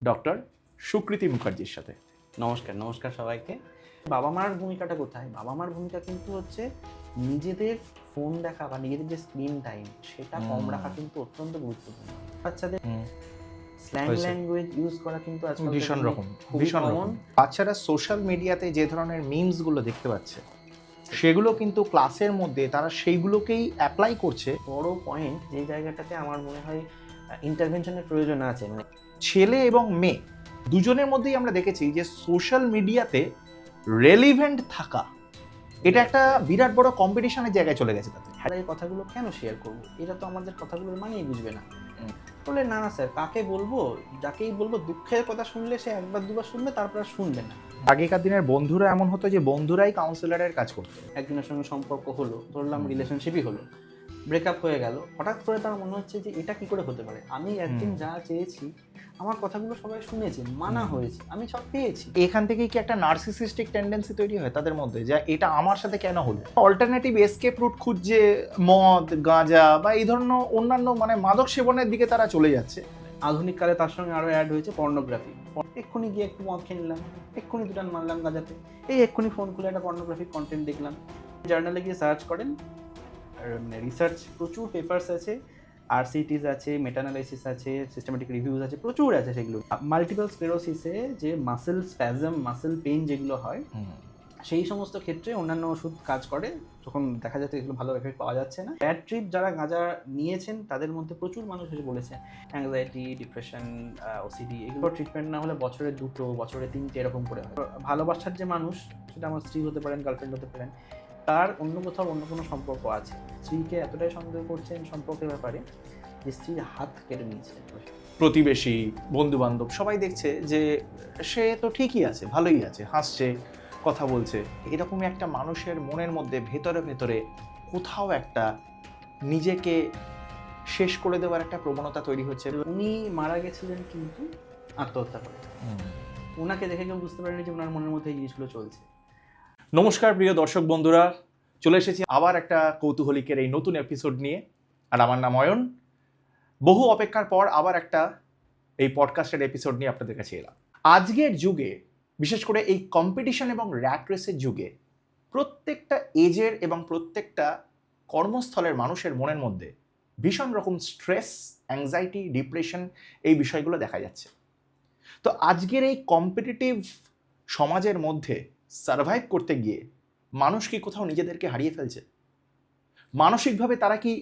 Doctor সুকৃতি মুখার্জির সাথে। নমস্কার সবাইকে। বাবা মার ভূমিকাটা কোথায়? বাবা মার ভূমিকা কিন্তু হচ্ছে নিজেদের ফোন দেখা বা নিজেদের যে স্ক্রিন টাইম সেটা কম রাখা কিন্তু অত্যন্ত গুরুত্বপূর্ণ। বাচ্চাদের স্ল্যাং ল্যাঙ্গুয়েজ ইউজ করা কিন্তু আজকাল ভীষণ রকম কমন। বাচ্চারা সোশ্যাল মিডিয়াতে যে ধরনের মিমসগুলো দেখতে পাচ্ছে সেগুলো কিন্তু ক্লাসের মধ্যে তারা সেইগুলোকেই অ্যাপ্লাই করছে। বড় পয়েন্ট যে জায়গাটাতে আমার মনে হয় ইন্টারভেনশনের প্রয়োজন আছে, মানে ছেলে এবং মেয়ে দুজনের মধ্যেই আমরা দেখেছি যে সোশ্যাল মিডিয়াতে রেলিভেন্ট থাকা এটা একটা বিরাট বড় কম্পিটিশনের জায়গায় চলে গেছে তাতে। এই কথাগুলো কেন শেয়ার করবো? এটা তো আমাদের কথাগুলোর মানেই বুঝবে না। বলে না স্যার, কাকে বলবো? যাকেই বলবো দুঃখের কথা শুনলে সে একবার দুবার শুনবে, তারপর আর শুনবে না। আগেকার দিনের বন্ধুরা এমন হতো যে বন্ধুরাই কাউন্সিলরের কাজ করতো। একজনের সঙ্গে সম্পর্ক হলো, ধরলাম রিলেশনশিপই হলো, ব্রেকআপ হয়ে গেল, হঠাৎ করে তার মনে হচ্ছে যে এটা কি করে হতে পারে, আমি একদিন যা চেয়েছি, আমার কথাগুলো সবাই শুনেছে, মানা হয়েছে, আমি সব পেয়েছি। এখান থেকেই কি একটা নার্সিসিস্টিক টেন্ডেন্সি তৈরি হয় তাদের মধ্যে, যে এটা আমার সাথে কেন হলো। অল্টারনেটিভ এসকেপ রুট খুঁজছে মদ গাঁজা বা এই ধরনের অন্যান্য মাদক সেবনের দিকে তারা চলে যাচ্ছে। আধুনিক কালে তার সঙ্গে আরও অ্যাড হয়েছে পর্নোগ্রাফি। এক্ষুনি গিয়ে একটু মদ খেয়ে নিলাম, এক্ষুনি দুটান মারলাম গাঁজাতে, এক্ষুনি ফোন খুলে একটা পর্নোগ্রাফিক কন্টেন্ট দেখলাম। জার্নালে গিয়ে সার্চ করেন, রিসার্চ প্রচুর পেপার্স আছে, আরসিটিস আছে, মেটানালাইসিস আছে, সিস্টেমেটিক রিভিউজ আছে, প্রচুর আছে সেগুলো। মাল্টিপল স্ক্লেরোসিসে যে মাসেল স্প্যাজম, মাসেল পেইন যেগুলো হয়, সেই সমস্ত ক্ষেত্রে অন্যান্য ওষুধ কাজ করে যখন দেখা যাচ্ছে এগুলো ভালো এফেক্ট পাওয়া যাচ্ছে না। ব্যাড ট্রিপ যারা গাঁজা নিয়েছেন তাদের মধ্যে প্রচুর মানুষ এসে বলেছে অ্যাংজাইটি, ডিপ্রেশন, ওসিডি, এগুলো ট্রিটমেন্ট না হলে বছরে 2, বছরে 3 এরকম করে হয়। ভালোবাসার যে মানুষ, সেটা আমার স্ত্রী হতে পারেন, গার্লফ্রেন্ড হতে পারেন, তার অন্য কোথাও অন্য কোনো সম্পর্ক আছে, স্ত্রীকে এতটাই সন্দেহ করছেন সম্পর্কের ব্যাপারে যে স্ত্রীর হাত কেটে নিয়েছে। প্রতিবেশী, বন্ধু বান্ধব সবাই দেখছে যে সে তো ঠিকই আছে, ভালোই আছে, হাসছে, কথা বলছে। এরকমই একটা মানুষের মনের মধ্যে ভেতরে ভেতরে কোথাও একটা নিজেকে শেষ করে দেওয়ার একটা প্রবণতা তৈরি হচ্ছে। উনি মারা গেছিলেন কিন্তু আত্মহত্যা করে। ওনাকে দেখে কেউ বুঝতে পারেনি যে ওনার মনের মধ্যে এই জিনিসগুলো চলছে। নমস্কার প্রিয় দর্শক বন্ধুরা, চলে এসেছি আবার একটা কৌতূহলিকের এই নতুন এপিসোড নিয়ে। আর আমার নাম অয়ন। বহু অপেক্ষার পর আবার একটা এই পডকাস্টের এপিসোড নিয়ে আপনাদের কাছে এলাম। আজকের যুগে, বিশেষ করে এই কম্পিটিশন এবং র্যাট রেসের যুগে, প্রত্যেকটা এজের এবং প্রত্যেকটা কর্মস্থলের মানুষের মনের মধ্যে ভীষণ রকম স্ট্রেস, অ্যাংজাইটি, ডিপ্রেশন এই বিষয়গুলো দেখা যাচ্ছে। তো আজকের এই কম্পিটিটিভ সমাজের মধ্যে সারভাইভ করতে গিয়ে মানুষ কি কোথাও নিজেদেরকে হারিয়ে ফেলছে? মানসিকভাবে তারা কি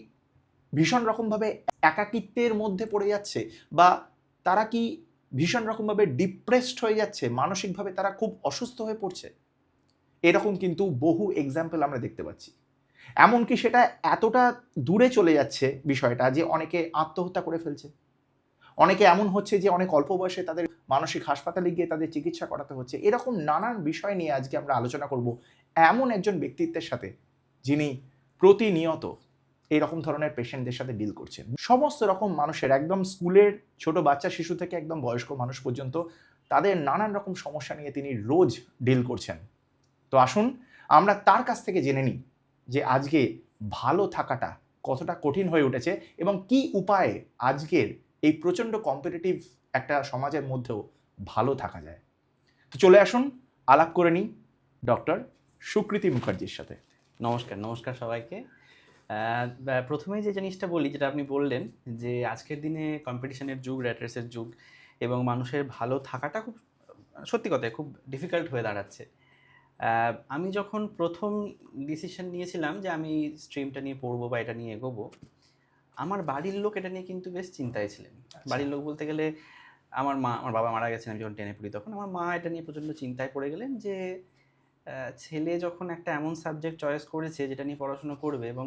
ভীষণ রকমভাবে একাকিত্বের মধ্যে পড়ে যাচ্ছে, বা তারা কি ভীষণ রকমভাবে ডিপ্রেসড হয়ে যাচ্ছে, মানসিকভাবে তারা খুব অসুস্থ হয়ে পড়ছে? এরকম কিন্তু বহু এক্সাম্পল আমরা দেখতে পাচ্ছি। এমনকি সেটা এতটা দূরে চলে যাচ্ছে বিষয়টা যে অনেকে আত্মহত্যা করে ফেলছে। অনেকে এমন হচ্ছে যে অনেক অল্প বয়সে তাদের মানসিক হাসপাতালে গিয়ে তাদের চিকিৎসা করাতে হচ্ছে। এরকম নানান বিষয় নিয়ে আজকে আমরা আলোচনা করব এমন একজন ব্যক্তিত্বের সাথে, যিনি প্রতিনিয়ত এরকম ধরনের পেশেন্টদের সাথে ডিল করছেন। সমস্ত রকম মানুষের, একদম স্কুলের ছোট বাচ্চা শিশু থেকে একদম বয়স্ক মানুষ পর্যন্ত, তাদের নানান রকম সমস্যা নিয়ে তিনি রোজ ডিল করছেন। তো আসুন আমরা তার কাছ থেকে জেনে নিই যে আজকে ভালো থাকাটা কতটা কঠিন হয়ে উঠেছে এবং কি উপায়ে আজকের এই প্রচণ্ড কম্পিটিটিভ একটা সমাজের মধ্যেও ভালো থাকা যায়। তো চলে আসুন আলাপ করে নিই ডক্টর সুকৃতি মুখার্জির সাথে। নমস্কার সবাইকে। প্রথমেই যে জিনিসটা বলি, যেটা আপনি বললেন যে আজকের দিনে কম্পিটিশনের যুগ, র্যাট রেসের যুগ, এবং মানুষের ভালো থাকাটা খুব, সত্যি কথায় খুব ডিফিকাল্ট হয়ে দাঁড়াচ্ছে। আমি যখন প্রথম ডিসিশন নিয়েছিলাম যে আমি স্ট্রিমটা নিয়ে পড়বো বা এটা নিয়ে এগোবো, আমার বাড়ির লোক এটা নিয়ে কিন্তু বেশ চিন্তায় ছিলেন। বাড়ির লোক বলতে গেলে আমার বাবা মারা গেছেন আমি যখন 10-এ পড়ি, তখন আমার মা এটা নিয়ে প্রচণ্ড চিন্তায় পড়ে গেলেন যে ছেলে যখন একটা এমন সাবজেক্ট চয়েস করেছে যেটা নিয়ে পড়াশুনো করবে, এবং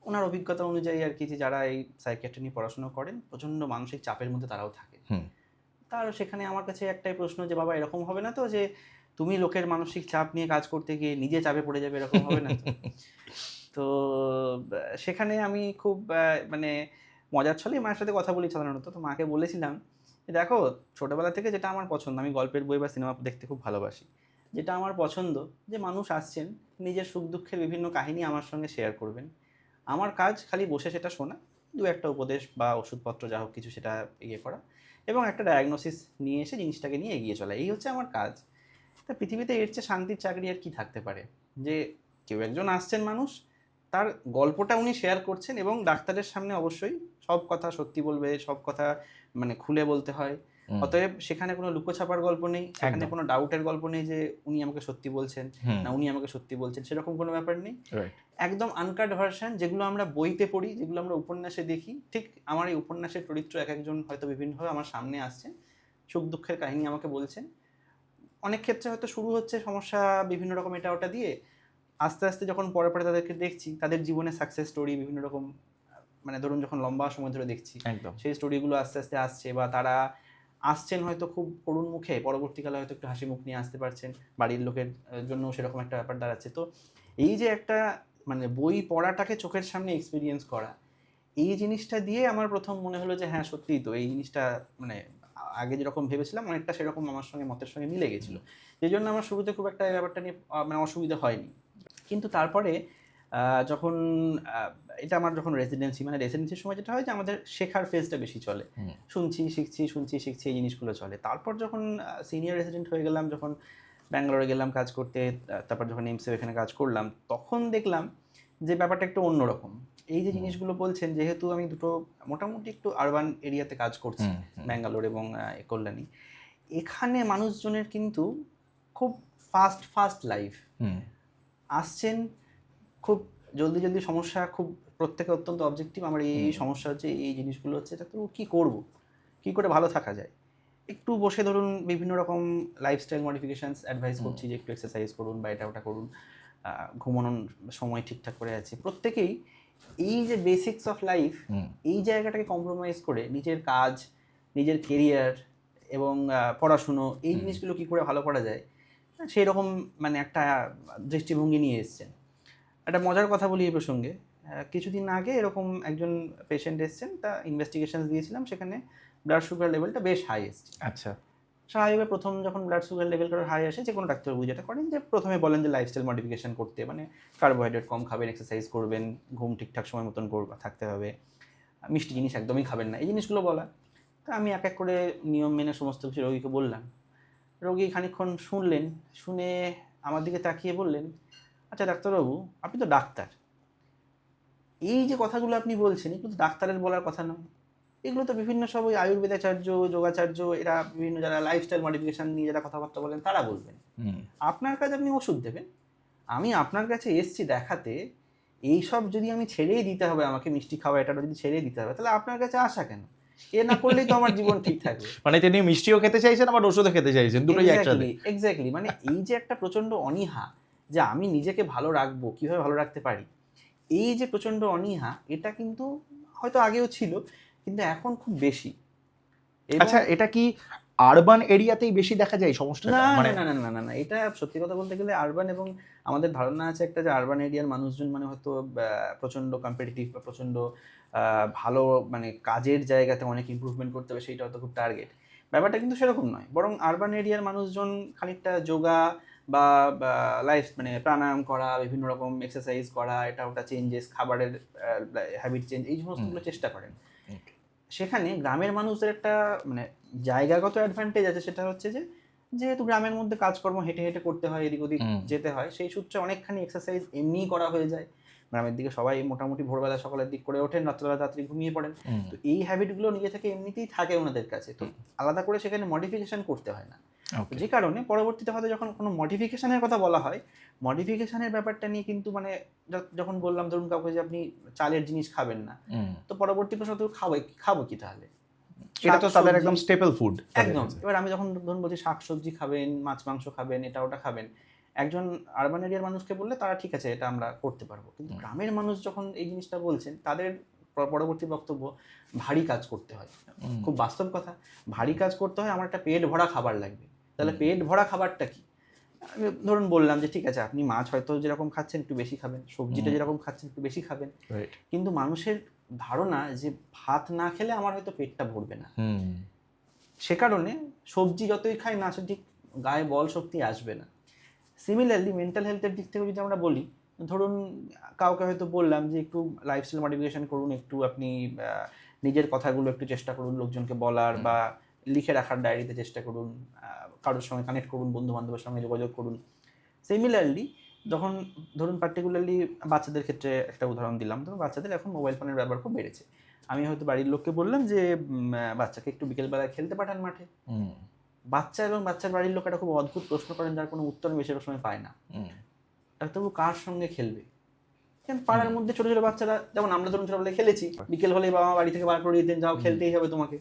ওনার অভিজ্ঞতা অনুযায়ী আর কি, যে যারা এই সাইকিয়াট্রি নিয়ে পড়াশোনা করেন প্রচণ্ড মানসিক চাপের মধ্যে তারাও থাকে। তার সেখানে আমার কাছে একটাই প্রশ্ন যে বাবা, এরকম হবে না তো যে তুমি লোকের মানসিক চাপ নিয়ে কাজ করতে গিয়ে নিজে চাপে পড়ে যাবে, এরকম হবে না তো? তো সেখানে আমি খুব মানে মজার ছলেই মায়ের সাথে কথা বলি সাধারণত। তো মাকে বলেছিলাম যে দেখো, ছোটোবেলা থেকে যেটা আমার পছন্দ, আমি গল্পের বই বা সিনেমা দেখতে খুব ভালোবাসি, যেটা আমার পছন্দ যে মানুষ আসছেন নিজের সুখ দুঃখের বিভিন্ন কাহিনী আমার সঙ্গে শেয়ার করবেন, আমার কাজ খালি বসে সেটা শোনা, 2-একটা উপদেশ বা ওষুধপত্র যা হোক কিছু সেটা ইয়ে করা, এবং একটা ডায়াগনোসিস নিয়ে এসে জিনিসটাকে নিয়ে এগিয়ে চলা, এই হচ্ছে আমার কাজ। তা পৃথিবীতে এর চেয়ে শান্তির চাকরি আর কি থাকতে পারে, যে কেউ একজন আসছেন মানুষ, তার গল্পটা উনি শেয়ার করছেন এবং ডাক্তারের সামনে অবশ্যই সব কথা সত্যি বলবে, সব কথা মানে খুলে বলতে হয়। অতএব সেখানে কোনো লুকোছাপার গল্প নেই, সেখানে কোনো ডাউটের গল্প নেই যে উনি আমাকে সত্যি বলছেন না উনি আমাকে সত্যি বলছেন, সেরকম কোনো ব্যাপার নেই। একদম আনকাট ভার্সন, যেগুলো আমরা বইতে পড়ি, যেগুলো আমরা উপন্যাসে দেখি, ঠিক আমার এই উপন্যাসের চরিত্র এক একজন হয়তো বিভিন্নভাবে আমার সামনে আসছেন, সুখ দুঃখের কাহিনী আমাকে বলছেন। অনেক ক্ষেত্রে হয়তো শুরু হচ্ছে সমস্যা বিভিন্ন রকম এটা ওটা দিয়ে, আস্তে আস্তে যখন পরে পরে তাদেরকে দেখছি, তাদের জীবনে সাকসেস স্টোরি বিভিন্ন রকম, মানে ধরুন যখন লম্বা সময় ধরে দেখছি একদম সেই স্টোরিগুলো আস্তে আস্তে আসছে, বা তারা আসছেন হয়তো খুব করুণ মুখে, পরবর্তীকালে হয়তো একটু হাসি মুখ নিয়ে আসতে পারছেন, বাড়ির লোকের জন্য সেরকম একটা ব্যাপার দাঁড়াচ্ছে। তো এই যে একটা মানে বই পড়াটাকে চোখের সামনে এক্সপিরিয়েন্স করা, এই জিনিসটা দিয়ে আমার প্রথম মনে হলো যে হ্যাঁ সত্যিই তো এই জিনিসটা মানে আগে যেরকম ভেবেছিলাম অনেকটা সেরকম আমার সঙ্গে মতের সঙ্গে মিলে গেছিলো, সেই জন্য আমার শুরুতে খুব একটা এই ব্যাপারটা নিয়ে মানে অসুবিধা হয়নি। কিন্তু তারপরে যখন এটা আমার যখন রেসিডেন্সি, মানে রেসিডেন্সির সময় যেটা হয় যে আমাদের শেখার ফেজটা বেশি চলে, শুনছি শিখছি এই জিনিসগুলো চলে। তারপর যখন সিনিয়র রেসিডেন্ট হয়ে গেলাম, যখন ব্যাঙ্গালোরে গেলাম কাজ করতে, তারপর যখন এইমসে এখানে কাজ করলাম, তখন দেখলাম যে ব্যাপারটা একটু অন্যরকম। এই যে জিনিসগুলো বলছেন, যেহেতু আমি দুটো মোটামুটি একটু আরবান এরিয়াতে কাজ করছি, ব্যাঙ্গালোর এবং কল্যাণী, এখানে মানুষজনের কিন্তু খুব ফাস্ট লাইফ, আসছেন খুব জলদি সমস্যা, খুব প্রত্যেকে অত্যন্ত অবজেক্টিভ, আমার এই সমস্যা হচ্ছে, এই জিনিসগুলো হচ্ছে, এটা তো কী করবো, কী করে ভালো থাকা যায়। একটু বসে ধরুন বিভিন্ন রকম লাইফস্টাইল মডিফিকেশানস অ্যাডভাইস করছি যে একটু এক্সারসাইজ করুন বা এটা ওটা করুন, ঘুমানোর সময় ঠিকঠাক করে আছে, প্রত্যেকেই এই যে বেসিক্স অফ লাইফ, এই জায়গাটাকে কম্প্রোমাইজ করে নিজের কাজ, নিজের কেরিয়ার এবং পড়াশুনো, এই জিনিসগুলো কী করে ভালো করা যায় সেই রকম মানে একটা দৃষ্টিভঙ্গি নিয়ে এসছেন। একটা মজার কথা বলি এই প্রসঙ্গে, কিছুদিন আগে এরকম একজন পেশেন্ট এসছেন, তা ইনভেস্টিগেশন দিয়েছিলাম, সেখানে ব্লাড সুগার লেভেলটা বেশ হাই এসছে। আচ্ছা, স্বাভাবিকভাবে প্রথম যখন ব্লাড সুগার লেভেলটা হাই আসে, যে কোনো ডাক্তারবাবু যেটা করেন যে প্রথমে বলেন যে লাইফস্টাইল মডিফিকেশন করতে, মানে কার্বোহাইড্রেট কম খাবেন, এক্সারসাইজ করবেন, ঘুম ঠিকঠাক সময় মতন থাকতে হবে, মিষ্টি জিনিস একদমই খাবেন না, এই জিনিসগুলো বলা। তা আমি এক এক করে নিয়ম মেনে সমস্ত কিছু রোগীকে বললাম। রোগী খানিকক্ষণ শুনলেন, শুনে আমার দিকে তাকিয়ে বললেন, আচ্ছা ডাক্তারবাবু, আপনি তো ডাক্তার, এই যে কথাগুলো আপনি বলছেন এগুলো তো ডাক্তারের বলার কথা নয়, এগুলো তো বিভিন্ন সব ওই আয়ুর্বেদাচার্য, যোগাচার্য, এরা বিভিন্ন যারা লাইফস্টাইল মডিফিকেশান নিয়ে যারা কথাবার্তা বলেন তারা বলবেন। আপনার কাজ আপনি ওষুধ দেবেন, আমি আপনার কাছে এসছি দেখাতে, এইসব যদি আমি ছেড়েই দিতে হবে, আমাকে মিষ্টি খাওয়া এটা যদি ছেড়েই দিতে হবে, তাহলে আপনার কাছে আসা কেন? এ না করলেই তো আমার জীবন ঠিক থাকবে। মানে তিনি মিষ্টিও খেতে চাইছেন আবার ওষুধও খেতে চাইছেন, দুটোই একসাথে। এক্স্যাক্টলি, মানে এই যে একটা প্রচন্ড অনীহা যে আমি নিজেকে ভালো রাখবো, কিভাবে ভালো রাখতে পারি, এই যে প্রচন্ড অনীহা, এটা কিন্তু হয়তো আগেও ছিল কিন্তু এখন খুব বেশি। আচ্ছা, এটা কি আরবান এরিয়াতেই বেশি দেখা যায় সমস্যাটা? না মানে না না না না না, এটা সত্যি কথা বলতে গেলে আরবান, এবং আমাদের ধারণা আছে একটা যে আরবান এরিয়ার মানুষজন মানে হয়তো প্রচন্ড কম্পিটিটিভ বা প্রচন্ড ভালো, মানে কাজের জায়গাতে অনেক ইমপ্রুভমেন্ট করতে হবে, সেইটা হয়তো খুব টার্গেট। ব্যাপারটা কিন্তু সেরকম নয়, বরং আরবান এরিয়ার মানুষজন খানিকটা যোগা বা লাইফ মানে প্রাণায়াম করা, বিভিন্ন রকম এক্সারসাইজ করা, এটা ওটা চেঞ্জেস, খাবারের হ্যাবিট চেঞ্জ, এই সমস্তগুলো চেষ্টা করেন। সেখানে গ্রামের মানুষদের একটা মানে জায়গাগত অ্যাডভান্টেজ আছে, সেটা হচ্ছে যে যেহেতু গ্রামের মধ্যে কাজকর্ম হেঁটে হেঁটে করতে হয়, এদিক ওদিক যেতে হয়, সেই সূত্রে অনেকখানি এক্সারসাইজ এমনিই করা হয়ে যায়। গ্রামের দিকে সবাই মোটামুটি ভোরবেলা সকালের দিক করে ওঠেন, রাত্রেবেলা তাড়াতাড়ি ঘুমিয়ে পড়েন, তো এই হ্যাবিটগুলো নিজে থেকে এমনিতেই থাকে ওনাদের কাছে, তো আলাদা করে সেখানে মডিফিকেশন করতে হয় না। যে কারণে পরবর্তীতে হয়তো যখন কোনো মডিফিকেশনের কথা বলা হয়, মডিফিকেশনের ব্যাপারটা নিয়ে কিন্তু মানে যখন বললাম ধরুন কাউকে যে আপনি চালের জিনিস খাবেন না, তো পরবর্তী প্রশ্ন তো খাবো কি তাহলে, এটা তো তাদের একদম স্টেপল ফুড একদম। এবার আমি যখন ধরুন বলছি শাকসবজি খাবেন, মাছ মাংস খাবেন, এটা ওটা খাবেন, একজন আরবান এরিয়ার মানুষকে বললে তারা ঠিক আছে এটা আমরা করতে পারবো, কিন্তু গ্রামের মানুষ যখন এই জিনিসটা বলছেন, তাদের পরবর্তী বক্তব্য ভারী কাজ করতে হয়। খুব বাস্তব কথা, ভারী কাজ করতে হয়, আমার একটা পেট ভরা খাবার লাগবে। তাহলে পেট ভরা খাবারটা কি? আমি ধরুন বললাম যে ঠিক আছে আপনি মাছ হয়তো যেরকম খাচ্ছেন একটু বেশি খাবেন, সবজিটা যেরকম খাচ্ছেন একটু বেশি খাবেন, কিন্তু মানুষের ধারণা যে ভাত না খেলে আমার হয়তো পেটটা ভরবে না, সে কারণে সবজি যতই খাই না সে ঠিক গায়ে বল শক্তি আসবে না। সিমিলারলি মেন্টাল হেলথের দিক থেকে যদি আমরা বলি, ধরুন কাউকে হয়তো বললাম যে একটু লাইফস্টাইল মডিফিকেশন করুন, একটু আপনি নিজের কথাগুলো একটু চেষ্টা করুন লোকজনকে বলার, বা লিখে রাখার ডায়েরিতে চেষ্টা করুন, কারোর সঙ্গে কানেক্ট করুন, বন্ধু বান্ধবের সঙ্গে যোগাযোগ করুন। সিমিলারলি যখন ধরুন পার্টিকুলারলি বাচ্চাদের ক্ষেত্রে একটা উদাহরণ দিলাম, ধরুন বাচ্চাদের এখন মোবাইল ফোনের ব্যবহার খুব বেড়েছে। আমি হয়তো বাড়ির লোককে বললাম যে বাচ্চাকে একটু বিকেলবেলায় খেলতে পাঠান মাঠে। বাচ্চা এবং বাচ্চার বাড়ির লোক একটা খুব অদ্ভুত প্রশ্ন করেন, যার কোনো উত্তর বেশিরভাগ সময় পায় না। তবু কার সঙ্গে খেলবে? পাড়ার মধ্যে ছোট ছোট বাচ্চারা, যেমন আমরা ধরুন ছোটবেলায় খেলেছি, বিকেল হলেই বাবা বাড়ি থেকে বার করে দিতেন, যাও খেলতেই হবে তোমাকে।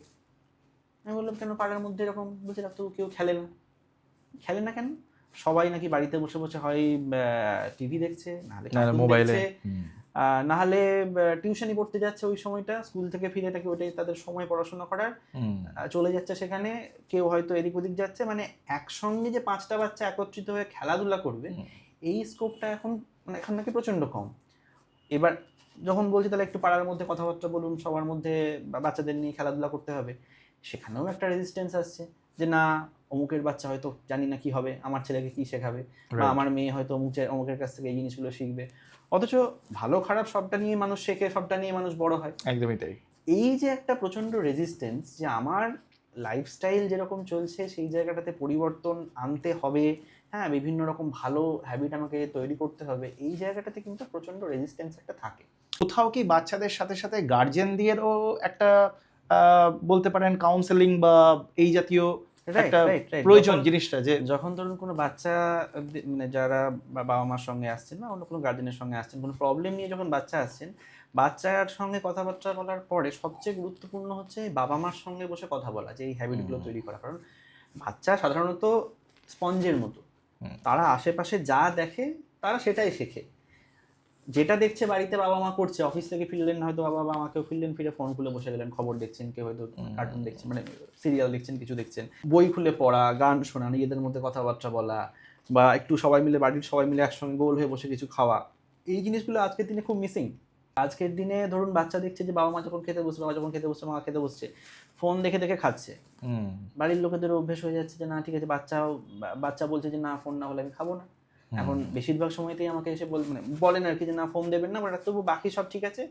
আমি বললাম কেন পাড়ার মধ্যে এরকম? বলছে তো কেউ খেলে না। খেলে না কেন? সবাই নাকি বাড়িতে বসে বসে হয় টিভি দেখছে, নাহলে মোবাইলে, নাহলে টিউশনি পড়তে যাচ্ছে ওই সময়টা, স্কুল থেকে ফিরে থাকে ওটাই তাদের সময় পড়াশোনা করার, চলে যাচ্ছে সেখানে। কেউ হয়তো এদিক ওদিক যাচ্ছে, মানে একসঙ্গে যে 5টা বাচ্চা একত্রিত হয়ে খেলাধুলা করবে এই স্কোপটা এখন এখন নাকি প্রচণ্ড কম। এবার যখন বলছি তাহলে একটু পাড়ার মধ্যে কথাবার্তা বলুন, সবার মধ্যে বাচ্চাদের নিয়ে খেলাধুলা করতে হবে, সেখানেও একটা রেজিস্ট্যান্স আসছে যে না, অমুকের বাচ্চা হয়তো জানি না কি হবে, আমার ছেলেকে কি শেখাবে, বা আমার মেয়ে হয়তো অমুকের কাছ থেকে এই জিনিসগুলো শিখবে। অথচ ভালো খারাপ সবটা নিয়ে মানুষ শেখে, সবটা নিয়ে মানুষ বড় হয়। একদমই তাই। এই যে একটা প্রচণ্ড রেজিস্ট্যান্স, যে আমার লাইফস্টাইল যেরকম চলছে সেই জায়গাটাতে পরিবর্তন আনতে হবে, হ্যাঁ, বিভিন্ন রকম ভালো হ্যাবিট আমাকে তৈরি করতে হবে, এই জায়গাটাতে কিন্তু প্রচণ্ড রেজিস্ট্যান্স একটা থাকে। কোথাও কি বাচ্চাদের সাথে সাথে গার্জিয়ানদেরও একটা বলতে পারেন কাউন্সেলিং বা এই জাতীয় একটা প্রয়োজন জিনিসটা, যে যখন ধরুন কোনো বাচ্চা মানে যারা বাবা মার সঙ্গে আসছেন বা অন্য কোনো গার্জেনের সঙ্গে আসছেন, কোনো প্রবলেম নিয়ে যখন বাচ্চা আসছেন, বাচ্চার সঙ্গে কথাবার্তা বলার পরে সবচেয়ে গুরুত্বপূর্ণ হচ্ছে বাবা মার সঙ্গে বসে কথা বলা, যে এই হ্যাবিটগুলো তৈরি করা। কারণ বাচ্চা সাধারণত স্পঞ্জের মতো, তারা আশেপাশে যা দেখে তারা সেটাই শেখে। যেটা দেখছে বাড়িতে বাবা মা করছে, অফিস থেকে ফিরলেন হয়তো বাবা মাকেও ফিরলেন, ফিরে ফোন খুলে বসে গেলেন, খবর দেখছেন, কেউ হয়তো কার্টুন দেখছেন, মানে সিরিয়াল দেখছেন, কিছু দেখছেন, বই খুলে পড়া, গান শোনা, নিজেদের মধ্যে কথাবার্তা বলা, বা একটু সবাই মিলে বাড়ির সবাই মিলে একসঙ্গে গোল হয়ে বসে কিছু খাওয়া, এই জিনিসগুলো আজকের দিনে খুব মিসিং। আজকের দিনে ধরুন বাচ্চা দেখছে যে বাবা মা যখন খেতে বসছে, বাবা যখন খেতে বসছে, মা খেতে বসছে, ফোন দেখে দেখে খাচ্ছে। বাড়ির লোকেদের অভ্যেস হয়ে যাচ্ছে যে না ঠিক আছে, বাচ্চা বলছে যে না ফোন না হলে আমি খাবো না। এখন বেশিরভাগ সময়তেই আমাকে এসে বলেন আর কি যে না ফোন দেবেন না, বাট তবু বাকি সব ঠিক আছে,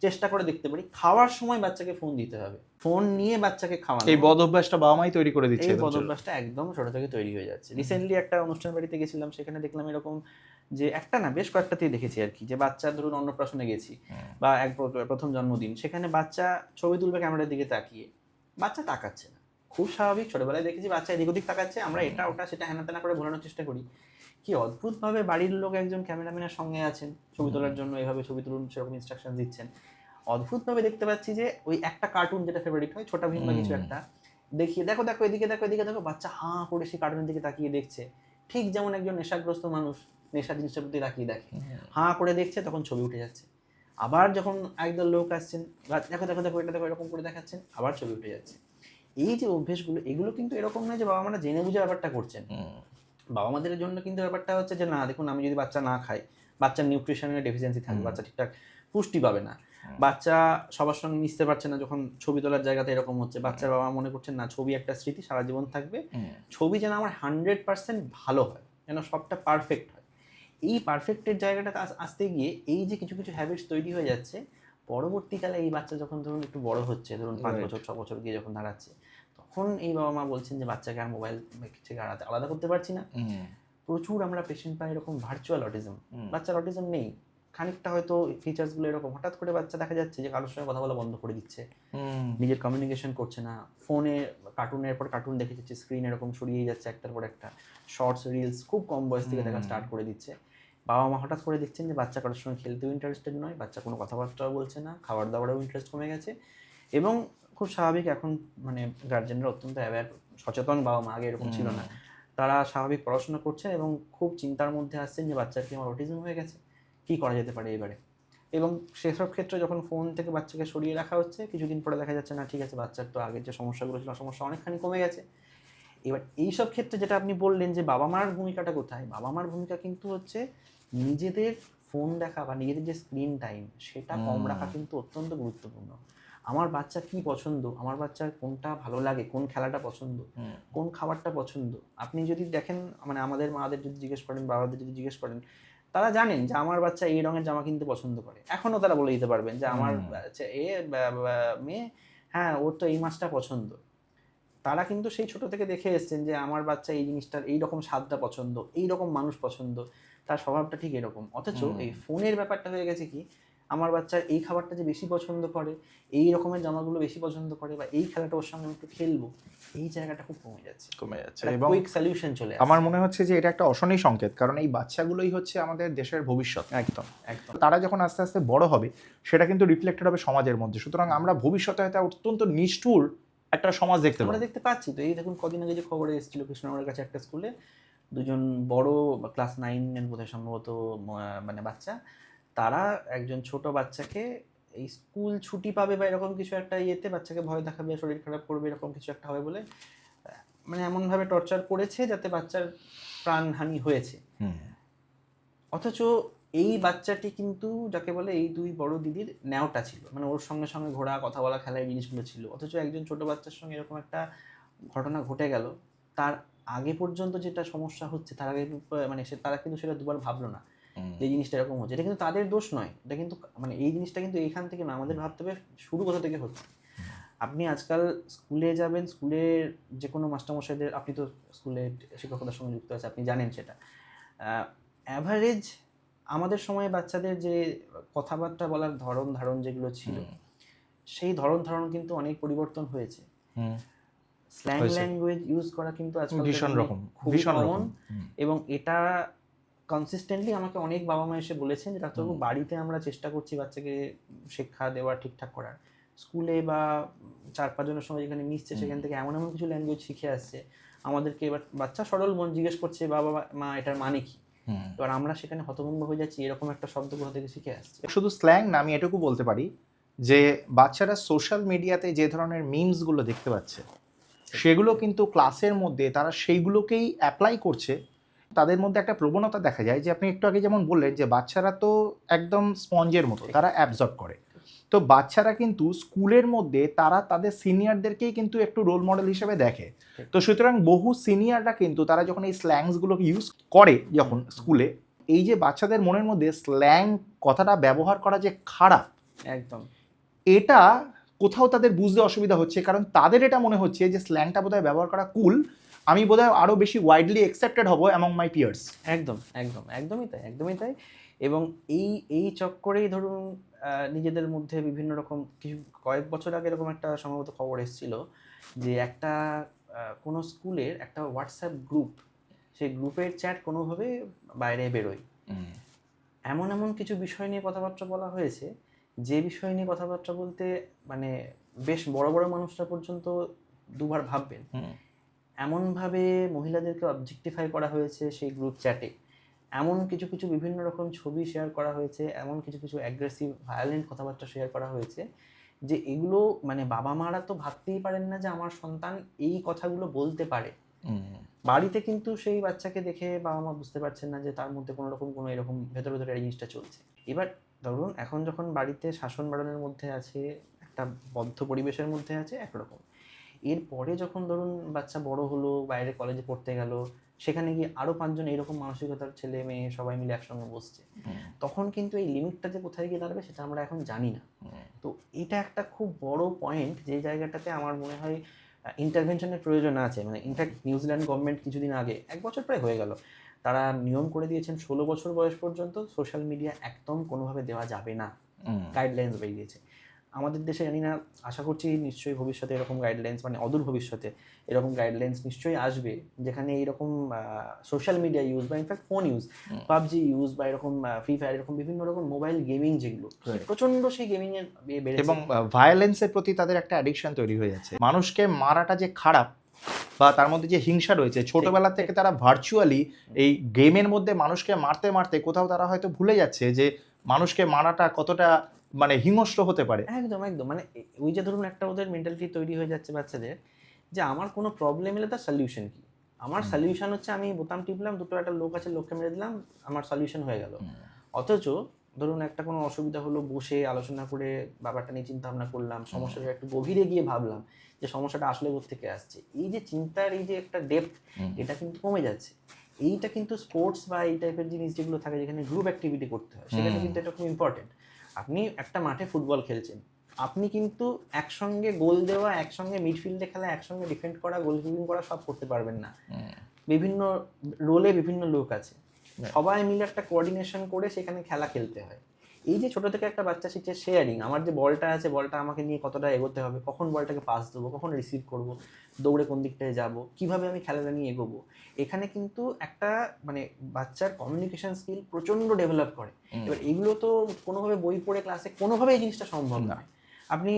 চেষ্টা করে দেখতে পারি। খাওয়ার সময় বাচ্চাকে ফোন দিতে হবে, ফোন নিয়ে বাচ্চাকে খাওয়ানো, এই বদ অভ্যাসটা বাবা মাই তৈরি করে দিচ্ছে। এই বদ অভ্যাসটা একদম ছোট থেকে তৈরি হয়ে যাচ্ছে। রিসেন্টলি একটা অনুষ্ঠান বাড়িতে গেছিলাম, সেখানে দেখলাম এরকম, যে একটা না বেশ কয়েকটাতেই দেখেছি আর কি, যে বাচ্চা ধরুন অন্নপ্রাশনে গেছি বা প্রথম জন্মদিন, সেখানে বাচ্চা ছবি তুলবে ক্যামেরার দিকে তাকিয়ে, বাচ্চা তাকাচ্ছে না, খুব স্বাভাবিক, ছোটবেলায় দেখেছি বাচ্চা এদিক ওদিক তাকাচ্ছে, আমরা এটা ওটা সেটা হেনা তেনা করে ভোলানোর চেষ্টা করি। কি অদ্ভুতভাবে বাড়ির লোক একজন ক্যামেরাম্যানের সঙ্গে আছেন, ছবি তোলার জন্য এভাবে ছবি তুলুন সেরকম ইনস্ট্রাকশন দিচ্ছেন, অদ্ভুতভাবে দেখতে পাচ্ছি যে ওই একটা কার্টুন যেটা ফেভারিট হয়, ছোটা ভীম বা কিছু একটা দেখিয়ে, দেখো দেখো এদিকে দেখো এদিকে দেখো, বাচ্চা হাঁ করে সেই কার্টুনের দিকে তাকিয়ে দেখছে, ঠিক যেমন একজন নেশাগ্রস্ত মানুষ নেশা জিনিসটার প্রতি তাকিয়ে দেখে, হাঁ করে দেখছে, তখন ছবি উঠে যাচ্ছে। আবার যখন একদল লোক আসছেন, দেখো দেখো দেখো এটা দেখো, এরকম করে দেখাচ্ছেন, আবার ছবি উঠে যাচ্ছে। এই যে অভ্যেসগুলো, এগুলো কিন্তু এরকম নয় যে বাবা মারা জেনে বুঝে ব্যাপারটা করছেন। বাবা মাদের জন্য কিন্তু ব্যাপারটা হচ্ছে যে না দেখুন, আমি যদি বাচ্চা না খাই, বাচ্চার নিউট্রিশনের ডেফিসিয়েন্সি থাকবে, বাচ্চা ঠিকঠাক পুষ্টি পাবে না, বাচ্চা সবার সঙ্গে মিশতে পারছে না, যখন ছবি তোলার জায়গাতে এরকম হচ্ছে, বাচ্চার বাবা মনে করছেন না ছবি একটা স্মৃতি সারা জীবন থাকবে, ছবি যেন আমার 100% ভালো হয়, যেন সবটা পারফেক্ট হয়। এই পারফেক্টের জায়গাটা আসতে গিয়ে এই যে কিছু কিছু হ্যাবিটস তৈরি হয়ে যাচ্ছে, পরবর্তীকালে এই বাচ্চা যখন ধরুন একটু বড় হচ্ছে, ধরুন 5 বছর 6 বছর গিয়ে যখন দাঁড়াচ্ছে, তখন এই বাবা মা বলছেন যে বাচ্চাকে আর মোবাইল থেকে আলাদা করতে পারছি না। প্রচুর আমরা পেশেন্ট পাই এরকম ভার্চুয়াল অটিজম, বাচ্চার অটিজম নেই, খানিকটা হয়তো ফিচার্সগুলো এরকম, হঠাৎ করে বাচ্চা দেখা যাচ্ছে যে কারোর সঙ্গে কথা বলা বন্ধ করে দিচ্ছে, নিজের কমিউনিকেশন করছে না, ফোনে কার্টুনের পর কার্টুন দেখে যাচ্ছে, স্ক্রিন এরকম সরিয়ে যাচ্ছে একটার পর একটা, শর্টস রিলস খুব কম বয়স থেকে দেখা স্টার্ট করে দিচ্ছে। বাবা মা হঠাৎ করে দেখছেন যে বাচ্চা কারোর সঙ্গে খেলতেও ইন্টারেস্টেড নয়, বাচ্চা কোনো কথাবার্তাও বলছে না, খাবার দাবারেও ইন্টারেস্ট কমে গেছে, এবং খুব স্বাভাবিক এখন মানে গার্জেনরা অত্যন্ত অ্যাওয়্যার, সচেতন বাবা মা, আগে এরকম ছিল না, তারা স্বাভাবিক পড়াশোনা করছেন এবং খুব চিন্তার মধ্যে আসছেন যে বাচ্চার কি আমার অটিজম হয়ে গেছে, কী করা যেতে পারে এবারে। এবং সেসব ক্ষেত্রে যখন ফোন থেকে বাচ্চাকে সরিয়ে রাখা হচ্ছে, কিছুদিন পরে দেখা যাচ্ছে না ঠিক আছে, বাচ্চার তো আগের যে সমস্যাগুলো ছিল সমস্যা অনেকখানি কমে গেছে। এবার এইসব ক্ষেত্রে যেটা আপনি বললেন যে বাবা মার ভূমিকাটা কোথায়, বাবা মার ভূমিকা কিন্তু হচ্ছে নিজেদের ফোন দেখা বা নিজেদের যে স্ক্রিন টাইম সেটা কম রাখা কিন্তু অত্যন্ত গুরুত্বপূর্ণ। আমার বাচ্চা কি পছন্দ, আমার বাচ্চার কোনটা ভালো লাগে, কোন খেলাটা পছন্দ, কোন খাবারটা পছন্দ, আপনি যদি দেখেন, মানে আমাদের মাদের যদি জিজ্ঞেস করেন, বাবাদের যদি জিজ্ঞেস করেন, তারা জানেন যে আমার বাচ্চা এই রঙের জামা কিনতে পছন্দ করে, এখনও তারা বলে দিতে পারবেন যে আমার মেয়ে, হ্যাঁ ওর তো এই মাছটা পছন্দ। তারা কিন্তু সেই ছোট থেকে দেখে এসেছেন যে আমার বাচ্চা এই জিনিসটার এইরকম স্বাদটা পছন্দ, এইরকম মানুষ পছন্দ, তার স্বভাবটা ঠিক এরকম। অথচ এই ফোনের ব্যাপারটা হয়ে গেছে কি, আমার বাচ্চার এই খাবারটা যে বেশি পছন্দ করে, এই রকমের জামাগুলো বেশি পছন্দ করে, বা এই খেলাটা ওর সঙ্গে আমি একটু খেলবো, এই জায়গাটা খুব কমে যাচ্ছে। এবং কুইক সলিউশন চলে আসছে। আমার মনে হচ্ছে যে এটা একটা অশনি সংকেত, কারণ এই বাচ্চাগুলোই হচ্ছে আমাদের দেশের ভবিষ্যৎ। একদম একদম। তারা যখন আস্তে আস্তে বড় হবে সেটা কিন্তু রিফ্লেক্টেড হবে সমাজের মধ্যে। সুতরাং আমরা ভবিষ্যতে হয়তো অত্যন্ত নিষ্ঠুর একটা সমাজ দেখতে আমরা পাবো। দেখতে পাচ্ছি তো, এই দেখুন কদিন আগে যে খবরে এসেছিল কৃষ্ণনগরের কাছে একটা স্কুলে দুজন বড় ক্লাস 9-এর বোধহয় সম্ভবত মানে বাচ্চা, তারা একজন ছোট বাচ্চাকে এই স্কুল ছুটি পাবে বা এরকম কিছু একটা ইয়েতে বাচ্চাকে ভয় দেখাবে, শরীর খারাপ করবে, এরকম কিছু একটা হবে বলে মানে এমনভাবে টর্চার করেছে যাতে বাচ্চার প্রাণহানি হয়েছে। অথচ এই বাচ্চাটি কিন্তু যাকে বলে এই দুই বড় দিদির ন্যাওটা ছিল, মানে ওর সঙ্গে সঙ্গে ঘোরা, কথা বলা, খেলা এই জিনিসগুলো ছিল। অথচ একজন ছোট বাচ্চার সঙ্গে এরকম একটা ঘটনা ঘটে গেল, তার আগে পর্যন্ত যেটা সমস্যা হচ্ছে তার আগে মানে তারা কিন্তু সেটা দুবার ভাবলো না যে এই জিনিসটা এরকম হচ্ছে। এটা কিন্তু তাদের দোষ নয়, এটা কিন্তু মানে এই জিনিসটা কিন্তু এইখান থেকে না, আমাদের ভাবতে হবে শুরু কোথা থেকে হচ্ছে। আপনি আজকাল স্কুলে যাবেন, স্কুলের যে কোনো মাস্টারমশাইদের, আপনি তো স্কুলে শিক্ষকতার সঙ্গে যুক্ত আছে, আপনি জানেন সেটা, অ্যাভারেজ আমাদের সময় বাচ্চাদের যে কথাবার্তা বলার ধরন ধারণ যেগুলো ছিল, সেই ধরন ধারণ কিন্তু অনেক পরিবর্তন হয়েছে। স্ল্যাং ল্যাঙ্গুয়েজ ইউজ করা কিন্তু আজকাল ভীষণ রকম, খুবই কমন। এবং এটা কনসিস্টেন্টলি আমাকে অনেক বাবা মা এসে বলেছেন যে ডাক্তারবাবু, বাড়িতে আমরা চেষ্টা করছি বাচ্চাকে শিক্ষা দেওয়া ঠিকঠাক করার, স্কুলে বা 4-5 জনের সঙ্গে যেখানে মিশছে সেখান থেকে এমন এমন কিছু ল্যাঙ্গুয়েজ শিখে আসছে, আমাদেরকে এবার বাচ্চা সরল মন জিজ্ঞেস করছে বাবা মা এটার মানে কি, এবার আমরা সেখানে হতভম্ব হয়ে যাচ্ছি এরকম একটা শব্দ কোথা থেকে শিখে আসছে। শুধু স্ল্যাং না, আমি এটুকু বলতে পারি যে বাচ্চারা সোশ্যাল মিডিয়াতে যে ধরনের মিমসগুলো দেখতে পাচ্ছে সেগুলো কিন্তু ক্লাসের মধ্যে তারা সেইগুলোকেই অ্যাপ্লাই করছে। তাদের মধ্যে একটা প্রবণতা দেখা যায় যে আপনি একটু আগে যেমন বললেন যে বাচ্চারা তো একদম স্পঞ্জের মতো, তারা অ্যাবজর্ব করে। তো বাচ্চারা কিন্তু স্কুলের মধ্যে তারা তাদের সিনিয়রদেরকেই কিন্তু একটু রোল মডেল হিসেবে দেখে। তো সুতরাং বহু সিনিয়ররা কিন্তু তারা যখন এই স্ল্যাংসগুলোকে ইউজ করে যখন স্কুলে, এই যে বাচ্চাদের মনের মধ্যে স্ল্যাং কথাটা ব্যবহার করা যে খারাপ, একদম এটা কোথাও তাদের বুঝতে অসুবিধা হচ্ছে, কারণ তাদের এটা মনে হচ্ছে যে স্ল্যাংটা বোধহয় ব্যবহার করা কুল, আমি বোধহয় আরও বেশি ওয়াইডলি অ্যাকসেপ্টেড হব অ্যামং মাই পিয়ার্স। একদম একদম একদমই তাই, একদমই তাই। এবং এই চক্করেই ধরুন নিজেদের মধ্যে বিভিন্ন রকম কিছু, কয়েক বছর আগে এরকম একটা সম্ভবত খবর এসেছিল যে একটা কোনো স্কুলের একটা হোয়াটসঅ্যাপ গ্রুপ, সেই গ্রুপের চ্যাট কোনোভাবে বাইরে বেরোয়, এমন এমন কিছু বিষয় নিয়ে কথাবার্তা বলা হয়েছে, যে বিষয় নিয়ে কথাবার্তা বলতে মানে বেশ বড় বড় মানুষরা পর্যন্ত দুবার ভাববেন, এমনভাবে মহিলাদেরকে অবজেক্টিফাই করা হয়েছে সেই গ্রুপ চ্যাটে, এমন কিছু কিছু বিভিন্ন রকম ছবি শেয়ার করা হয়েছে, এমন কিছু কিছু অ্যাগ্রেসিভ ভায়োলেন্ট কথাবার্তা শেয়ার করা হয়েছে, যে এগুলো মানে বাবা মারা তো ভাবতেই পারেন না যে আমার সন্তান এই কথাগুলো বলতে পারে। বাড়িতে কিন্তু সেই বাচ্চাকে দেখে বাবা মা বুঝতে পারছেন না যে তার মধ্যে কোনো রকম কোনো এরকম ভেতরে ভেতরে এই জিনিসটা চলছে। এবার ধরুন এখন যখন বাড়িতে শাসন বাড়ানোর মধ্যে আছে, একটা বদ্ধ পরিবেশের মধ্যে আছে একরকম, এরপরে যখন ধরুন বাচ্চা বড় হলো, বাইরে কলেজে পড়তে গেল, সেখানে গিয়ে আরও 5 জন এইরকম মানসিকতার ছেলে মেয়ে সবাই মিলে একসঙ্গে বসছে, তখন কিন্তু এই লিমিটটা যে কোথায় গিয়ে দাঁড়াবে সেটা আমরা এখন জানি না। তো এটা একটা খুব বড় পয়েন্ট, যে জায়গাটাতে আমার মনে হয় ইন্টারভেনশনের প্রয়োজন আছে। মানে ইনফ্যাক্ট নিউজিল্যান্ড গভর্নমেন্ট কিছুদিন আগে, 1 বছর প্রায় হয়ে গেল, তারা নিয়ম করে দিয়েছেন 16 বছর বয়স পর্যন্ত সোশ্যাল মিডিয়া একদম কোনোভাবে দেওয়া যাবে না, গাইডলাইন্স বেরিয়েছে। আমাদের দেশে জানি না, আশা করছি নিশ্চয়ই ভবিষ্যতে এরকম গাইডলাইন্স, মানে অদূর ভবিষ্যতে এরকম গাইডলাইন্স নিশ্চয়ই আসবে, যেখানে এইরকম সোশ্যাল মিডিয়া ইউজ বা in fact phone use, PUBG use বা এরকম ফ্রি ফায়ার, এরকম বিভিন্ন রকম মোবাইল গেমিং যেগুলো প্রচণ্ড, সেই গেমিংয়ের বেড়েছে এবং ভায়োলেন্সের প্রতি তাদের একটা অ্যাডিকশন তৈরি হয়ে যাচ্ছে। মানুষকে মারাটা যে খারাপ বা তার মধ্যে যে হিংসা রয়েছে, ছোটবেলা থেকে তারা ভার্চুয়ালি এই গেমের মধ্যে মানুষকে মারতে মারতে কোথাও তারা হয়তো ভুলে যাচ্ছে যে মানুষকে মারাটা কতটা মানে হিংস্র হতে পারে। একদম একদম, মানে ওই যে ধরুন একটা ওদের মেন্টালিটি তৈরি হয়ে যাচ্ছে বাচ্চাদের, যে আমার কোনো প্রবলেম এলে তার সলিউশন কি, আমার সলিউশন হচ্ছে আমি বোতাম টিপলাম, দুটো একটা লোক আছে লোককে মেরে দিলাম, আমার সলিউশন হয়ে গেল। অথচ ধরুন একটা কোনো অসুবিধা হলো, বসে আলোচনা করে ব্যাপারটা নিয়ে চিন্তা ভাবনা করলাম, সমস্যাটা একটু গভীরে গিয়ে ভাবলাম যে সমস্যাটা আসলে কোত্থেকে আসছে, এই যে চিন্তার এই যে একটা ডেপথ, এটা কিন্তু কমে যাচ্ছে। এইটা কিন্তু স্পোর্টস বা এই টাইপের জিনিস যেগুলো থাকে, যেখানে গ্রুপ অ্যাক্টিভিটি করতে হয়, সেখানে কিন্তু এটা খুব ইম্পর্টেন্ট। আপনি একটা মাঠে ফুটবল খেলছেন, আপনি কিন্তু একসঙ্গে গোল দেওয়া, একসঙ্গে মিডফিল্ডে খেলা, একসঙ্গে ডিফেন্ড করা, গোলকিপিং করা সব করতে পারবেন না। বিভিন্ন রোলে বিভিন্ন লোক আছে, সবাই মিলে একটা কোঅর্ডিনেশন করে সেখানে খেলা খেলতে হয়। এই যে ছোট থেকে একটা বাচ্চা শিখছে শেয়ারিং, আমার যে বলটা আছে বলটা আমাকে নিয়ে কতটা এগোতে হবে, কখন বলটাকে পাস দেবো, কখন রিসিভ করব, দৌড়ে কোন দিকটায় যাব, কিভাবে আমি খেলাটা নিয়ে এগোবো, এখানে কিন্তু একটা মানে বাচ্চার কমিউনিকেশন স্কিল প্রচণ্ড ডেভেলপ করে। এবার এইগুলো তো কোনোভাবে বই পড়ে ক্লাসে কোনোভাবে এই জিনিসটা সম্ভব নয়। আপনি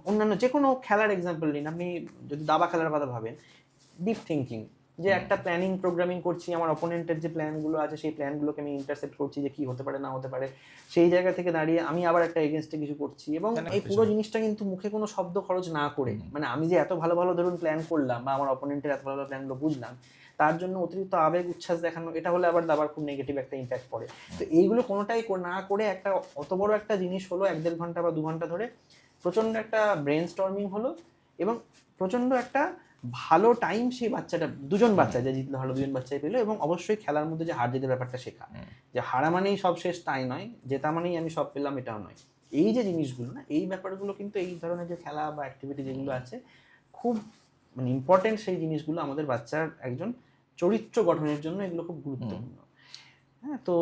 অন্যান্য যে কোনো খেলার এক্সাম্পল নিন, আপনি যদি দাবা খেলার কথা ভাবেন, ডিপ থিঙ্কিং, যে একটা প্ল্যানিং প্রোগ্রামিং করছি, আমার অপোনেন্টের যে প্ল্যানগুলো আছে সেই প্ল্যানগুলোকে আমি ইন্টারসেপ্ট করছি যে কি হতে পারে না হতে পারে, সেই জায়গা থেকে দাঁড়িয়ে আমি আবার একটা এগেনস্টে কিছু করছি, এবং এই পুরো জিনিসটা কিন্তু মুখে কোনো শব্দ খরচ না করে, মানে আমি যে এত ভালো ভালো ধরুন প্ল্যান করলাম বা আমার অপোনেন্টের এত ভালো ভালো প্ল্যানগুলো বুঝলাম, তার জন্য অতিরিক্ত আবেগ উচ্ছ্বাস দেখানো, এটা হলে আবার দাবার খুব নেগেটিভ একটা ইম্প্যাক্ট পড়ে। তো এইগুলো কোনোটাই না করে একটা অত বড় একটা জিনিস হলো 1-1.5 ঘন্টা বা 2 ঘন্টা ধরে প্রচণ্ড একটা ব্রেন স্টর্মিং হলো, এবং প্রচণ্ড একটা ভালো টাইম সেই বাচ্চাটা, দুজন বাচ্চা যে জিতলে ভালো, দুজন বাচ্চাই পেলো, এবং অবশ্যই খেলার মধ্যে যে হার জিতের ব্যাপারটা শেখা, যে হারা মানেই সব শেষ তাই নয়, জেতা মানেই আমি সব পেলাম এটাও নয়। এই যে জিনিসগুলো না, এই ব্যাপারগুলো কিন্তু এই ধরনের যে খেলা বা অ্যাক্টিভিটি যেগুলো আছে খুব মানে ইম্পর্টেন্ট, সেই জিনিসগুলো আমাদের বাচ্চার একজন চরিত্র গঠনের জন্য এগুলো খুব গুরুত্বপূর্ণ। হ্যাঁ, তো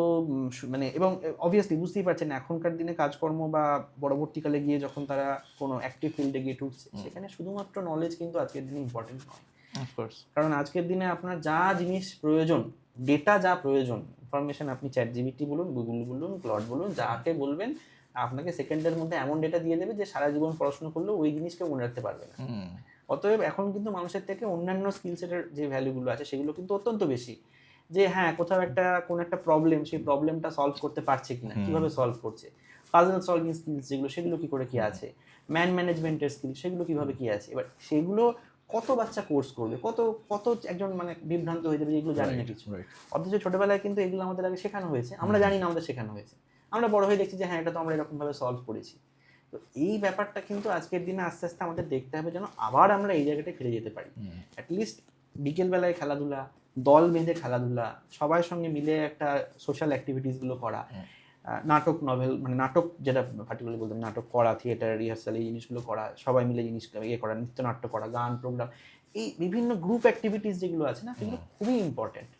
মানে এবং অবভিয়াসলি বুঝতেই পারছেন এখনকার দিনে কাজকর্ম বা পরবর্তীকালে গিয়ে যখন তারা কোনো অ্যাক্টিভ ফিল্ডে গিয়ে ঢুকছে, সেখানে শুধুমাত্র নলেজ কিন্তু আজকের দিনে ইম্পর্টেন্ট নয়। অফকোর্স, কারণ আজকের দিনে আপনার যা জিনিস প্রয়োজন, ডেটা যা প্রয়োজন, ইনফরমেশন, আপনি চ্যাট জিপিটি বলুন, গুগল বলুন, ক্লড বলুন, যাকে বলবেন আপনাকে সেকেন্ডের মধ্যে এমন ডেটা দিয়ে দেবে যে সারা জীবন পড়াশোনা করলেও ওই জিনিসকে মনে রাখতে পারবে না। অতএব এখন কিন্তু মানুষের থেকে অন্যান্য স্কিল সেটের যে ভ্যালুগুলো আছে সেগুলো কিন্তু অত্যন্ত বেশি, যে হ্যাঁ কোথাও একটা কোন একটা প্রবলেম, সেই প্রবলেমটা সলভ করতে পারছে কিনা, কিভাবে সলভ করছে, পাজল সলভিং স্কিলস যেগুলো সেগুলো কি করে কি আছে, ম্যান ম্যানেজমেন্টের স্কিল সেগুলো কিভাবে কি আছে। এবার সেগুলো কত বাচ্চা কোর্স করবে, কত কত একজন মানে বিভ্রান্ত হয়ে যাবে এগুলো জানি না কিছু, অথচ ছোটবেলায় কিন্তু এগুলো আমাদের আগে শেখানো হয়েছে, আমরা জানি না আমাদের শেখানো হয়েছে, আমরা বড় হয়ে দেখছি যে হ্যাঁ এটা তো আমরা এরকম ভাবে সলভ করেছি। তো এই ব্যাপারটা কিন্তু আজকের দিনে আস্তে আস্তে আমাদের দেখতে হবে যেন আবার আমরা এই জায়গাটায় ফিরে যেতে পারি। অ্যাটলিস্ট বিকেলবেলায় খেলাধুলা, দল বেঁধে খেলাধুলা, সবার সঙ্গে মিলে একটা সোশ্যাল অ্যাক্টিভিটিসগুলো করা, নাটক, নভেল, মানে নাটক যেটা পার্টিকুলারলি বলতাম, নাটক করা, থিয়েটার রিহার্সাল, এই জিনিসগুলো করা, সবাই মিলে জিনিসগুলো ইয়ে করা, নৃত্যনাট্য করা, গান প্রোগ্রাম, এই বিভিন্ন গ্রুপ অ্যাক্টিভিটিস যেগুলো আছে না, সেগুলো খুবই ইম্পর্টেন্ট।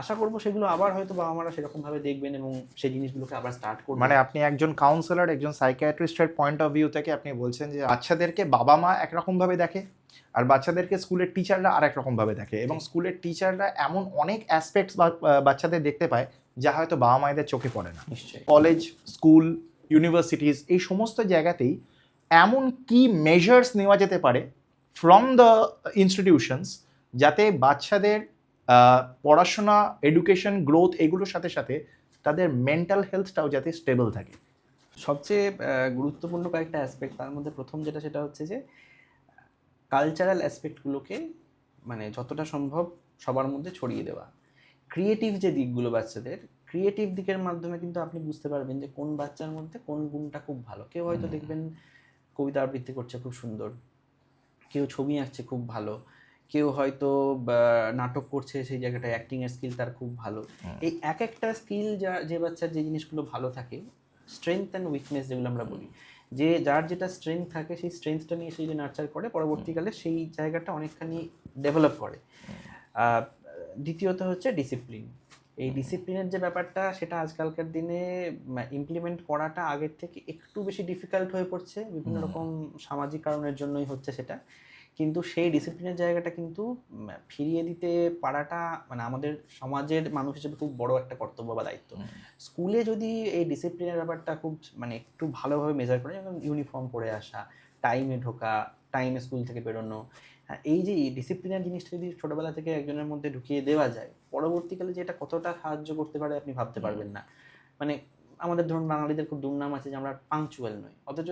আশা করবো সেগুলো আবার হয়তো বাবা মারা সেরকম ভাবে দেখবেন এবং সেই জিনিসগুলোকে আবার স্টার্ট করবেন। মানে আপনি একজন কাউন্সিলর, একজন সাইকিয়াট্রিস্টের পয়েন্ট অফ ভিউ থেকে আপনি বলছেন যে বাচ্চাদেরকে বাবা মা একরকম ভাবে দেখে আর বাচ্চাদেরকে স্কুলের টিচাররা আর একরকম ভাবে দেখে, এবং স্কুলের টিচাররা এমন অনেক অ্যাসপেক্টস বাচ্চাদের দেখতে পায় যা হয়তো বাবা মায়েদের চোখে পড়ে না। নিশ্চয়ই কলেজ, স্কুল, ইউনিভার্সিটিজ, এই সমস্ত জায়গাতেই এমন কি মেজার্স নেওয়া যেতে পারে ফ্রম দ্য ইনস্টিটিউশনস যাতে বাচ্চাদের পড়াশোনা, এডুকেশন, গ্রোথ এগুলোর সাথে সাথে তাদের মেন্টাল হেলথটাও যাতে স্টেবল থাকে? সবচেয়ে গুরুত্বপূর্ণ কয়েকটা অ্যাসপেক্ট, তার মধ্যে প্রথম যেটা সেটা হচ্ছে যে কালচারাল অ্যাসপেক্টগুলোকে মানে যতটা সম্ভব সবার মধ্যে ছড়িয়ে দেওয়া। ক্রিয়েটিভ যে দিকগুলো বাচ্চাদের, ক্রিয়েটিভ দিকের মাধ্যমে কিন্তু আপনি বুঝতে পারবেন যে কোন বাচ্চার মধ্যে কোন গুণটা খুব ভালো। কেউ হয়তো দেখবেন কবিতা আবৃত্তি করছে খুব সুন্দর, কেউ ছবি আঁকছে খুব ভালো, কেউ হয়তো নাটক করছে, সেই জায়গাটায় অ্যাক্টিংয়ের স্কিল তার খুব ভালো। এই এক একটা স্কিল যে বাচ্চার যে জিনিসগুলো ভালো থাকে, স্ট্রেংথ অ্যান্ড উইকনেস যেগুলো আমরা বলি, যে যার যেটা স্ট্রেংথ থাকে সেই স্ট্রেংথটা নিয়ে সে যদি নার্চার করে, পরবর্তীকালে সেই জায়গাটা অনেকখানি ডেভেলপ করে। দ্বিতীয়ত হচ্ছে ডিসিপ্লিন। এই ডিসিপ্লিনের যে ব্যাপারটা, সেটা আজকালকার দিনে ইমপ্লিমেন্ট করাটা আগের থেকে একটু বেশি ডিফিকাল্ট হয়ে পড়ছে, বিভিন্ন রকম সামাজিক কারণের জন্যই হচ্ছে সেটা, কিন্তু সেই ডিসিপ্লিনের জায়গাটা কিন্তু ফিরিয়ে দিতে পারাটা মানে আমাদের সমাজের মানুষ হিসেবে খুব বড় একটা কর্তব্য বা দায়িত্ব। স্কুলে যদি এই ডিসিপ্লিনের ব্যাপারটা খুব মানে একটু ভালোভাবে মেজার করে, যেমন ইউনিফর্ম পরে আসা, টাইমে ঢোকা, টাইমে স্কুল থেকে বেরোনো, হ্যাঁ, এই যে ডিসিপ্লিনের জিনিসটা যদি ছোটবেলা থেকে একজনের মধ্যে ঢুকিয়ে দেওয়া যায়, পরবর্তীকালে যে এটা কতটা সাহায্য করতে পারে আপনি ভাবতে পারবেন না। মানে আমাদের ধরুন বাঙালিদের খুব দুর্নাম আছে যে আমরা পাংচুয়াল নই, অথচ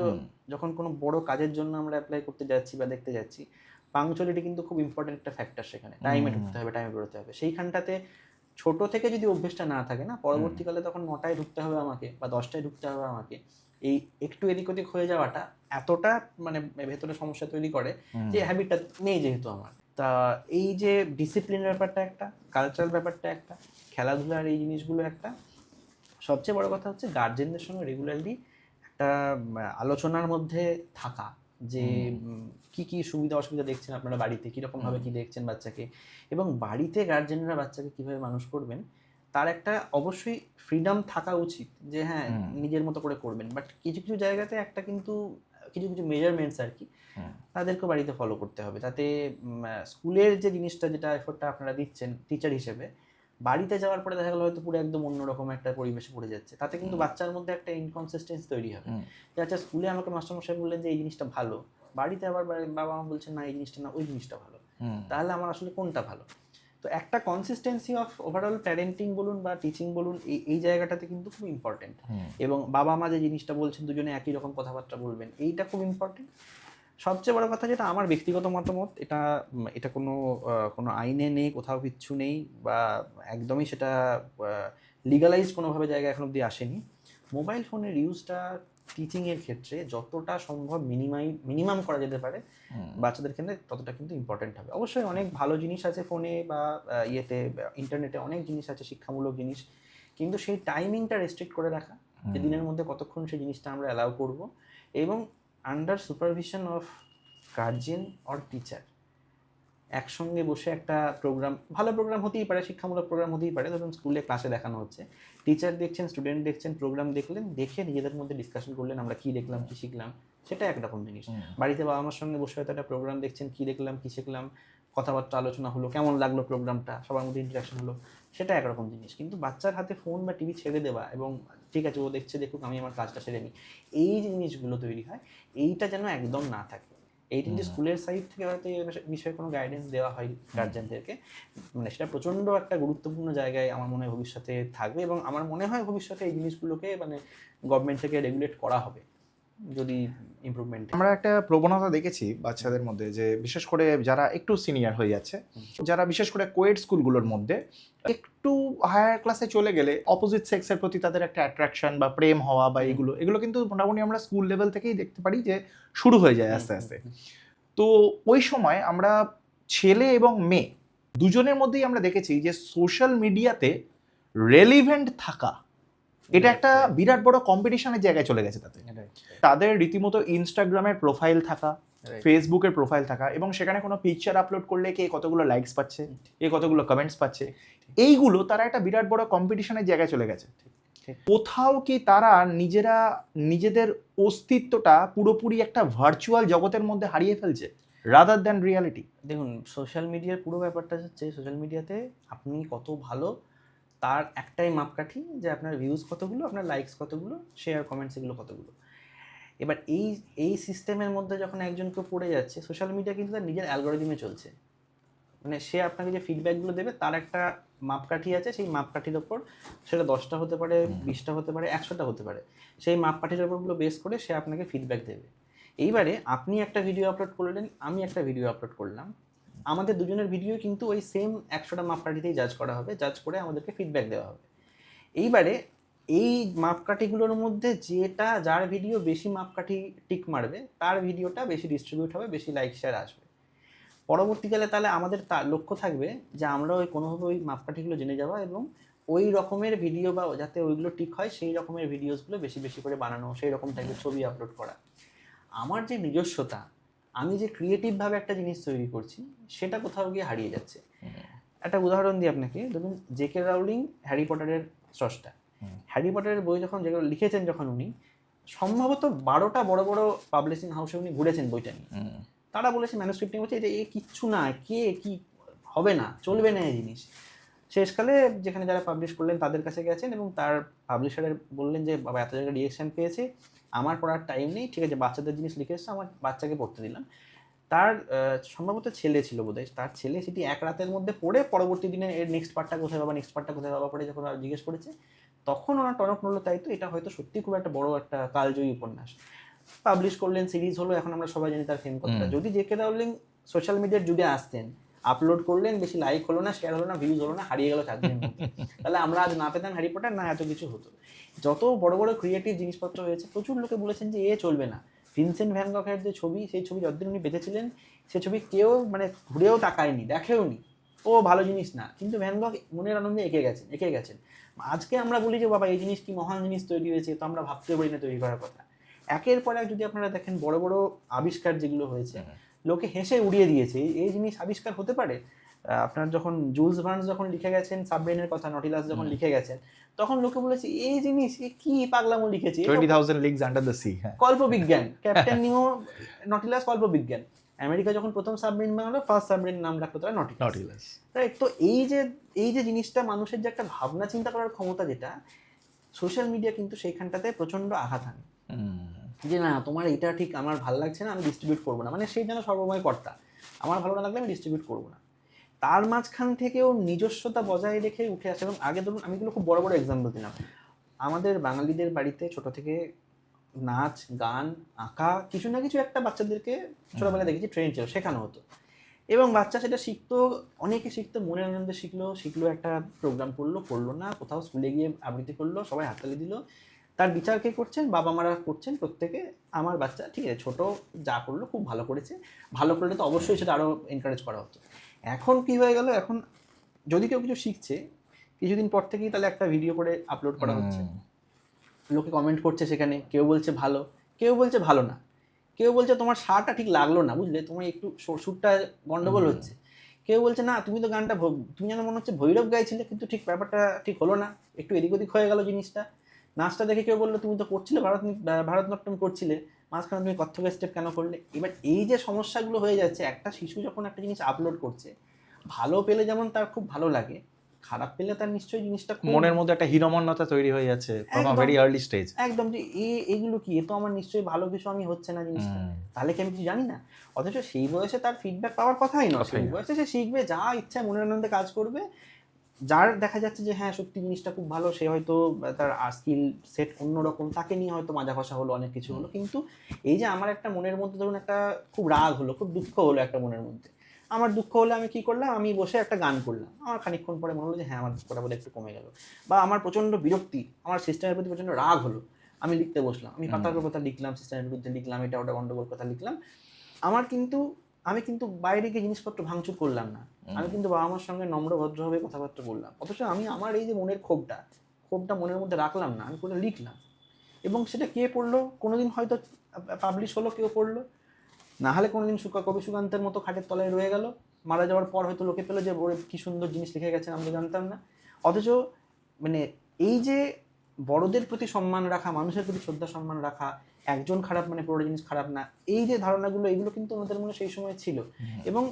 যখন কোনো বড় কাজের জন্য আমরা অ্যাপ্লাই করতে যাচ্ছি বা দেখতে যাচ্ছি, পাংচুয়ালিটি কিন্তু খুব ইম্পর্টেন্ট একটা ফ্যাক্টর। সেখানে টাইমে ঢুকতে হবে, টাইমে বেরোতে হবে। সেইখানটাতে ছোট থেকে যদি অভ্যেসটা না থাকে না, পরবর্তীকালে তখন 9টায় ঢুকতে হবে আমাকে বা 10টায় ঢুকতে হবে আমাকে, এই একটু এদিক ওদিক হয়ে যাওয়াটা এতটা মানে ভেতরে সমস্যা তৈরি করে যে হ্যাবিটটা নেই যেহেতু আমার। তা এই যে ডিসিপ্লিনের ব্যাপারটা একটা, কালচারাল ব্যাপারটা একটা, খেলাধুলার এই জিনিসগুলো একটা, সবচেয়ে বড় কথা হচ্ছে গার্জেনদের সঙ্গে রেগুলারলি একটা আলোচনার মধ্যে থাকা যে কি কি সুবিধা অসুবিধা দেখছেন আপনারা বাড়িতে, কীরকম ভাবে কি দেখছেন বাচ্চাকে, এবং বাড়িতে গার্জেনরা বাচ্চাকে কিভাবে মানুষ করবেন তার একটা অবশ্যই ফ্রিডম থাকা উচিত যে হ্যাঁ নিজের মতো করে করবেন। বাট কিছু কিছু জায়গাতে একটা কিন্তু কিছু কিছু মেজারমেন্টস আর কি তাদেরকে বাড়িতে ফলো করতে হবে, তাতে স্কুলের যে জিনিসটা যেটা এফোর্টটা আপনারা দিচ্ছেন টিচার হিসেবে, বাড়িতে যাওয়ার পরে দেখা গেলো হয়তো পুরো একদম অন্যরকম একটা পরিবেশে পড়ে যাচ্ছে, তাতে কিন্তু বাচ্চার মধ্যে একটা ইনকনসিস্টেন্সি তৈরি হবে যে আচ্ছা স্কুলে আমাকে মাস্টারমশাই বললেন যে এই জিনিসটা ভালো, বাড়িতে আবার বাবা মা বলছেন না এই জিনিসটা না ওই জিনিসটা ভালো, তাহলে আমার আসলে কোনটা ভালো? তো একটা কনসিস্টেন্সি অফ ওভারঅল প্যারেন্টিং বলুন বা টিচিং বলুন এই জায়গাটাতে কিন্তু খুব ইম্পর্টেন্ট। এবং বাবা মা যে জিনিসটা বলছেন দুজনে একই রকম কথাবার্তা বলবেন, এইটা খুব ইম্পর্টেন্ট। সবচেয়ে বড় কথা যেটা আমার ব্যক্তিগত মতামত, এটা কোনো কোনো আইনে নেই, কোথাও কিচ্ছু নেই, বা একদমই সেটা লিগালাইজ কোনোভাবে জায়গায় এখন অবধি আসেনি। মোবাইল ফোনের ইউজটা টিচিংয়ের ক্ষেত্রে যতটা সম্ভব মিনিমাম করা যেতে পারে বাচ্চাদের ক্ষেত্রে ততটা কিন্তু ইম্পর্টেন্ট হবে। অবশ্যই অনেক ভালো জিনিস আছে ফোনে বা ইয়েতে ইন্টারনেটে, অনেক জিনিস আছে শিক্ষামূলক জিনিস, কিন্তু সেই টাইমিংটা রেস্ট্রিক্ট করে রাখা যে দিনের মধ্যে কতক্ষণ সেই জিনিসটা আমরা অ্যালাউ করব, এবং under supervision of guardian or teacher একসঙ্গে বসে একটা প্রোগ্রাম, ভালো প্রোগ্রাম হতেই পারে, শিক্ষামূলক প্রোগ্রাম হতেই পারে, ধরুন স্কুলে ক্লাসে দেখানো হচ্ছে, টিচার দেখছেন স্টুডেন্ট দেখছেন, প্রোগ্রাম দেখলেন, দেখে নিজেদের মধ্যে ডিসকাশন করলেন আমরা কী দেখলাম কী শিখলাম, সেটা একরকম জিনিস। বাড়িতে বাবা মার সঙ্গে বসে হয়তো একটা প্রোগ্রাম দেখছেন, কী দেখলাম কী শিখলাম, কথাবার্তা আলোচনা হলো, কেমন লাগলো প্রোগ্রামটা, সবার মধ্যে ইন্টারাকশন হলো, সেটা একরকম জিনিস। কিন্তু বাচ্চার হাতে ফোন বা টিভি ছেড়ে দেওয়া এবং ঠিক আছে ও দেখছে দেখুক আমি আমার কাজটা সেরে নিই, এই যে জিনিসগুলো তৈরি হয়, এইটা যেন একদম না থাকে। এইটা যদি স্কুলের সাইড থেকে হয়তো এই বিষয়ে কোনো গাইডেন্স দেওয়া হয় গার্জেনদেরকে, মানে সেটা প্রচণ্ড একটা গুরুত্বপূর্ণ জায়গায় আমার মনে হয় ভবিষ্যতে থাকবে, এবং আমার মনে হয় ভবিষ্যতে এই জিনিসগুলোকে মানে গভর্নমেন্ট থেকে রেগুলেট করা হবে যদি ইমপ্রুভমেন্ট। আমরা একটা প্রবণতা দেখেছি বাচ্চাদের মধ্যে যে বিশেষ করে যারা একটু সিনিয়র হয়ে যাচ্ছে, যারা বিশেষ করে কোয়েড স্কুলগুলোর মধ্যে একটু হায়ার ক্লাসে চলে গেলে অপোজিট সেক্সের প্রতি তাদের একটা অ্যাট্রাকশন বা প্রেম হওয়া বা এগুলো কিন্তু মোটামুটি আমরা স্কুল লেভেল থেকেই দেখতে পারি যে শুরু হয়ে যায় আস্তে আস্তে। তো ওই সময় আমরা ছেলে এবং মেয়ে দুজনের মধ্যেই আমরা দেখেছি যে সোশ্যাল মিডিয়াতে রেলিভেন্ট থাকা এটা একটা বিরাট বড় কম্পিটিশনের জায়গায় চলে গেছে। তাদের রীতিমতো ইনস্টাগ্রামের প্রোফাইল থাকা, ফেসবুকের প্রোফাইল থাকা, এবং সেখানে কোনো পিকচার আপলোড করলে কে কতগুলো লাইকস পাচ্ছে, কে কতগুলো কমেন্টস পাচ্ছে, এইগুলো তারা একটা বিরাট বড় কম্পিটিশনের জায়গায় চলে গেছে। কোথাও কি তারা নিজেদের অস্তিত্বটা পুরোপুরি একটা ভার্চুয়াল জগতের মধ্যে হারিয়ে ফেলছে রাদার দ্যান রিয়ালিটি? দেখুন সোশ্যাল মিডিয়ার পুরো ব্যাপারটা হচ্ছে সোশ্যাল মিডিয়াতে আপনি কত ভালো তার একটাই মাপকাঠি যে আপনার ভিউজ কতগুলো, আপনার লাইকস কতগুলো, শেয়ার কমেন্টস এগুলো কতগুলো। এবার এই সিস্টেমের মধ্যে যখন একজন কেউ পড়ে যাচ্ছে, সোশ্যাল মিডিয়া কিন্তু তার নিজের অ্যালগরিদমে চলছে, মানে সে আপনাকে যে ফিডব্যাকগুলো দেবে তার একটা মাপকাঠি আছে, সেই মাপকাঠির ওপর সেটা 10টা হতে পারে, 20টা হতে পারে, 100টা হতে পারে, সেই মাপকাঠির ওপরগুলো বেস করে সে আপনাকে ফিডব্যাক দেবে। এইবারে আপনি একটা ভিডিও আপলোড করলেন, আমি একটা ভিডিও আপলোড করলাম, আমাদের দুজনের ভিডিও কিন্তু ওই সেম 100টা মাপকাঠিতেই জাজ করা হবে, জাজ করে আমাদেরকে ফিডব্যাক দেওয়া হবে। এইবারে এই মাপকাঠিগুলোর মধ্যে যার ভিডিও বেশি মাপকাঠি টিক মারবে তার ভিডিওটা বেশি ডিস্ট্রিবিউট হবে, বেশি লাইক শেয়ার আসবে। পরবর্তীকালে তাহলে আমাদের লক্ষ্য থাকবে যে আমরা ওই কোনোভাবে ওই মাপকাঠিগুলো জেনে যাওয়া এবং ওই রকমের ভিডিও বা যাতে ওইগুলো ঠিক হয় সেই রকমের ভিডিওসগুলো বেশি বেশি করে বানানো, সেই রকম টাইপের ছবি আপলোড করা। আমার যে নিজস্বতা, আমি যে ক্রিয়েটিভভাবে একটা জিনিস তৈরি করছি, সেটা কোথাও গিয়ে হারিয়ে যাচ্ছে। একটা উদাহরণ দিই আপনাকে, ধরুন জেকে রাউলিং হ্যারি পটারের স্রষ্টা, হ্যারি পটারের বই যেগুলো লিখেছেন যখন উনি, সম্ভবত 12টা বড় বড় পাবলিশিং হাউসে উনি ঘুরেছেন বইটা নিয়ে। তারা বলেছে ম্যানুস্ক্রিপ্টিং বলছে এটা কিচ্ছু না, কি হবে না, চলবে না এই জিনিস। শেষকালে যেখানে যারা পাবলিশ করলেন তাদের কাছে গেছেন এবং তার পাবলিশারের বললেন যে বাবা এত জায়গায় রিয়েকশান পেয়েছে, আমার পড়ার টাইম নেই, ঠিক আছে বাচ্চাদের জিনিস লিখে এসছে, আমার বাচ্চাকে পড়তে দিলাম। তার সম্ভবত ছেলে ছিল বোধহয়, তার ছেলে সেটি এক রাতের মধ্যে পড়ে পরবর্তী দিনে এর নেক্সট পার্টটা কোথায় বাবা পড়ে যখন আর জিজ্ঞেস করেছে, তখন ওনার টনক নড়লো, তাই তো এটা হয়তো সত্যি খুব একটা বড় একটা কালজয়ী উপন্যাস। পাবলিশ করলেন, সিরিজ হলো, এখন আমরা সবাই জানি তার ফেম কতটা। যদি জেকে রাউলিং সোশ্যাল মিডিয়ার যুগে আসতেন, আপলোড করলেন, বেশি লাইক হলো না, শেয়ার হলো না, ভিউজ হলো না, হারিয়ে গেল 4 দিনের মধ্যে, তাহলে আমরা আজ না পেতাম হ্যারি পটার, না এত কিছু হতো। যত বড় বড় ক্রিয়েটিভ জিনিসপত্র হয়েছে, প্রচুর লোকে বলেছেন যে চলবে না। ভিনসেন্ট ভ্যান গখের যে ছবি, সেই ছবি যতদিন উনি বেঁচে ছিলেন, সেই ছবি কেউ মানে ঘুরেও তাকায়নি, দেখেও নি, ও ভালো জিনিস না, কিন্তু ভ্যান গখ মনের আনন্দে এঁকে গেছেন। আজকে আমরা বলি যে বাবা এই জিনিস কি মহান জিনিস তৈরি হয়েছে, তো আমরা ভাবতে পারি না তৈরি করার কথা। একের পর এক যদি আপনারা দেখেন বড় বড় আবিষ্কার যেগুলো হয়েছে, লোকে হেসে উড়িয়ে দিয়েছে এই জিনিস আবিষ্কার হতে পারে। আপনার যখন জুলস ভার্নস যখন লিখে গেছেন সাবমেরিনের কথা, নটিলাস যখন লিখে গেছেন, তখন লোকে বলেছে এই জিনিস কি পাগলামো লিখেছে, 20,000 লিগস আন্ডার দ্য সি। কল্পবিজ্ঞান। ক্যাপ্টেন নিমো, নটিলাস কল্পবিজ্ঞান। আমেরিকা যখন প্রথম সাবমেরিন বানালো, ফার্স্ট সাবমেরিন নাম রাখলো তারা নটিলাস, রাইট? তো এই যে জিনিসটা, মানুষের যে একটা ভাবনা চিন্তা করার ক্ষমতা, যেটা সোশ্যাল মিডিয়া কিন্তু সেইখানটাতে প্রচন্ড আঘাত আনে, যে না তোমার এটা ঠিক আমার ভালো লাগছে না, আমি ডিস্ট্রিবিউট করবো না, মানে সেই যেন সর্বময় কর্তা, আমার ভালো না লাগলে আমি ডিস্ট্রিবিউট করবো না। তার মাঝখান থেকেও নিজস্বতা বজায় রেখে উঠে আসে। এবং আগে ধরুন আমি এগুলো খুব বড় বড় এক্সাম্পল দিলাম, আমাদের বাঙালিদের বাড়িতে ছোট থেকে নাচ গান আঁকা কিছু না কিছু একটা বাচ্চাদেরকে ছোটবেলায় দেখেছি ট্রেন ছিল, শেখানো হতো, এবং বাচ্চা সেটা শিখতো, অনেকে শিখতো, মনের আনন্দে শিখলো, একটা প্রোগ্রাম করলো না, কোথাও স্কুলে গিয়ে আবৃত্তি করলো, সবাই হাততালি দিল, তার বিচার কে করছেন? বাবা মারা করছেন প্রত্যেকে, আমার বাচ্চা ঠিক আছে ছোট যা করলো খুব ভালো করেছে, ভালো করলে তো অবশ্যই সেটা আরও এনকারেজ করা হতো। এখন কি হয়ে গেল, এখন যদি কেউ কিছু শিখছে কিছুদিন পর থেকেই তাহলে একটা ভিডিও করে আপলোড করা হচ্ছে, লোকে কমেন্ট করছে সেখানে, কেউ বলছে ভালো, কেউ বলছে ভালো না, কেউ বলছে তোমার সারটা ঠিক লাগলো না, বুঝলে তোমার একটু সুরটা গন্ডগোল হচ্ছে, কেউ বলছে না তুমি তো গানটা তুমি যেন মনে হচ্ছে ভৈরব গাইছিলে, কিন্তু ঠিক ব্যাপারটা ঠিক হলো না, একটু এদিক ওদিক হয়ে গেল জিনিসটা। নাচটা দেখে কেউ বললো তুমি তো করছিলে ভারতনাট্যম করছিলে, মাঝখানে তুমি কত্থকের স্টেপ কেন করলে? এবার এই যে সমস্যাগুলো হয়ে যাচ্ছে, একটা শিশু যখন একটা জিনিস আপলোড করছে, ভালো পেলে যেমন তার খুব ভালো লাগে, খারাপ পেলে তার নিশ্চয়ই জিনিসটা মনের মধ্যে একটা হীনমন্যতা তৈরি হয়ে যাচ্ছে from a very early stage. একদম, যে এগুলো কি, এ তো আমার নিশ্চয়ই ভালো কিছু আমি হচ্ছে না জিনিসটা, তাহলে কি আমি কিছু জানি না? অথচ সেই বয়সে তার ফিডব্যাক পাওয়ার কথাই নয়, সেই বয়সে সে শিখবে, যা ইচ্ছা মনের আনন্দে কাজ করবে, যার দেখা যাচ্ছে যে হ্যাঁ সত্যি জিনিসটা খুব ভালো, সে হয়তো তার স্কিল সেট অন্যরকম, তাকে নিয়ে হয়তো মাজা কষা হলো, অনেক কিছু হলো, কিন্তু এই যে আমার একটা মনের মধ্যে ধরুন একটা খুব রাগ হলো, খুব দুঃখ হলো একটা মনের মধ্যে, আমার দুঃখ হলে আমি কি করলাম, আমি বসে একটা গান করলাম, আমার খানিকক্ষণ পরে মনে হলো যে হ্যাঁ আমার দুঃখটা বলে একটু কমে গেল, বা আমার প্রচণ্ড বিরক্তি, আমার সিস্টেমের প্রতি প্রচণ্ড রাগ হলো, আমি লিখতে বসলাম, আমি পাতার কথা লিখলাম, সিস্টেমের বিরুদ্ধে লিখলাম, এটা ওটা গন্ডগোল কথা লিখলাম, আমি কিন্তু বাইরে গিয়ে জিনিসপত্র ভাঙচুর করলাম না, আমি কিন্তু বাবা মার সঙ্গে নম্র ভদ্রভাবে কথাবার্তা বললাম, অথচ আমি আমার এই যে মনের ক্ষোভটা মনের মধ্যে রাখলাম না, আমি পুরো লিখলাম, এবং সেটা কে পড়লো, কোনোদিন হয়তো পাবলিশ হলো, কেউ পড়লো, না হলে কোনোদিন কবি সুকান্তের মতো খাটের তলায় রয়ে গেল, মারা যাওয়ার পর হয়তো লোকে পেলো যে ওরে কি সুন্দর জিনিস লিখে গেছেন, আমরা জানতাম না। অথচ মানে এই যে বড়দের প্রতি সম্মান রাখা, মানুষের প্রতি শ্রদ্ধা সম্মান রাখা, একজন খারাপ মানে পুরো জিনিস খারাপ না, এই যে ধারণাগুলো, এগুলো কিন্তু ওনাদের মনে সেই সময় ছিল, এবং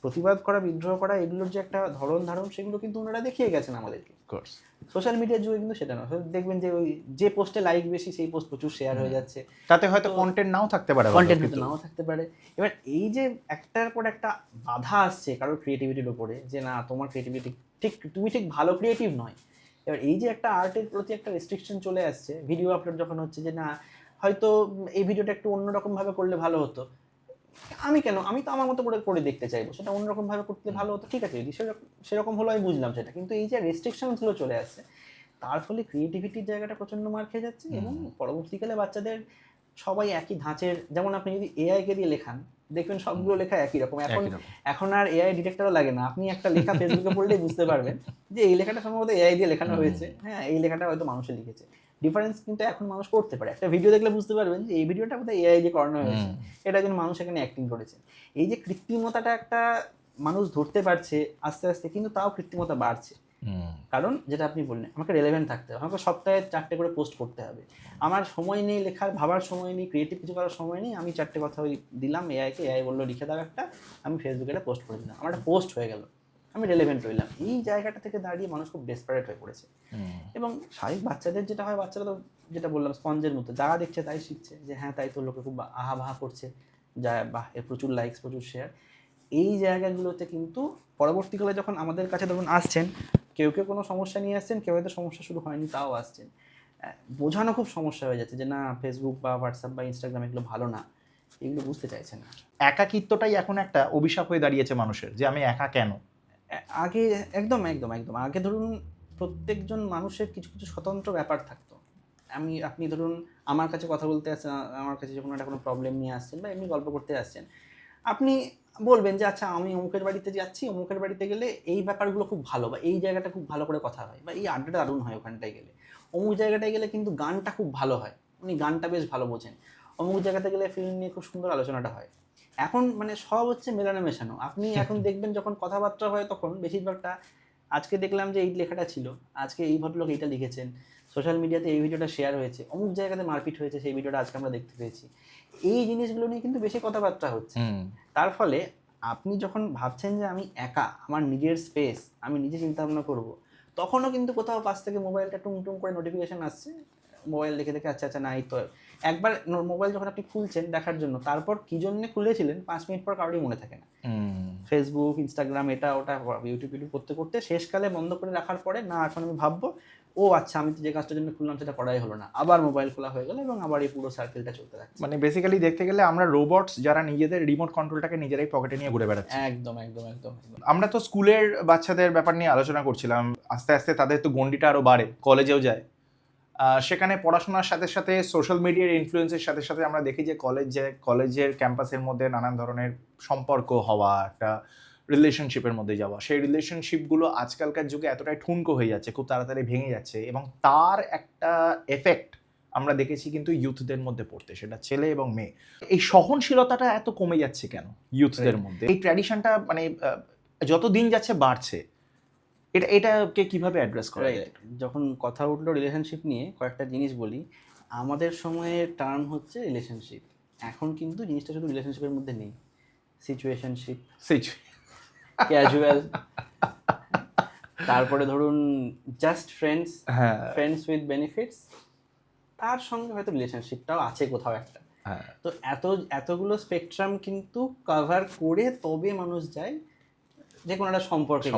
প্রতিবাদ করা, বিদ্রোহ করা, এগুলোর যে একটা ধারণ সেগুলো কিন্তু ওনারা দেখিয়ে গেছেন আমাদেরকে। সোশ্যাল মিডিয়ার যুগে কিন্তু সেটা নয়, দেখবেন যে ওই যে পোস্টে লাইক বেশি সেই পোস্ট প্রচুর শেয়ার হয়ে যাচ্ছে, তাতে হয়তো কন্টেন্ট নাও থাকতে পারে, এবার এই যে একটার পর একটা বাধা আসছে কারোর ক্রিয়েটিভিটির উপরে, যে না তোমার ক্রিয়েটিভিটি তুমি ঠিক ভালো ক্রিয়েটিভ নয়, এবার এই যে একটা আর্টের প্রতি একটা রেস্ট্রিকশন চলে আসছে, ভিডিও আপলোড যখন হচ্ছে যে না হয়তো এই ভিডিওটা একটু অন্যরকম ভাবে করলে ভালো হতো, আমি তো আমার মতো করে দেখতে চাইবো, সেটা অন্যরকম ভাবে করতে ভালো হতো, ঠিক আছে, যদি সেরকম হলো আমি বুঝলাম সেটা, কিন্তু এই যে রেস্ট্রিকশনগুলো চলে আসছে, তার ফলে ক্রিয়েটিভিটির জায়গাটা প্রচন্ড মার খেয়ে যাচ্ছে, এবং পরবর্তীকালে বাচ্চাদের সবাই একই ধাঁচের, যেমন আপনি যদি এআই কে দিয়ে লেখান, দেখবেন সবগুলো লেখা একই রকম, এখন আর এআই ডিটেক্টরও লাগে না, আপনি একটা লেখা ফেসবুকে পড়লেই বুঝতে পারবেন যে এই লেখাটা সম্ভবত এআই দিয়ে লেখানো হয়েছে, হ্যাঁ এই লেখাটা হয়তো মানুষে লিখেছে, ডিফারেন্স কিন্তু এখন মানুষ করতে পারে, একটা ভিডিও দেখলে বুঝতে পারবেন যে এই ভিডিওটা বোধহয় এআই দিয়ে করানো হয়েছে, এটা একজন মানুষ এখানে অ্যাক্টিং করেছে। এই যে কৃত্রিমতাটা একটা মানুষ ধরতে পারছে আস্তে আস্তে, কিন্তু তাও কৃত্রিমতা বাড়ছে, কারণ যেটা আপনি বললেন আমাকে রেলেভেন্ট থাকতে হবে, আমাকে সপ্তাহে 4টে করে পোস্ট করতে হবে, আমার সময় নেই লেখার, ভাবার সময় নেই, ক্রিয়েটিভ কিছু করার সময় নেই, আমি 4টে কথা দিলাম এআইকে, এআই বললো লিখে দাও একটা, আমি ফেসবুকে একটা পোস্ট করে দিলাম, আমার একটা পোস্ট হয়ে গেল, আমি রেলেভেন্ট রইলাম। এই জায়গাটা থেকে দাঁড়িয়ে মানুষ খুব ডেসপারেট হয়ে পড়েছে, এবং স্বাভাবিক বাচ্চাদের যেটা হয়, বাচ্চারা তো যেটা বললাম স্পঞ্জের মতো, যা দেখছে তাই শিখছে, যে হ্যাঁ তাই তো লোকে খুব আহা বাহা করছে, যা বাহ এর প্রচুর লাইকস প্রচুর শেয়ার, এই জায়গাগুলোতে কিন্তু পরবর্তীকালে যখন আমাদের কাছে ধরুন আসছেন, কেউ কোনো সমস্যা নিয়ে আসছেন, কেউ হয়তো সমস্যা শুরু হয়নি তাও আসছেন, বোঝানো খুব সমস্যা হয়ে যাচ্ছে যে না ফেসবুক বা হোয়াটসঅ্যাপ বা ইনস্টাগ্রাম এগুলো ভালো না, এগুলো বুঝতে চাইছে না। একাকিত্বটাই এখন একটা অভিশাপ হয়ে দাঁড়িয়েছে মানুষের, যে আমি একা কেন। আগে একদম আগে ধরুন প্রত্যেকজন মানুষের কিছু কিছু স্বতন্ত্র ব্যাপার থাকতো, আপনি ধরুন আমার কাছে কথা বলতে আসছেন, আমার কাছে যখন একটা কোনো প্রবলেম নিয়ে আসছেন বা এমনি গল্প করতে আসছেন, আপনি বলবেন যে আচ্ছা আমি অমুকের বাড়িতে যাচ্ছি, অমুকের বাড়িতে গেলে এই ব্যাপারগুলো খুব ভালো, বা এই জায়গাটা খুব ভালো করে কথা হয়, বা এই আড্ডাটা দারুণ হয় ওখানটায় গেলে, অমুক জায়গাটায় গেলে কিন্তু গানটা খুব ভালো হয়, উনি গানটা বেশ ভালো বোঝেন, অমুক জায়গাতে গেলে ফিল্ম নিয়ে খুব সুন্দর আলোচনাটা হয়। এখন মানে সব হচ্ছে মেলানো মেশানো। আপনি এখন দেখবেন যখন কথাবার্তা হয় তখন বেশিরভাগটা আজকে দেখলাম যে এই লেখাটা ছিল, আজকে এই ভদ্রলোক এইটা লিখেছেন, সোশ্যাল মিডিয়াতে এই ভিডিওটা শেয়ার হয়েছে, অমুক জায়গাতে মারপিট হয়েছে, সেই ভিডিওটা আজকে আমরা দেখতে পেয়েছি। এই জিনিসগুলো নিয়ে কিন্তু বেশি কথাবার্তা হচ্ছে। তার ফলে আপনি যখন ভাবছেন যে আমি একা, আমার নিজের স্পেস, আমি নিজে চিন্তা ভাবনা করবো, তখনও কিন্তু কোথাও পাশ থেকে মোবাইলটা টুং টুং করে নোটিফিকেশন আসছে, মোবাইল দেখে দেখে আচ্ছা আচ্ছা না এই তো একবার মোবাইল যখন আপনি খুলছেন দেখার জন্য, তারপর কি জন্য খুলেছিলেন 5 মিনিট পর কারোরই মনে থাকে না। ফেসবুক, ইনস্টাগ্রাম, এটা ওটা, ইউটিউব করতে করতে শেষকালে বন্ধ করে রাখার পরে না এখন আমি ভাববো ও আচ্ছা আমি তো যে কাজটার জন্য খুললাম সেটা করাই হলো না, আবার মোবাইল খোলা হয়ে গেল এবং আবার এই পুরো সার্কেলটা চলতে থাকছে। মানে বেসিক্যালি দেখতে গেলে আমরা রোবটস যারা নিজেদের রিমোট কন্ট্রোলটাকে নিজেরাই পকেটে নিয়ে ঘুরে বেড়াচ্ছি। একদম একদম একদম। আমরা তো স্কুলের বাচ্চাদের ব্যাপার নিয়ে আলোচনা করছিলাম, আস্তে আস্তে তাদের তো গণ্ডিটা আরো বাড়ে, কলেজেও যায়। সেখানে পড়াশোনার সাথে সাথে সোশ্যাল মিডিয়ার ইনফ্লুয়েন্সের সাথে সাথে আমরা দেখি যে কলেজের ক্যাম্পাসের মধ্যে নানান ধরনের সম্পর্ক হওয়া, একটা রিলেশনশিপের মধ্যে যাওয়া, সেই রিলেশনশিপগুলো আজকালকার যুগে এতটাই ঠুনকো হয়ে যাচ্ছে, খুব তাড়াতাড়ি ভেঙে যাচ্ছে, এবং তার একটা এফেক্ট আমরা দেখেছি কিন্তু ইউথদের মধ্যে পড়তে, সেটা ছেলে এবং মেয়ে। এই সহনশীলতাটা এত কমে যাচ্ছে কেন ইউথদের মধ্যে? এই ট্র্যাডিশনটা মানে যত দিন যাচ্ছে বাড়ছে, এটাকে কিভাবে অ্যাড্রেস করা যায়? যখন কথা উঠলো রিলেশনশিপ নিয়ে, কয়েকটা জিনিস বলি। আমাদের সময়ের টার্ম হচ্ছে রিলেশনশিপ, এখন কিন্তু জিনিসটা শুধু রিলেশনশিপের মধ্যে নেই, সিচুয়েশনশিপ, ক্যাজুয়াল, তারপরে ধরুন just friends, friends with benefits, তার সঙ্গে হয়তো রিলেশনশিপটাও আছে কোথাও একটা। তো এতগুলো স্পেকট্রাম কিন্তু কভার করে তবে মানুষ যায় যে কোনো একটা সম্পর্কে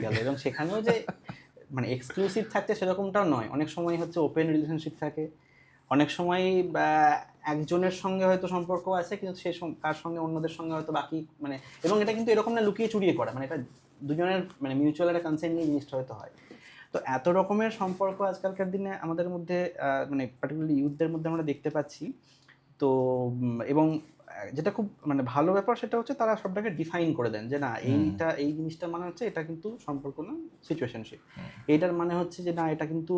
গেল, এবং সেখানেও যে মানে এক্সক্লুসিভ থাকতে সেরকমটাও নয়, অনেক সময় হচ্ছে ওপেন রিলেশনশিপ থাকে, অনেক সময় একজনের সঙ্গে হয়তো সম্পর্ক আছে কিন্তু সে তার সঙ্গে অন্যদের সঙ্গে হয়তো বাকি মানে, এবং এটা কিন্তু এরকম না লুকিয়ে চুরিয়ে করা, মানে এটা দুজনের মানে মিউচুয়াল একটা কনসেন্ট নিয়ে জিনিসটা হয়তো হয়। তো এত রকমের সম্পর্ক আজকালকার দিনে আমাদের মধ্যে মানে পার্টিকুলারলি ইউথদের মধ্যে আমরা দেখতে পাচ্ছি। তো এবং যেটা খুব মানে ভালো ব্যাপার সেটা হচ্ছে তারা সবটাকে ডিফাইন করে দেন যে না এই জিনিসটা মানে হচ্ছে এটা কিন্তু সম্পর্ক না, সিচুয়েশনশিপ, এইটার মানে হচ্ছে যে না এটা কিন্তু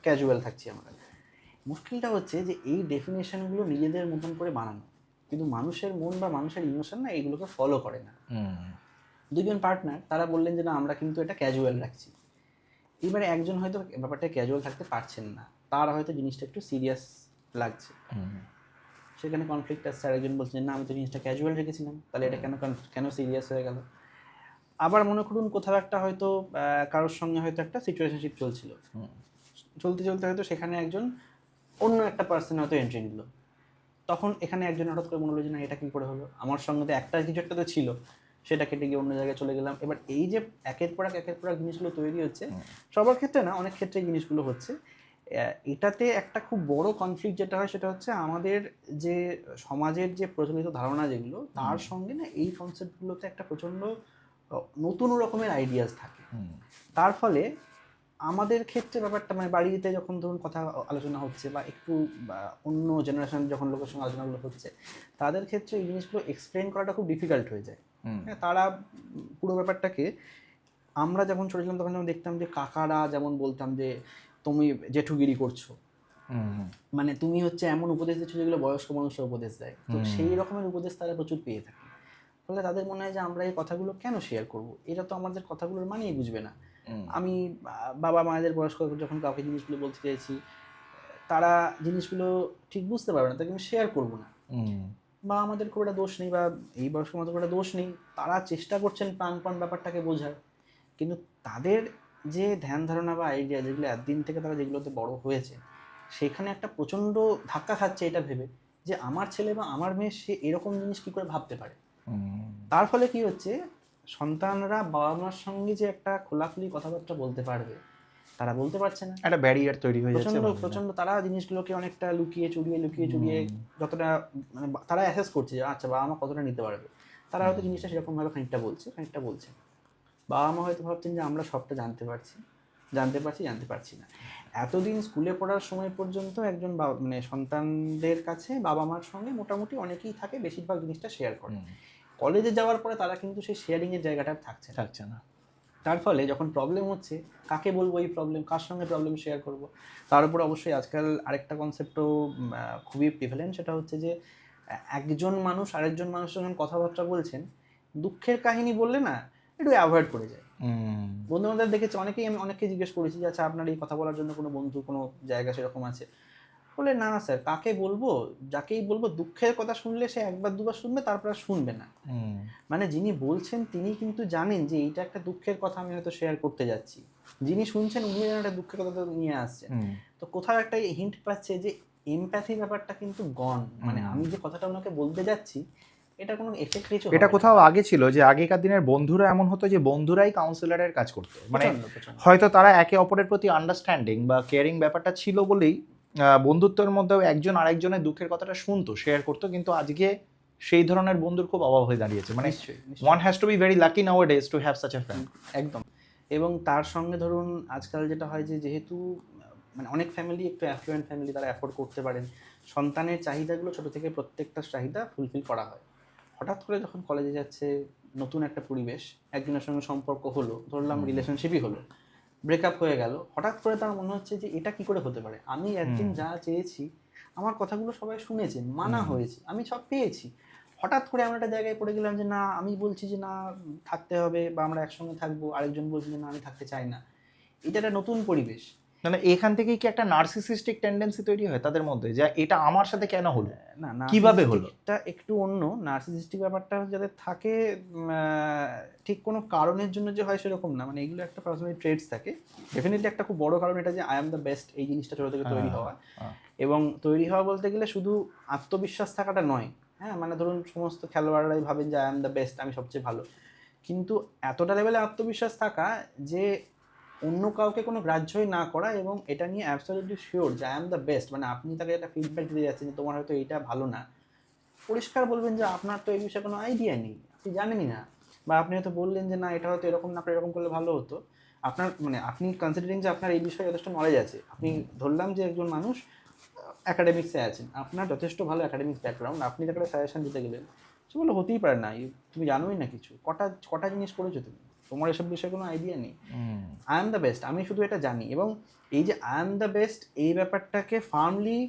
ক্যাজুয়াল থাকছি আমরা। মুশকিলটা হচ্ছে যে এই ডেফিনেশনগুলো নিজেদের মতন করে বানানো, কিন্তু মানুষের মন বা মানুষের ইমোশন না এইগুলোকে ফলো করে না। দুজন পার্টনার তারা বললেন যে না আমরা কিন্তু এটা ক্যাজুয়াল রাখছি, এবারে একজন হয়তো ব্যাপারটা ক্যাজুয়াল থাকতে পারছেন না, তার হয়তো জিনিসটা একটু সিরিয়াস লাগছে, সেখানে কনফ্লিক্ট আসছে, আরেকজন বলছেন না আমি তো জিনিসটা ক্যাজুয়াল রেখেছিলাম, তাহলে এটা কেন সিরিয়াস হয়ে গেল। আবার মনে করুন কোথাও একটা হয়তো কারোর সঙ্গে হয়তো একটা সিচুয়েশনশিপ চলছিল, চলতে চলতে হয়তো সেখানে একজন অন্য একটা পার্সন হয়তো এন্ট্রি নিল, তখন এখানে একজন হঠাৎ করে মনে হলো যে না এটা কী করে হলো, আমার সঙ্গে তো একটা কিছু একটা তো ছিল, সেটা কেটে গিয়ে অন্য জায়গায় চলে গেলাম। এবার এই যে একের পর এক জিনিসগুলো তৈরি হচ্ছে, সবার ক্ষেত্রে না অনেক ক্ষেত্রে জিনিসগুলো হচ্ছে, এটাতে একটা খুব বড় কনফ্লিক্ট যেটা হয় সেটা হচ্ছে আমাদের যে সমাজের যে প্রচলিত ধারণা যেগুলো, তার সঙ্গে না এই কনসেপ্টগুলোতে একটা প্রচণ্ড নতুন রকমের আইডিয়াস থাকে। তার ফলে আমাদের ক্ষেত্রে ব্যাপারটা মানে বাড়িতে যখন ধরুন কথা আলোচনা হচ্ছে বা একটু অন্য জেনারেশন যখন লোকের সঙ্গে আলোচনাগুলো হচ্ছে, তাদের ক্ষেত্রে এই জিনিসগুলো এক্সপ্লেন করাটা খুব ডিফিকাল্ট হয়ে যায়। তারা পুরো ব্যাপারটাকে, আমরা যখন ছোট ছিলাম তখন যেমন দেখতাম যে কাকারা যেমন বলতাম যে তুমি জেঠুগিরি করছো, মানে তুমি হচ্ছে এমন উপদেশ দিচ্ছ যেগুলো বয়স্ক মানুষরা উপদেশ দেয়, তো সেই রকমের উপদেশ তারা প্রচুর পেয়ে থাকে। ফলে তাদের মনে হয় যে আমরা এই কথাগুলো কেন শেয়ার করব, এটা তো আমাদের কথাগুলোর মানেই বুঝবে না। আমি বাবা মায়েদের বয়স্ক যখন কাউকে জিনিসগুলো বলতে চাইছি, তারা জিনিসগুলো ঠিক বুঝতে পারবে না, তাকে আমি শেয়ার করবো না। বা আমাদের খুব একটা দোষ নেই, বা এই বয়স্ক মানুষের খুব একটা দোষ নেই, তারা চেষ্টা করছেন প্রাণপণ ব্যাপারটাকে বোঝার, কিন্তু তাদের যে ধ্যান ধারণা বা আইডিয়া যেগুলো একদিন থেকে তারা যেগুলোতে বড় হয়েছে, সেখানে একটা প্রচণ্ড ধাক্কা খাচ্ছে এটা ভেবে যে আমার ছেলে বা আমার মেয়ে সে এরকম জিনিস কী করে ভাবতে পারে। তার ফলে কি হচ্ছে, সন্তানরা বাবা মার সঙ্গে যে একটা খোলাখুলি কথাবার্তা বলতে পারবে, তারা বলতে পারছে না, একটা ব্যারিয়ার তৈরি হয়ে যাচ্ছে প্রচণ্ড। তারা জিনিসগুলোকে অনেকটা লুকিয়ে চুরিয়ে যতটা মানে তারা অ্যাসেস করছে যে আচ্ছা বাবা মা কতটা নিতে পারবে, তারা হয়তো জিনিসটা সেরকমভাবে খানিকটা বলছে। বাবা মা হয়তো ভাবছেন যে আমরা সবটা জানতে পারছি না। এতদিন স্কুলে পড়ার সময় পর্যন্ত একজন মানে সন্তানদের কাছে বাবা মার সঙ্গে মোটামুটি অনেকেই থাকে, বেশিরভাগ জিনিসটা শেয়ার করে। কলেজে যাওয়ার পরে তারা কিন্তু সেই শেয়ারিংয়ের জায়গাটা থাকছে না। তার ফলে যখন প্রবলেম হচ্ছে, কাকে বলবো এই প্রবলেম, কার সঙ্গে প্রবলেম শেয়ার করব। তার উপর অবশ্যই আজকাল আরেকটা কনসেপ্টও খুবই প্রিভ্যালেন্ট, সেটা হচ্ছে যে একজন মানুষ আরেকজন মানুষের যখন কথাবার্তা বলছেন, দুঃখের কাহিনী বললে না একটু অ্যাভয়েড করে যায়। বন্ধু বান্ধব দেখেছি অনেকেই, আমি অনেককে জিজ্ঞেস করেছি যে আচ্ছা আপনার এই কথা বলার জন্য কোনো বন্ধু কোনো জায়গা সেরকম আছে? বলে না স্যার, কাকে বলবো, যাকেই বলবো দুঃখের কথা শুনলে সে একবার দুবার শুনবে, তারপর আর শুনবে না। মানে যিনি বলছেন তিনি কিন্তু জানেন যে এইটা একটা দুঃখের কথা আমি হয়তো শেয়ার করতে যাচ্ছি, যিনি শুনছেন উনি যেন একটা দুঃখের কথা নিয়ে আসছেন। তো কোথাও একটা হিন্ট পাচ্ছে যে এমপ্যাথি ব্যাপারটা কিন্তু গন, মানে আমি যে কথাটা ওনাকে বলতে যাচ্ছি এটা কোনো এফেক্ট কিছু হবে এটা না। কোথাও আগে ছিল যে আগেকার দিনের বন্ধুরা এমন হতো যে বন্ধুরাই কাউন্সিলরের কাজ করতো, মানে প্রচণ্ড। হয়তো তারা একে অপরের প্রতি আন্ডারস্ট্যান্ডিং বা কেয়ারিং ব্যাপারটা ছিল বলেই বন্ধুত্বের মধ্যেও একজন আরেকজনের দুঃখের কথাটা শুনতো, শেয়ার করতো। কিন্তু আজকে সেই ধরনের বন্ধুর খুব অভাব হয়ে দাঁড়িয়েছে, মানে নিশ্চয়ই। One has to be very lucky now days to have such a friend. একদম। এবং তার সঙ্গে ধরুন আজকাল যেটা হয় যে যেহেতু মানে অনেক ফ্যামিলি একটু অ্যাফ্লুয়েন্ট ফ্যামিলি, তারা অ্যাফোর্ড করতে পারেন, সন্তানের চাহিদাগুলো ছোটো থেকে প্রত্যেকটা চাহিদা ফুলফিল করা হয়। হঠাৎ করে যখন কলেজে যাচ্ছে, নতুন একটা পরিবেশ, একজনের সঙ্গে সম্পর্ক হলো, ধরলাম রিলেশনশিপই হলো, ব্রেকআপ হয়ে গেল, হঠাৎ করে তার মনে হচ্ছে যে এটা কি করে হতে পারে, আমি একদিন যা চেয়েছি, আমার কথাগুলো সবাই শুনেছে, মানা হয়েছে, আমি সব পেয়েছি, হঠাৎ করে আমরা একটা জায়গায় পড়ে গেলাম যে না আমি বলছি যে না থাকতে হবে বা আমরা একসঙ্গে থাকবো, আরেকজন বলছে যে না আমি থাকতে চাই না। এটা একটা নতুন পরিবেশ। মানে এখান থেকেই কি একটা নার্সিসিস্টিক টেন্ডেন্সি তৈরি হয় তাদের মধ্যে, যে এটা আমার সাথে কেন হলো, না কিভাবে হলো? এটা একটু অন্য। নার্সিসিস্টিক ব্যাপারটা যাদের থাকে ঠিক কোনো কারণের জন্য যে হয় সেরকম না, মানে এগুলো একটা পার্সোনালি ট্রেটস থাকে। ডেফিনেটলি একটা খুব বড় কারণ এটা যে আই এম দ্য বেস্ট, এই জিনিসটা ছোটো থেকে তৈরি হওয়া। এবং তৈরি হওয়া বলতে গেলে শুধু আত্মবিশ্বাস থাকাটা নয়, হ্যাঁ, মানে ধরুন সমস্ত খেলোয়াড়রাই ভাবেন যে আই এম দ্য বেস্ট, আমি সবচেয়ে ভালো, কিন্তু এতটা লেভেলে আত্মবিশ্বাস থাকা যে অন্য কাউকে কোনো গ্রাহ্যই না করা এবং এটা নিয়ে অ্যাবসলিউটলি শিওর যে আই এম দ্য বেস্ট। মানে আপনি তাকে একটা ফিডব্যাক দিতে যাচ্ছেন যে তোমার হয়তো এইটা ভালো না, পরিষ্কার বলবেন যে আপনার তো এই বিষয়ে কোনো আইডিয়া নেই, আপনি জানেনই না, বা আপনি হয়তো বললেন যে না এটা হয়তো এরকম না, আপনি এরকম করলে ভালো হতো। আপনার মানে আপনি কনসিডারিং যে আপনার এই বিষয়ে যথেষ্ট নলেজ আছে, আপনি ধরলাম যে একজন মানুষ অ্যাকাডেমিক্সে আছেন, আপনার যথেষ্ট ভালো অ্যাকাডেমিক্স ব্যাকগ্রাউন্ড, আপনি তাকে সাজেশন দিতে গেলেন, সে বলে হতেই পারে না, তুমি জানোই না কিছু, কটা কটা জিনিস করেছো তুমি, তোমার এসব বিষয়ে কোনো আইডিয়া নেই। আই এম দ্য বেস্ট, আমি শুধু এটা জানি। এবং এই যে আই এম দ্য বেস্ট এই ব্যাপারটাকে ফার্মলি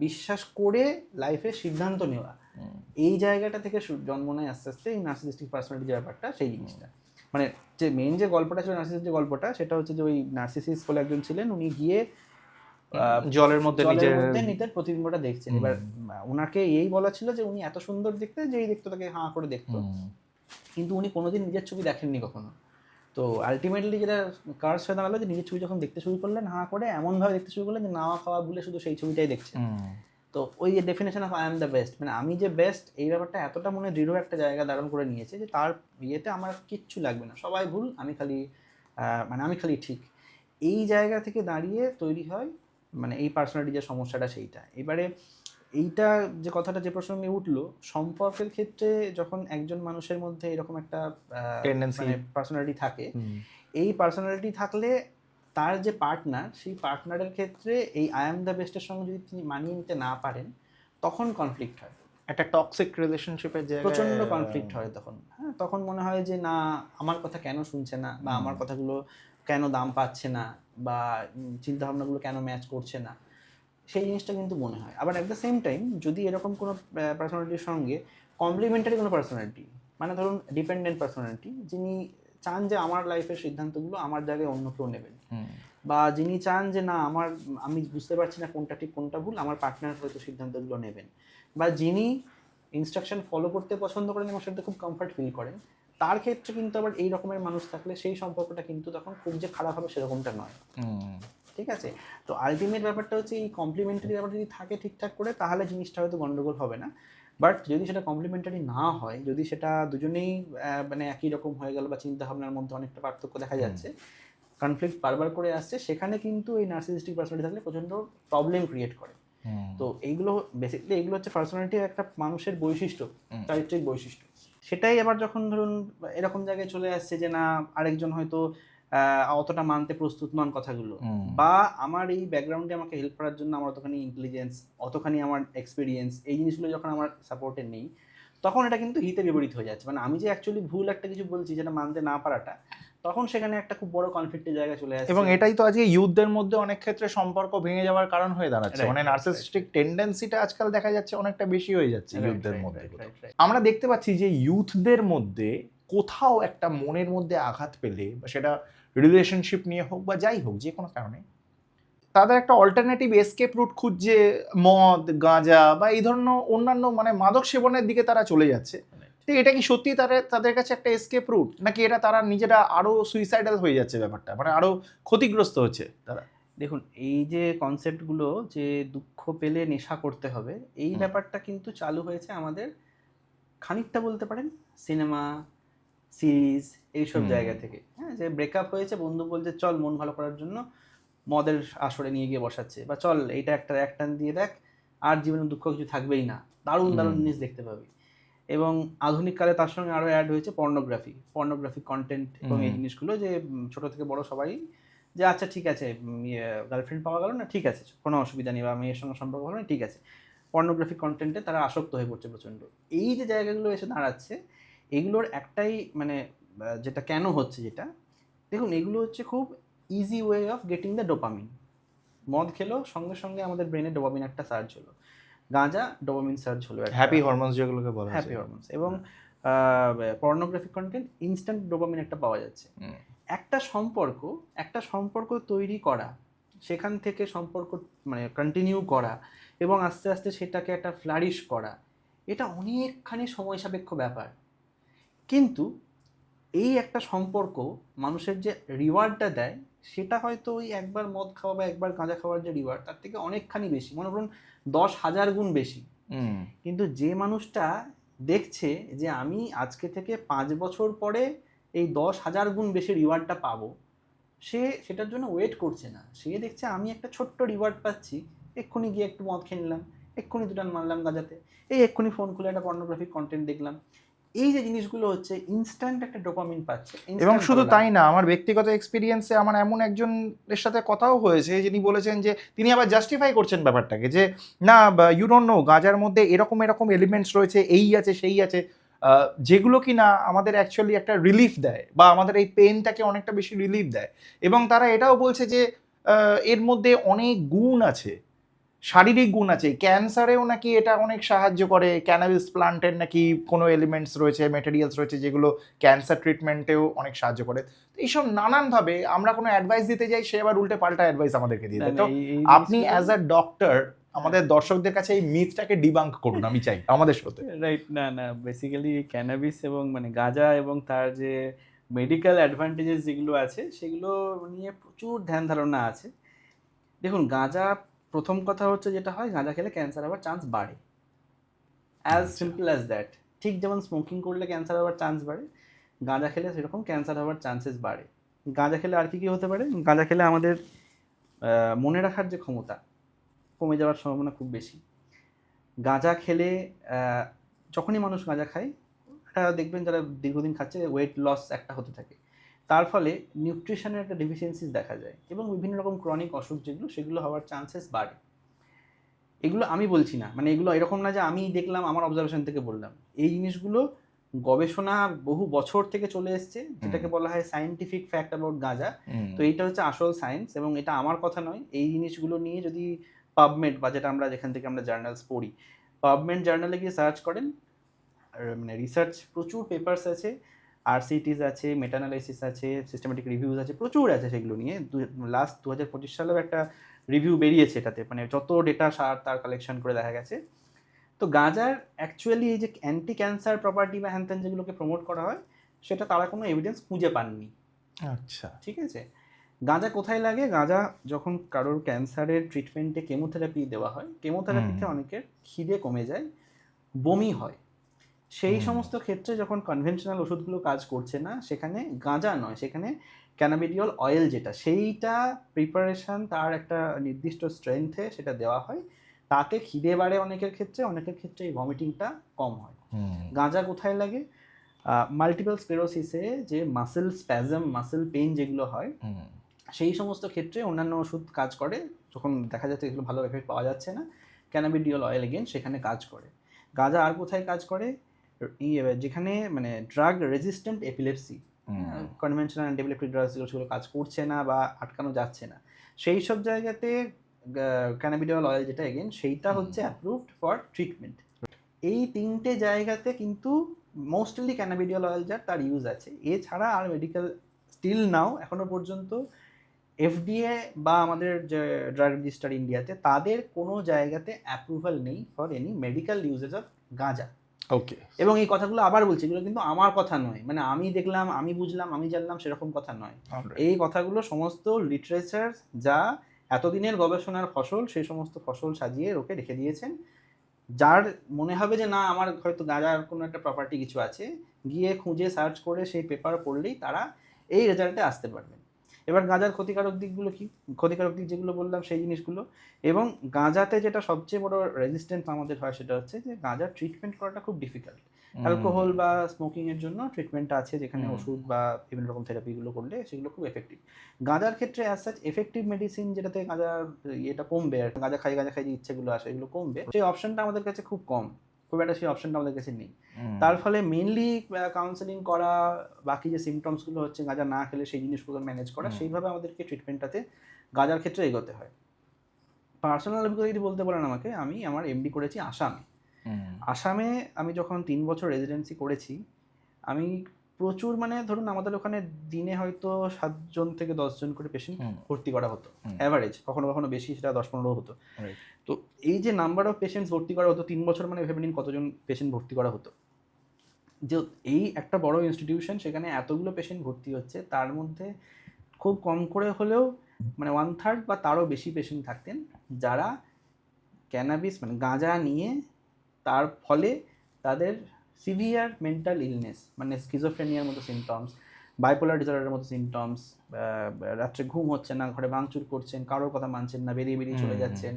বিশ্বাস করে লাইফে সিদ্ধান্ত নেওয়া, এই জায়গাটা থেকে জন্ম নেয় আস্তে আস্তে এই নার্সিসিস্টিক পার্সোনালিটি যে ব্যাপারটা, সেই জিনিসটা। মানে যে মেইন যে গল্পটা ছিল নার্সিসিস্ট যে গল্পটা, সেটা হচ্ছে যে ওই নার্সিসিস্ট বলে একজন ছিলেন, উনি গিয়ে জলের মধ্যে নিজের প্রতিবিম্বটা দেখছেন। এবার ওনাকে এই বলা ছিল যে উনি এত সুন্দর দেখতে যে এই দেখতো তাকে হাঁ করে দেখতো, কিন্তু উনি কোনোদিন নিজের ছবি দেখেননি কখনো। তো আলটিমেটলি যেটা কার্স হয়ে দাঁড়ালো যে নিজের ছবি যখন দেখতে শুরু করলেন হাঁ করে, এমনভাবে দেখতে শুরু করলেন যে নাওয়া খাওয়া ভুলে শুধু সেই ছবিটাই দেখছেন। তো ওই যে definition of I am the best, মানে আমি যে বেস্ট, এই ব্যাপারটা এতটা মনে দৃঢ় একটা জায়গা ধারণ করে নিয়েছে যে তার ইয়েতে আমার কিচ্ছু লাগবে না, সবাই ভুল, আমি খালি মানে আমি খালি ঠিক। এই জায়গা থেকে দাঁড়িয়ে তৈরি হয় মানে এই পার্সোনালিটি যে সমস্যাটা সেইটা। এবারে এইটা যে কথাটা যে প্রসঙ্গে উঠলো, সম্পর্কের ক্ষেত্রে যখন একজন মানুষের মধ্যে এরকম একটা মানে পার্সোনালিটি থাকে, এই পার্সোনালিটি থাকলে তার যে পার্টনার, সেই পার্টনারের ক্ষেত্রে এই আই এম দ্য বেস্টের সঙ্গে যদি তিনি মানিয়ে নিতে না পারেন, তখন কনফ্লিক্ট হয়, একটা টক্সিক রিলেশনশিপের জায়গায় প্রচণ্ড কনফ্লিক্ট হয় তখন। হ্যাঁ, তখন মনে হয় যে না আমার কথা কেন শুনছে না, বা আমার কথাগুলো কেন দাম পাচ্ছে না, বা চিন্তাভাবনাগুলো কেন ম্যাচ করছে না, সেই জিনিসটা কিন্তু মনে হয়। আবার অ্যাট দ্য সেম টাইম যদি এরকম কোনো পার্সোনালিটির সঙ্গে কমপ্লিমেন্টারি কোনো পার্সোনালিটি, মানে ধরুন ডিপেন্ডেন্ট পার্সোনালিটি, যিনি চান যে আমার লাইফের সিদ্ধান্তগুলো আমার জায়গায় অন্য কেউ নেবেন, বা যিনি চান যে না আমি বুঝতে পারছি না কোনটা ঠিক কোনটা ভুল, আমার পার্টনার হয়তো সিদ্ধান্তগুলো নেবেন, বা যিনি ইনস্ট্রাকশন ফলো করতে পছন্দ করেন এবং সেটাতে খুব কমফর্ট ফিল করেন, তার ক্ষেত্রে কিন্তু আবার এই রকমের মানুষ থাকলে সেই সম্পর্কটা কিন্তু তখন খুব যে খারাপ হবে সেরকমটা নয়। ঠিক আছে? তো আলটিমেট ব্যাপারটা হচ্ছে এই কমপ্লিমেন্টারি ব্যাপারটা যদি থাকে ঠিকঠাক করে, তাহলে জিনিসটা হয়তো গন্ডগোল হবে না। বাট যদি সেটা কমপ্লিমেন্টারি না হয়, যদি সেটা দুজনেই মানে একই রকম হয়ে গেল বা চিন্তাভাবনার মধ্যে অনেকটা পার্থক্য দেখা যাচ্ছে, কনফ্লিক্ট বারবার করে আসছে, সেখানে কিন্তু এই নার্সিসিস্টিক পার্সোনালিটি থাকলে প্রচণ্ড প্রবলেম ক্রিয়েট করে। তো এইগুলো বেসিক্যালি এগুলো হচ্ছে পার্সোনালিটির একটা মানুষের বৈশিষ্ট্য, চারিত্রিক বৈশিষ্ট্য। সেটাই আবার যখন ধরুন এরকম জায়গায় চলে আসছে যে না আরেকজন হয়তো অতটা মানতে প্রস্তুত নন কথাগুলো, বা আমার এই ব্যাকগ্রাউন্ডে আমাকে হেল্প করার জন্য আমার অতখানি ইন্টেলিজেন্স, অতখানি আমার এক্সপিরিয়েন্স, এই জিনিসগুলো যখন আমার সাপোর্টে নেই, তখন এটা কিন্তু হিতে বিপরীত হয়ে যাচ্ছে। মানে আমি যে অ্যাকচুয়ালি ভুল একটা কিছু বলছি যেটা মানতে না পারাটা, তখন সেখানে একটা খুব বড় কনফ্লিক্টের জায়গা চলে আসছে। এবং এটাই তো আজকে ইউথদের মধ্যে অনেক ক্ষেত্রে সম্পর্ক ভেঙে যাওয়ার কারণ হয়ে দাঁড়াচ্ছে, Right, মানে right, নার্সিসিস্টিক টেন্ডেন্সিটা আজকাল দেখা যাচ্ছে অনেকটা বেশি হয়ে যাচ্ছে Right, ইউথদের right, মধ্যে। right, right, right. আমরা দেখতে পাচ্ছি যে ইউথদের মধ্যে কোথাও একটা মনের মধ্যে আঘাত পেলে, বা সেটা রিলেশনশিপ নিয়ে হোক বা যাই হোক, যে কোনো কারণে তাদের একটা অল্টারনেটিভ এসকেপ রুট খুঁজছে, মদ, গাঁজা বা এই ধরনের অন্যান্য মানে মাদক সেবনের দিকে তারা চলে যাচ্ছে। তো এটা কি সত্যি তাদের কাছে একটা এসকেপ রুট, নাকি এটা তারা নিজেরা আরো সুইসাইডাল হয়ে যাচ্ছে, ব্যাপারটা মানে আরো ক্ষতিগ্রস্ত হচ্ছে তারা? দেখুন, এই যে কনসেপ্টগুলো যে দুঃখ পেলে নেশা করতে হবে, এই ব্যাপারটা কিন্তু চালু হয়েছে আমাদের খানিকটা বলতে পারেন সিনেমা, সিরিজ এইসব জায়গা থেকে। হ্যাঁ, যে ব্রেকআপ হয়েছে, বন্ধু বলছে চল মন ভালো করার জন্য মদের আসরে নিয়ে গিয়ে বসাচ্ছে, বা চল এইটা একটা এক টান দিয়ে দেখ, আর জীবনে দুঃখ কিছু থাকবেই না, দারুণ দারুণ জিনিস দেখতে পাবি। এবং আধুনিক কালে তার সঙ্গে আরও অ্যাড হয়েছে পর্নোগ্রাফি কন্টেন্ট এবং এই জিনিসগুলো, যে ছোট থেকে বড় সবাই যে আচ্ছা ঠিক আছে, গার্লফ্রেন্ড পাওয়া গেল না, ঠিক আছে কোনো অসুবিধা নেই, বা মেয়ের সঙ্গে সম্পর্ক হলো না, ঠিক আছে, পর্নোগ্রাফিক কন্টেন্টে তারা আসক্ত হয়ে পড়ছে প্রচণ্ড। এই যে জায়গাগুলো এসে দাঁড়াচ্ছে, এগুলোর একটাই মানে যেটা কেন হচ্ছে, যেটা দেখুন, এগুলো হচ্ছে খুব easy way of getting the dopamine. মদ খেলো, সঙ্গে সঙ্গে আমাদের ব্রেনে ডোপামিন একটা সার্চ হলো, গাঁজা ডোপামিন সার্চ হলো, হ্যাপি হরমোনস যেগুলোকে বলা হয়, হ্যাপি হরমোনস। এবং পর্নোগ্রাফিক কন্টেন্ট ইনস্ট্যান্ট ডোপামিন একটা পাওয়া যাচ্ছে। একটা সম্পর্ক তৈরি করা, সেখান থেকে সম্পর্ক মানে কন্টিনিউ করা এবং আস্তে আস্তে সেটাকে একটা ফ্লারিশ করা, এটা অনেকখানি সময় সাপেক্ষ ব্যাপার। কিন্তু এই একটা সম্পর্ক মানুষের যে রিওয়ার্ডটা দেয়, সেটা হয়তো ওই একবার মদ খাওয়া বা একবার গাঁজা খাওয়ার যে রিওয়ার্ড, তার থেকে অনেকখানি বেশি, মনে করুন 10,000 গুণ বেশি। কিন্তু যে মানুষটা দেখছে যে আমি আজকে থেকে 5 বছর পরে এই 10,000 গুণ বেশি রিওয়ার্ডটা পাবো, সে সেটার জন্য ওয়েট করছে না। সে দেখছে আমি একটা ছোট্ট রিওয়ার্ড পাচ্ছি, এক্ষুনি গিয়ে একটু মদ খেয়ে নিলাম, এক্ষুনি দুটান মারলাম গাঁজাতে, এক্ষুনি ফোন খুলে একটা পর্নোগ্রাফিক কন্টেন্ট দেখলাম। এই যে জিনিসগুলো হচ্ছে ইনস্ট্যান্ট একটা ডোপামিন পাচ্ছে। এবং instant শুধু ভালো তাই লাগছে। না, আমার ব্যক্তিগত এক্সপিরিয়েন্সে আমার এমন একজনের সাথে কথাও হয়েছে, যিনি বলেছেন যে তিনি আবার জাস্টিফাই করছেন ব্যাপারটাকে, যে না ইউ ডোন্ট নো, গাঁজার মধ্যে এরকম এরকম এলিমেন্টস রয়েছে, এই আছে সেই আছে, যেগুলো কি না আমাদের অ্যাকচুয়ালি একটা রিলিফ দেয়, বা আমাদের এই পেনটাকে অনেকটা বেশি রিলিফ দেয়। এবং তারা এটাও বলছে যে এর মধ্যে অনেক গুণ আছে, শারীরিক গুণ আছে, ক্যান্সারেও নাকি এটা অনেক সাহায্য করে, ক্যানাবিস প্লান্টের নাকি কোনো এলিমেন্টস রয়েছে, মেটেরিয়ালস রয়েছে, যেগুলো ক্যান্সার ট্রিটমেন্টেও অনেক সাহায্য করে। তো এইসব নানানভাবে আমরা কোনো অ্যাডভাইস দিতে যাই, সে আবার উল্টে পাল্টা অ্যাডভাইস আমাদেরকে দিয়ে দেয়। তো এই আপনি অ্যাজ আ ডক্টর আমাদের দর্শকদের কাছে এই মিথটাকে ডিবাঙ্ক করুন, আমি চাই আমাদের শোতে। রাইট। না বেসিক্যালি ক্যানাবিস এবং মানে গাঁজা এবং তার যে মেডিকেল অ্যাডভান্টেজেস যেগুলো আছে, সেগুলো নিয়ে প্রচুর ধ্যান ধারণা আছে। দেখুন, গাঁজা, প্রথম কথা হচ্ছে যেটা হয়, গাঁজা খেলে ক্যান্সার হওয়ার চান্স বাড়ে, অ্যাজ সিম্পল অ্যাজ দ্যাট। ঠিক যেমন স্মোকিং করলে ক্যান্সার হওয়ার চান্স বাড়ে, গাঁজা খেলে সেরকম ক্যান্সার হওয়ার চান্সেস বাড়ে। গাঁজা খেলে আর কি হতে পারে, গাঁজা খেলে আমাদের মনে রাখার যে ক্ষমতা কমে যাওয়ার সম্ভাবনা খুব বেশি। গাঁজা খেলে যখনই মানুষ গাঁজা খায়, এটা দেখবেন যারা দীর্ঘদিন খাচ্ছে, ওয়েট লস একটা হতে থাকে। তার ফলে নিউট্রিশনের একটা ডেফিসিয়েন্সিস দেখা যায়, এবং বিভিন্ন রকম ক্রনিক অসুখ যেগুলো, সেগুলো হওয়ার চান্সেস বাড়ে। এগুলো আমি বলছি না, মানে এগুলো এরকম না যে আমি দেখলাম আমার অবজারভেশন থেকে বললাম। এই জিনিসগুলো গবেষণা বহু বছর থেকে চলে এসছে, যেটাকে বলা হয় সায়েন্টিফিক ফ্যাক্ট অ্যাবাউট গাঁজা। তো এইটা হচ্ছে আসল সায়েন্স, এবং এটা আমার কথা নয়। এই জিনিসগুলো নিয়ে যদি পাবমেড, বা যেটা আমরা যেখান থেকে আমরা জার্নালস পড়ি, পাবমেড জার্নালে গিয়ে সার্চ করেন, মানে রিসার্চ প্রচুর পেপার্স আছে, আরসিটিস আছে, মেটানালাইসিস আছে, সিস্টেমেটিক রিভিউজ আছে, প্রচুর আছে সেগুলো নিয়ে। লাস্ট 2025 সালেও একটা রিভিউ বেরিয়েছে এটাতে, মানে যত ডেটা তার কালেকশন করে দেখা গেছে। তো গাঁজার অ্যাকচুয়ালি এই যে অ্যান্টি ক্যান্সার প্রপার্টি বা হ্যান ত্যান যেগুলোকে প্রমোট করা হয়, সেটা তারা কোনো এভিডেন্স খুঁজে পাননি। আচ্ছা, ঠিক আছে। গাঁজা কোথায় লাগে? গাঁজা যখন কারোর ক্যান্সারের ট্রিটমেন্টে কেমোথেরাপি দেওয়া হয়, কেমোথেরাপিতে অনেকের খিদে কমে যায়, বমি হয়, সেই সমস্ত ক্ষেত্রে যখন কনভেনশনাল ওষুধগুলো কাজ করছে না, সেখানে গাঁজা নয়, সেখানে ক্যানাবিডিওল অয়েল, যেটা সেইটা প্রিপারেশন তার একটা নির্দিষ্ট স্ট্রেংথে সেটা দেওয়া হয়, তাতে খিদে বাড়ে অনেকের ক্ষেত্রে, অনেকের ক্ষেত্রে এই ভমিটিংটা কম হয়। গাঁজা কোথায় লাগে? মাল্টিপল স্ক্লেরোসিসে যে মাসেল স্প্যাজম, মাসেল পেইন যেগুলো হয়, সেই সমস্ত ক্ষেত্রে অন্যান্য ওষুধ কাজ করে। যখন দেখা যাচ্ছে এগুলো ভালো এফেক্ট পাওয়া যাচ্ছে না, ক্যানাবিডিওল অয়েল এগেন সেখানে কাজ করে। গাঁজা আর কোথায় কাজ করে? যেখানে মানে drug resistant epilepsy, conventional antiepileptic drugs সেগুলো কাজ করছে না বা আটকানো যাচ্ছে না, সেই সব জায়গাতে ক্যানাবিডিওল অয়েল যেটা এগেন সেইটা হচ্ছে অ্যাপ্রুভড ফর ট্রিটমেন্ট। এই তিনটে জায়গাতে কিন্তু মোস্টলি ক্যানাবিডিওল অয়েল যার তার ইউজ আছে। এছাড়া আর মেডিকেল স্টিল নাও এখনো পর্যন্ত এফডিএ বা আমাদের যে ড্রাগ রেজিস্টার ইন্ডিয়াতে তাদের কোনো জায়গাতে অ্যাপ্রুভাল নেই for any medical uses of গাঁজা। ওকে। এবং এই কথাগুলো আবার বলছি, এগুলো কিন্তু আমার কথা নয়, মানে আমি দেখলাম, আমি বুঝলাম, আমি জানলাম সেরকম কথা নয়। এই কথাগুলো সমস্ত লিটারেচার যা এতদিনের গবেষণার ফসল, সেই সমস্ত ফসল সাজিয়ে ওকে রেখে দিয়েছেন। যার মনে হবে যে না আমার হয়তো গাঁজার কোনো একটা প্রপার্টি কিছু আছে, গিয়ে খুঁজে সার্চ করে সেই পেপার পড়লেই তারা এই রেজাল্টে আসতে পারবেন। এবার গাঁজার ক্ষতিকারক দিকগুলো কি? ক্ষতিকারক দিক যেগুলো বললাম সেই জিনিসগুলো। এবং গাঁজাতে যেটা সবচেয়ে বড় রেজিস্ট্যান্স আমাদের হয় সেটা হচ্ছে যে গাঁজার ট্রিটমেন্ট করাটা খুব ডিফিকাল্ট। অ্যালকোহল বা স্মোকিংয়ের জন্য ট্রিটমেন্ট আছে, যেখানে ওষুধ বা বিভিন্ন রকম থেরাপিগুলো করলে সেগুলো খুব এফেক্টিভ। গাঁজার ক্ষেত্রে অ্যাজ সাচ এফেক্টিভ মেডিসিন যেটাতে গাঁজার ইয়েটা কমবে, আর গাঁজা খাই যে ইচ্ছেগুলো আসে এগুলো কমবে, সেই অপশনটা আমাদের কাছে খুব কম, খুব একটা সেই অপশনটা আমাদের কাছে নেই। তার ফলে মেনলি কাউন্সেলিং করা, বাকি যে সিমটমসগুলো হচ্ছে গাঁজা না খেলে সেই জিনিসগুলো ম্যানেজ করা, সেইভাবে আমাদেরকে ট্রিটমেন্টটাতে গাঁজার ক্ষেত্রে এগোতে হয়। পার্সোনাল অভিজ্ঞতা যদি বলতে বলেন আমাকে, আমি আমার এমডি করেছি আসামে। আসামে আমি যখন 3 বছর রেজিডেন্সি করেছি, আমি প্রচুর, মানে ধরুন আমাদের ওখানে দিনে হয়তো 7 জন থেকে 10 জন করে পেশেন্ট ভর্তি করা হতো অ্যাভারেজ, কখনো কখনো বেশি, সেটা 10-15 হতো। তো এই যে নাম্বার অফ পেশেন্টস ভর্তি করা হতো 3 বছর, মানে ভেবে নিন কতজন পেশেন্ট ভর্তি করা হতো। যে এই একটা বড় ইনস্টিটিউশন, সেখানে এতগুলো পেশেন্ট ভর্তি হচ্ছে, তার মধ্যে খুব কম করে হলেও মানে 1/3 বা তারও বেশি পেশেন্ট থাকতেন যারা ক্যানাবিস মানে গাঁজা নিয়ে তার ফলে তাদের সিভিয়ার মেন্টাল ইলনেস, মানে স্কিজোফ্রেনিয়ার মতো সিমটমস, বাইপোলার ডিসঅর্ডারের মতো সিমটমস, রাত্রে ঘুম হচ্ছে না, ঘরে ভাঙচুর করছেন, কারোর কথা মানছেন না, বেরিয়ে বেরিয়ে চলে যাচ্ছেন,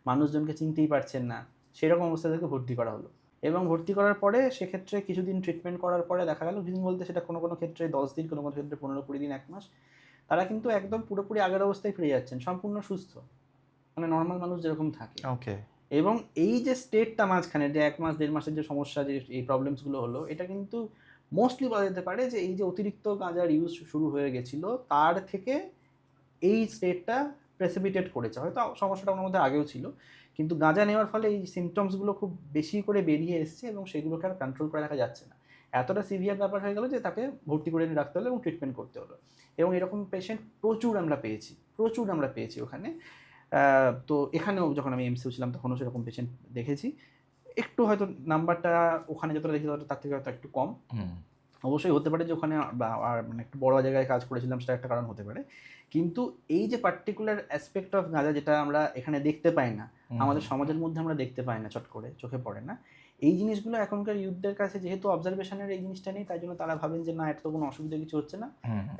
মানুষজনকে চিনতেই পারছেন না, সেরকম অবস্থা থেকে ভর্তি করা হলো। এবং ভর্তি করার পরে সেক্ষেত্রে কিছুদিন ট্রিটমেন্ট করার পরে দেখা গেল, কিছুদিন বলতে সেটা কোনো কোনো ক্ষেত্রে 10 দিন, কোনো কোনো ক্ষেত্রে 15-20 দিন, 1 মাস, তারা কিন্তু একদম পুরোপুরি আগের অবস্থায় ফিরে যাচ্ছেন, সম্পূর্ণ সুস্থ, মানে নর্মাল মানুষ যেরকম থাকে। ওকে। এবং এই যে স্টেটটা মাঝখানে যে 1 মাস 1.5 মাসের যে সমস্যা, যে এই প্রবলেমসগুলো হলো, এটা কিন্তু মোস্টলি বলা যেতে পারে যে এই যে অতিরিক্ত গাঁজার ইউজ শুরু হয়ে গেছিলো তার থেকে এই স্টেটটা প্রেসিপিটেট করেছে। হয়তো সমস্যাটা ওনার মধ্যে আগেও ছিল, কিন্তু গাঁজা নেওয়ার ফলে এই সিমটমসগুলো খুব বেশি করে বেরিয়ে এসছে এবং সেগুলোকে আর কন্ট্রোল করে রাখা যাচ্ছে না। এতটা সিভিয়ার ব্যাপার হয়ে গেল যে তাকে ভর্তি করে নিয়ে রাখতে হলো এবং ট্রিটমেন্ট করতে হলো। এবং এরকম পেশেন্ট প্রচুর আমরা পেয়েছি ওখানে। তো এখানেও যখন আমি এমসিউ ছিলাম তখনও সেরকম পেশেন্ট দেখেছি। একটু হয়তো নাম্বারটা ওখানে যতটা দেখি তার থেকে হয়তো একটু কম। অবশ্যই হতে পারে যে ওখানে আর মানে একটু বড় জায়গায় কাজ করেছিলাম, সেটা একটা কারণ হতে পারে। কিন্তু এই যে পার্টিকুলার অ্যাসপেক্ট অফ গাঁজা যেটা আমরা এখানে দেখতে পাই না, আমাদের সমাজের মধ্যে আমরা দেখতে পাই না, চট করে চোখে পড়ে না, এই জিনিসগুলো এখনকার ইউথদের কাছে যেহেতু অবজারভেশনের এই জিনিসটা নেই, তাই জন্য তারা ভাবেন যে না, এটা তো কোনো অসুবিধা কিছু হচ্ছে না,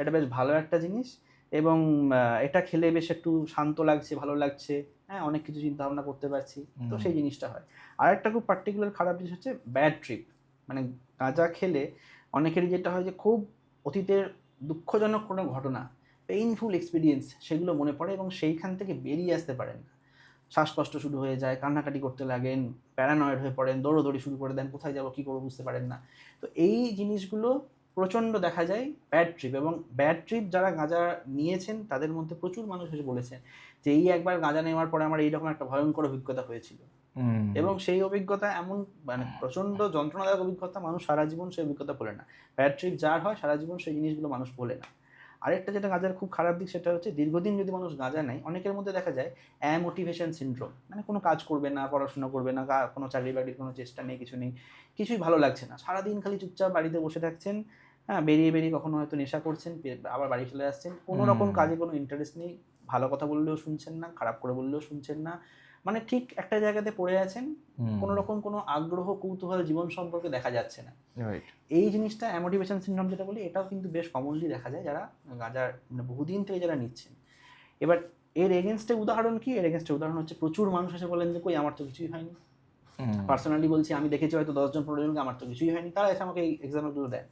এটা বেশ ভালো একটা জিনিস, এবং এটা খেলে বেশ একটু শান্ত লাগছে, ভালো লাগছে, হ্যাঁ, অনেক কিছু চিন্তা ভাবনা করতে পারছি, তো সেই জিনিসটা হয়। আর একটা খুব পার্টিকুলার খারাপ জিনিস হচ্ছে ব্যাড ট্রিপ। মানে গাঁজা খেলে অনেকেরই যেটা হয় যে খুব অতীতের দুঃখজনক কোনো ঘটনা, পেইনফুল এক্সপিরিয়েন্স, সেগুলো মনে পড়ে এবং সেইখান থেকে বেরিয়ে আসতে পারেন না। শ্বাসকষ্ট শুরু হয়ে যায়, কান্নাকাটি করতে লাগেন, প্যারানয়েড হয়ে পড়েন, দৌড়োদৌড়ি শুরু করে দেন, কোথায় যাবো কী করবো বুঝতে পারেন না। তো এই জিনিসগুলো প্রচণ্ড দেখা যায় ব্যাড ট্রিপ। এবং ব্যাড ট্রিপ যারা গাঁজা নিয়েছেন তাদের মধ্যে প্রচুর মানুষ এসে বলেছেন যে এই একবার গাঁজা নেওয়ার পরে আমার এইরকম একটা ভয়ঙ্কর অভিজ্ঞতা হয়েছিল। এবং সেই অভিজ্ঞতা এমন মানে প্রচণ্ড যন্ত্রণাদায়ক অভিজ্ঞতা, মানুষ সারা জীবন সেই অভিজ্ঞতা ভোলে না। ব্যাড ট্রিপ যার হয় সারা জীবন সেই জিনিসগুলো মানুষ ভোলে না। আরেকটা যেটা গাঁজার খুব খারাপ দিক, সেটা হচ্ছে দীর্ঘদিন যদি মানুষ গাঁজা নেয়, অনেকের মধ্যে দেখা যায় অ্যামোটিভেশন সিনড্রোম, মানে কোনো কাজ করবে না, পড়াশোনা করবে না, কোনো চাকরি বাকরির কোনো চেষ্টা নেই, কিছু নেই, কিছুই ভালো লাগছে না, সারাদিন খালি চুপচাপ বাড়িতে বসে থাকছেন, হ্যাঁ, বেরিয়ে বেরিয়ে কখনো হয়তো নেশা করছেন, আবার বাড়ি চলে আসছেন, কোনো রকম কাজে কোনো ইন্টারেস্ট নেই, ভালো কথা বললেও শুনছেন না, খারাপ করে বললেও শুনছেন না, মানে ঠিক একটা জায়গাতে পড়ে আছেন, কোনো রকম কোনো আগ্রহ কৌতূহল জীবন সম্পর্কে দেখা যাচ্ছে না। এই জিনিসটা অ্যামোটিভেশন সিনড্রোম যেটা বলি, এটাও কিন্তু বেশ কমনলি দেখা যায় যারা গাঁজার মানে বহুদিন থেকে যারা নিচ্ছেন। এবার এর এগেনস্টে উদাহরণ কি? এর এগেনস্টে উদাহরণ হচ্ছে প্রচুর মানুষ এসে বলেন যে কই আমার তো কিছুই হয়নি। পার্সোনালি বলছি, আমি দেখেছি হয়তো 10 জন 15 জনকে, আমার তো কিছুই হয়নি, তারা এসে আমাকে এই এক্সাম্পলগুলো দেয়।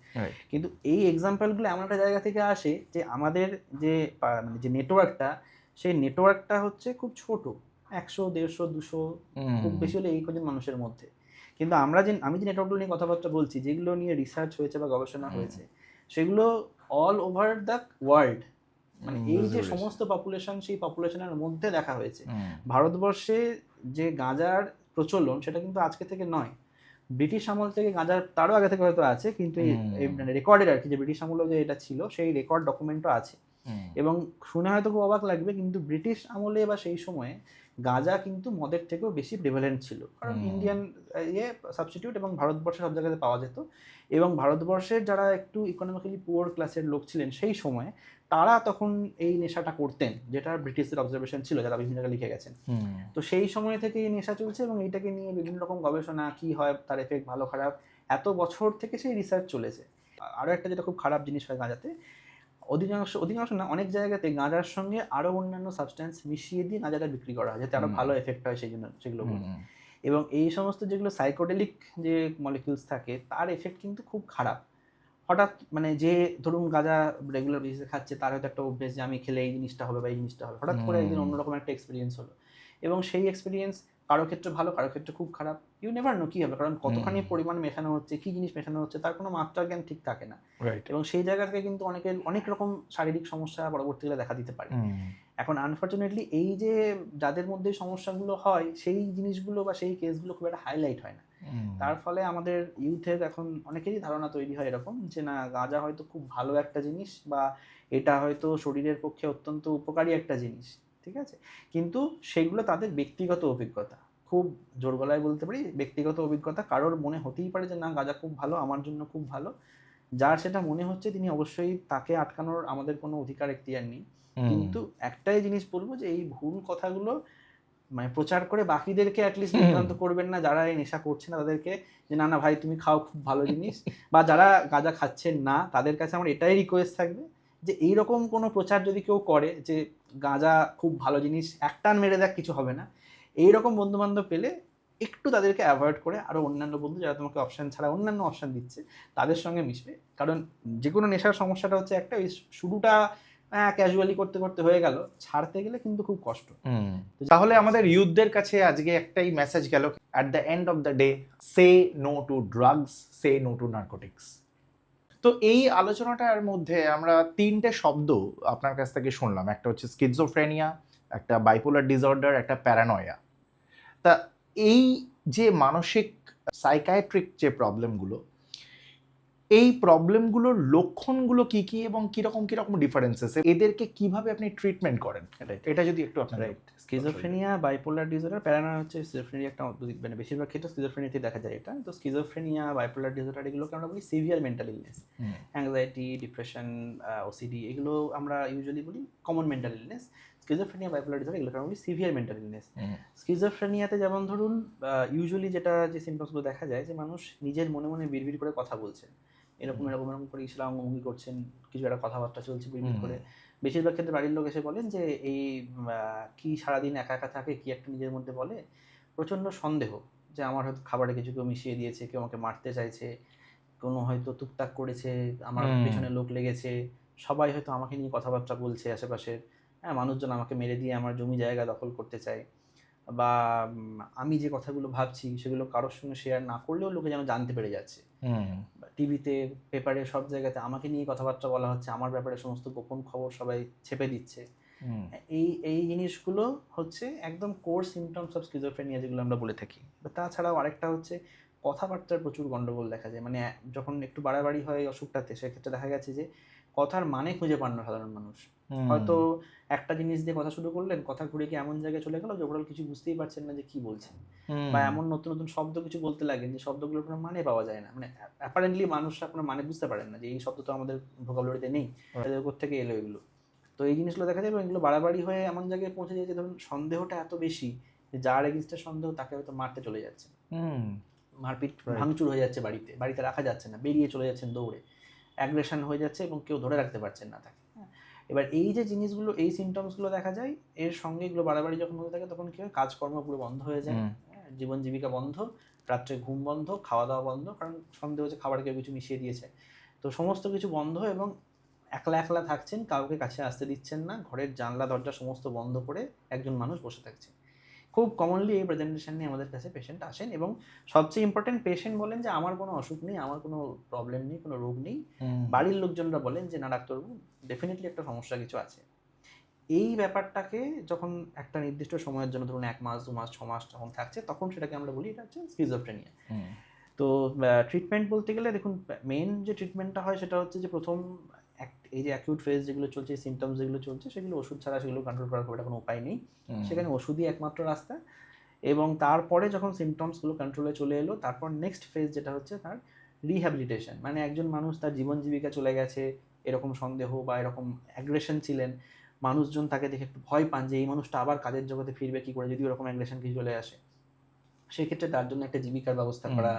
কিন্তু এই এক্সাম্পলগুলো এমন একটা জায়গা থেকে আসে যে আমাদের যে মানে যে নেটওয়ার্কটা, সেই নেটওয়ার্কটা হচ্ছে খুব ছোট, 100, 150, 200, খুব বেশি হলে এই কজন মানুষের মধ্যে। কিন্তু আমি যে নেটওয়ার্কগুলো নিয়ে কথাবার্তা বলছি, যেগুলো নিয়ে রিসার্চ হয়েছে বা গবেষণা হয়েছে, সেগুলো অল ওভার দ্য ওয়ার্ল্ড, মানে এই বুঝতে যে পেরেছি। সমস্ত পপুলেশন, সেই পপুলেশনের মধ্যে দেখা হয়েছে। হুম, ভারতবর্ষে যে গাঁজার প্রচলন সেটা কিন্তু আজকে থেকে নয়, ব্রিটিশ আমল থেকে গাঁজার তারও আগে থেকে হয়তো আছে, কিন্তু হুম, মানে রেকর্ডেড আর কি, যে ব্রিটিশ আমলে যে এটা ছিল সেই রেকর্ড ডকুমেন্টও আছে। হুম, এবং শুনে হয়তো খুব অবাক লাগবে, কিন্তু ব্রিটিশ আমলে বা সেই সময়ে গাঁজা কিন্তু মদের থেকেও বেশি প্রিভ্যালেন্ট ছিল, কারণ হুম, ইন্ডিয়ান সাবস্টিটিউট এবং ভারতবর্ষে সব জায়গাতে পাওয়া যেত। এবং ভারতবর্ষের যারা একটু ইকোনমিক্যালি পুয়ার ক্লাসের লোক ছিলেন সেই সময়ে, তারা তখন এই নেশাটা করতেন, যেটা ব্রিটিশদের অবজারভেশন ছিল, যারা বিভিন্ন জায়গায় লিখে গেছেন। হুম, তো সেই সময় থেকে এই নেশা চলছে, এবং এইটাকে নিয়ে বিভিন্ন রকম গবেষণা, কি হয় তার এফেক্ট ভালো খারাপ, এত বছর থেকে সেই রিসার্চ চলেছে। আরও একটা যেটা খুব খারাপ জিনিস হয় গাঁজাতে, অধিকাংশ অধিকাংশ না, অনেক জায়গাতে গাঁজার সঙ্গে আরও অন্যান্য সাবস্ট্যান্স মিশিয়ে দিয়ে গাঁজাটা বিক্রি করা হয়, যাতে আরও হুম, ভালো এফেক্ট হয় সেই জন্য সেগুলো বলে। হুম, এবং এই সমস্ত যেগুলো সাইকোডেলিক যে মলিকিউলস থাকে, তার এফেক্ট কিন্তু খুব খারাপ। হঠাৎ মানে যে ধরুন গাঁজা রেগুলার বেসিসে খাচ্ছে, তার হয়তো একটা অভ্যেস যে আমি খেলে এই জিনিসটা হবে বা এই জিনিসটা হবে, হঠাৎ করে একদিন হুম, অন্যরকম একটা এক্সপিরিয়েন্স হলো, এবং সেই এক্সপিরিয়েন্স কারো ক্ষেত্রে ভালো, কারো ক্ষেত্রে খুব খারাপ। ইউ নেভার নো কী হবে, কারণ কতখানি হুম, পরিমাণ মেশানো হচ্ছে, কী জিনিস মেশানো হচ্ছে, তার কোনো মাত্রা জ্ঞান ঠিক থাকে না। রাইট। এবং সেই জায়গা থেকে কিন্তু অনেকের অনেক রকম শারীরিক সমস্যা পরবর্তীকালে দেখা দিতে পারে। হুম, এখন আনফরচুনেটলি এই যে যাদের মধ্যে এই সমস্যাগুলো হয়, সেই জিনিসগুলো বা সেই কেসগুলো খুব একটা হাইলাইট হয় না। হুম, তার ফলে আমাদের ইউথের এখন অনেকেরই ধারণা তৈরি হয় এরকম যে না, গাঁজা হয়তো খুব ভালো একটা জিনিস, বা এটা হয়তো শরীরের পক্ষে অত্যন্ত উপকারী একটা জিনিস, ঠিক আছে? কিন্তু সেগুলো তাদের ব্যক্তিগত অভিজ্ঞতা। খুব জোর গলায় বলতে পারি ব্যক্তিগত অভিজ্ঞতা, কারোর মনে হতেই পারে যে না, গাঁজা খুব ভালো, আমার জন্য খুব ভালো। যার সেটা মনে হচ্ছে তিনি অবশ্যই, তাকে আটকানোর আমাদের কোনো অধিকার এখতিয়ার নেই। হুম, কিন্তু একটাই জিনিস বলবো, যে এই ভুল কথাগুলো মানে প্রচার করে বাকিদেরকে অ্যাটলিস্ট হুম, বিভ্রান্ত করবেন না, যারা এই নেশা করছে না তাদেরকে, যে না না ভাই তুমি খাও, খুব ভালো জিনিস। বা যারা গাঁজা খাচ্ছেন না, তাদের কাছে আমার এটাই রিকোয়েস্ট থাকবে, যে এইরকম কোনো প্রচার যদি কেউ করে যে গাঁজা খুব ভালো জিনিস, একটান মেরে দেখ কিছু হবে না, এইরকম বন্ধু বান্ধব পেলে একটু তাদেরকে অ্যাভয়েড করে আরও অন্যান্য বন্ধু যারা তোমাকে অপশান ছাড়া অন্যান্য অপশান দিচ্ছে, তাদের সঙ্গে মিশবে। কারণ যে কোনো নেশার সমস্যাটা হচ্ছে একটা, ওই শুরুটা ক্যাজুয়ালি করতে করতে হয়ে গেল, ছাড়তে গেলে কিন্তু খুব কষ্ট। হুম। তাহলে আমাদের ইউথদের কাছে আজকে একটাই মেসেজ গেল, at the end of the day, say no to drugs, say no to narcotics. তো এই আলোচনাটার মধ্যে আমরা তিনটে শব্দ আপনার কাছ থেকে শুনলাম, একটা হচ্ছে স্কিজোফ্রেনিয়া, একটা বাইপোলার ডিসঅর্ডার, একটা প্যারানয়া। তা এই যে মানসিক সাইকায়াট্রিক যে প্রবলেমগুলো, এই প্রবলেমগুলোর লক্ষণগুলো কি কি এবং কিরকম কিরকম ডিফারেন্সেস, এদেরকে কিভাবে আপনি ট্রিটমেন্ট করেন, রাইট, এটা যদি একটু আপনার right. Schizophrenia, bipolar disorder, paranoid হচ্ছে স্কিজোফ্রেনিয়া একটা মানে বেশিরভাগ ক্ষেত্রে স্কিজোফ্রেনিয়াতেই দেখা যায় এটা। তো স্কিজোফ্রেনিয়া, বাইপোলার ডিসঅর্ডার এগুলোকে আমরা বলি severe mental illness. Anxiety, depression, OCD, এগুলো আমরা ইউজুয়ালি বলি common mental illness. Schizophrenia, bipolar disorder এগুলোকে আমরা বলি সিভিয়ার মেন্টাল ইলনেস। স্কিজোফ্রেনিয়াতে যেমন ধরুন ইউজুয়ালি যেটা যে সিমটমসগুলো দেখা যায়, যে মানুষ নিজের মনে মনে বিড়বিড় করে কথা বলছেন, এরকম এরকম এরকম করে ইশারা অঙ্গভঙ্গি করছেন, কিছু একটা কথাবার্তা চলছে বিড়বিড় করে। বেশিরভাগ ক্ষেত্রে বাড়ির লোক এসে বলেন যে এই কি সারাদিন একা একা থাকে, কি একটা নিজের মধ্যে বলে, প্রচণ্ড সন্দেহ যে আমার হয়তো খাবারে কিছু কেউ মিশিয়ে দিয়েছে, কেউ আমাকে মারতে চাইছে, কোনো হয়তো টুকটাক করেছে, আমার পেছনে লোক লেগেছে, সবাই হয়তো আমাকে নিয়ে কথাবার্তা বলছে আশেপাশের, হ্যাঁ, মানুষজন আমাকে মেরে দিয়ে আমার জমি জায়গা দখল করতে চায়, বা আমি যে কথাগুলো ভাবছি সেগুলো কারোর সঙ্গে শেয়ার না করলেও লোকে যেন জানতে পেরে যাচ্ছে। টিভিতে, পেপারে, সব জায়গাতে আমাকে নিয়ে কথাবার্তা বলা হচ্ছে, আমার ব্যাপারে সমস্ত গোপন খবর সবাই ছেপে দিচ্ছে। এই এই জিনিসগুলো হচ্ছে একদম কোর সিমটমস অফ স্কিজোফ্রেনিয়া, যেগুলো আমরা বলে থাকি। তাছাড়াও আরেকটা হচ্ছে কথাবার্তার প্রচুর গন্ডগোল দেখা যায়, মানে যখন একটু বাড়াবাড়ি হয় অসুখটাতে, সেক্ষেত্রে দেখা গেছে যে কথার মানে খুঁজে পান না সাধারণ মানুষ। হয়তো একটা জিনিস দিয়ে কথা শুরু করলেন, কথা ঘুরে গিয়ে এমন জায়গায় চলে গেল যে ওভারঅল কিছু বুঝতেই পারছেন না যে কি বলছেন, বা এমন নতুন নতুন শব্দ কিছু বলতে লাগেন যে শব্দগুলোর কোনো মানে পাওয়া যায় না, মানে অ্যাপারেন্টলি মানুষরা কোনো মানে বুঝতে পারেন না যে এই শব্দ তো আমাদের ভোকাবুলারিতে নেই, তাদের কোত্থেকে এলো এগুলো। তো এই জিনিসগুলো দেখা যাবে, এগুলো বাড়াবাড়ি হয়ে এমন জায়গায় পৌঁছে যায় যে ধরুন সন্দেহটা এত বেশি যে যার এগেইনস্টে সন্দেহ তাকে হয়তো মারতে চলে যাচ্ছে, মারপিট ভাঙচুর হয়ে যাচ্ছে, বাড়িতে বাড়িতে রাখা যাচ্ছে না, বেরিয়ে চলে যাচ্ছেন দৌড়ে, অ্যাগ্রেশন হয়ে যাচ্ছে এবং কেউ ধরে রাখতে পারছেন না তাকে। এবার এই যে জিনিসগুলো, এই সিমটমসগুলো দেখা যায়, এর সঙ্গে এগুলো বাড়াবাড়ি যখন হতে থাকে, তখন কী হয়, কাজকর্ম পুরো বন্ধ হয়ে যায়, জীবন জীবিকা বন্ধ, রাত্রে ঘুম বন্ধ, খাওয়া দাওয়া বন্ধ, কারণ সন্দেহ হচ্ছে খাবারে কেউ কিছু মিশিয়ে দিয়েছে। তো সমস্ত কিছু বন্ধ, এবং একলা একলা থাকছেন, কাউকে কাছে আসতে দিচ্ছেন না, ঘরের জানলা দরজা সমস্ত বন্ধ করে একজন মানুষ বসে থাকছে। খুব কমনলি এই প্রেজেন্টেশন নিয়ে আমাদের কাছে পেশেন্ট আসেন, এবং সবচেয়ে ইম্পর্টেন্ট পেশেন্ট বলেন যে আমার কোনো অসুখ নেই, আমার কোনো প্রবলেম নেই, কোনো রোগ নেই। বাড়ির লোকজনরা বলেন যে না ডাক্তারবাবু, ডেফিনেটলি একটা সমস্যা কিছু আছে। এই ব্যাপারটাকে যখন একটা নির্দিষ্ট সময়ের জন্য, ধরুন 1 মাস 2 মাস 6 মাস যখন থাকছে, তখন সেটাকে আমরা বলি এটা হচ্ছে স্কিজোফ্রেনিয়া। তো ট্রিটমেন্ট বলতে গেলে দেখুন, মেন যে ট্রিটমেন্টটা হয় সেটা হচ্ছে যে প্রথম এই যে অ্যাকিউট ফেজ যেগুলো চলছে, সিমটমস যেগুলো চলছে, সেগুলো ওষুধ ছাড়া সেগুলো কন্ট্রোল করার খুব একটা কোনো উপায় নেই। সেখানে ওষুধই একমাত্র রাস্তা। এবং তারপরে যখন সিমটমসগুলো কন্ট্রোলে চলে এলো, তারপর নেক্সট ফেজ যেটা হচ্ছে তার রিহ্যাবিলিটেশন। মানে একজন মানুষ তার জীবন জীবিকা চলে গেছে, এরকম সন্দেহ বা এরকম অ্যাগ্রেশন ছিলেন, মানুষজন তাকে দেখে একটু ভয় পান যে এই মানুষটা আবার কাজের জগতে ফিরবে কী করে যদি ওরকম অ্যাগ্রেশন কিছু চলে আসে। সেক্ষেত্রে তার জন্য একটা জীবিকার ব্যবস্থা করা,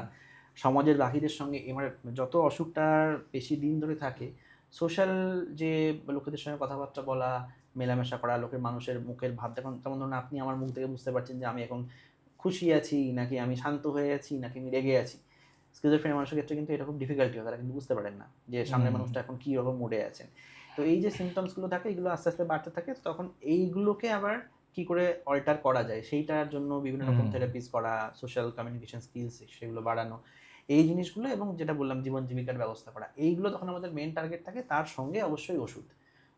সমাজের বাকিদের সঙ্গে এবার যত অসুখটার বেশি দিন ধরে থাকে, সোশ্যাল যে লোকেদের সঙ্গে কথাবার্তা বলা, মেলামেশা করা, লোকের মানুষের মুখের ভাব দেখুন, যেমন ধরুন আপনি আমার মুখ থেকে বুঝতে পারছেন যে আমি এখন খুশি আছি, নাকি আমি শান্ত হয়ে আছি, নাকি আমি রেগে আছি। স্কিজোফ্রেনিয়া মানুষের ক্ষেত্রে কিন্তু এটা খুব ডিফিকাল্টি হয়, তারা কিন্তু বুঝতে পারেন না যে সামনের মানুষটা এখন কী রকম মুডে আছেন। তো এই যে সিমটমসগুলো থাকে, এগুলো আস্তে আস্তে বাড়তে থাকে, তখন এইগুলোকে আবার কি করে অল্টার করা যায় সেইটার জন্য বিভিন্ন রকম থেরাপিস করা, সোশ্যাল কমিউনিকেশন স্কিলস সেগুলো বাড়ানো, এই জিনিসগুলো, এবং যেটা বললাম জীবন জীবিকার ব্যবস্থা করা, এইগুলো তখন আমাদের মেন টার্গেট থাকে। তার সঙ্গে অবশ্যই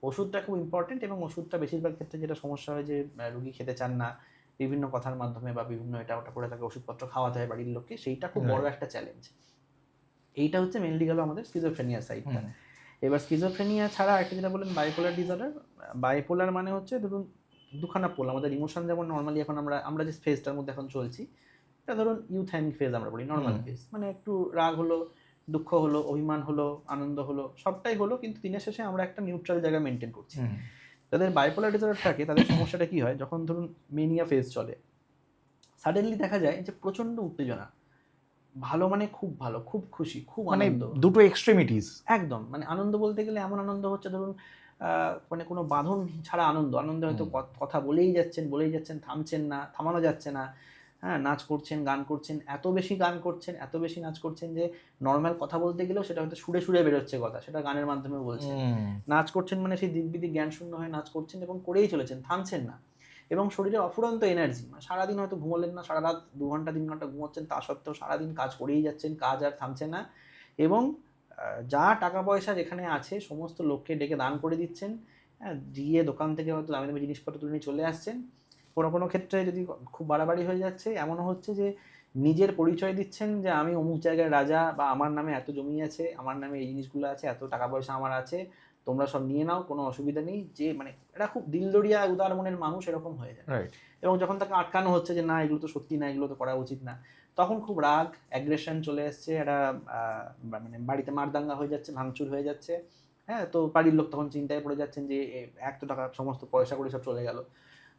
ওষুধটা খুব ইম্পর্টেন্ট, এবং ওষুধটা বেশিরভাগ ক্ষেত্রে যেটা সমস্যা হয় যে রুগী খেতে চান না, বিভিন্ন কথার মাধ্যমে বা বিভিন্ন এটা ওটা করে তাকে ওষুধপত্র খাওয়াতে হয় বাড়ির লোককে, সেইটা খুব বড় একটা চ্যালেঞ্জ। এইটা হচ্ছে মেনলি গেল আমাদের স্কিজোফ্রেনিয়া সাইডটা। এবার স্কিজোফ্রেনিয়া ছাড়া একটা যেটা বলেন বাইপোলার ডিসঅর্ডার। বাইপোলার মানে হচ্ছে ধরুন দুখানা পোল, আমাদের ইমোশন যেমন নর্মালি এখন আমরা যে ফেজটার মধ্যে এখন চলছি, এটা ধরুন ইউথ্যানিক ফেজ আমরা বলি, নর্মাল ফেজ, মানে একটু রাগ হলো, দুঃখ হলো, অভিমান হলো, আনন্দ হলো, সবটাই হলো, কিন্তু দিনের শেষে আমরা একটা নিউট্রাল জায়গা মেনটেন করছি। যাদের বাইপোলার ডিসঅর্ডার থাকে তাদের সমস্যাটা কি হয়, যখন ধরুন মেনিয়া ফেজ চলে, সাডেনলি দেখা যায় যে প্রচণ্ড উত্তেজনা, ভালো মানে খুব ভালো, খুব খুশি, খুব মানে আনন্দ, দুটো এক্সট্রিমিটিস একদম। মানে আনন্দ বলতে গেলে এমন আনন্দ হচ্ছে ধরুন মানে কোনো বাঁধন ছাড়া আনন্দ, আনন্দে হয়তো কথা বলেই যাচ্ছেন, থামছেন না, থামানো যাচ্ছে না। হ্যাঁ, নাচ করছেন, গান করছেন, এত বেশি গান করছেন, এত বেশি নাচ করছেন যে নর্মাল কথা বলতে গেলেও সেটা হয়তো সুরে সুরে বেরোচ্ছে কথা, সেটা গানের মাধ্যমে বলছেন। নাচ করছেন মানে সেই দিকবিদিক জ্ঞান শূন্য হয়ে নাচ করছেন এবং করেই চলেছেন, থামছেন না। এবং শরীরে অফুরন্ত এনার্জি, মানে সারাদিন হয়তো ঘুমোলেন না, সারা রাত 2 ঘন্টা 3 ঘন্টা ঘুমোচ্ছেন, তা সত্ত্বেও সারাদিন কাজ করেই যাচ্ছেন, কাজ আর থামছে না। এবং যা টাকা পয়সা যেখানে আছে সমস্ত লোককে ডেকে দান করে দিচ্ছেন, হ্যাঁ, দিয়ে দোকান থেকে হয়তো দামি দামি জিনিসপত্র তুলে নিয়ে চলে আসছেন। কোনো কোনো ক্ষেত্রে যদি খুব বাড়াবাড়ি হয়ে যাচ্ছে, এমনও হচ্ছে যে নিজের পরিচয় দিচ্ছেন যে আমি অমুক জায়গায় রাজা, বা আমার নামে এত জমি আছে, আমার নামে এই জিনিসগুলো আছে, এত টাকা পয়সা আমার আছে, তোমরা সব নিয়ে নাও, কোনো অসুবিধা নেই। যে মানে এটা খুব দিলদরিয়া উদার মনের মানুষ এরকম হয়ে যায়। এবং যখন তাকে আটকানো হচ্ছে যে না এগুলো তো সত্যি না, এগুলো তো করা উচিত না, তখন খুব রাগ, অ্যাগ্রেশন চলে এসছে, একটা মানে বাড়িতে মারদাঙ্গা হয়ে যাচ্ছে, ভাঙচুর হয়ে যাচ্ছে। হ্যাঁ, তো বাড়ির লোক তখন চিন্তায় পড়ে যাচ্ছেন যে এক তো টাকা সমস্ত পয়সা করে সব চলে গেল,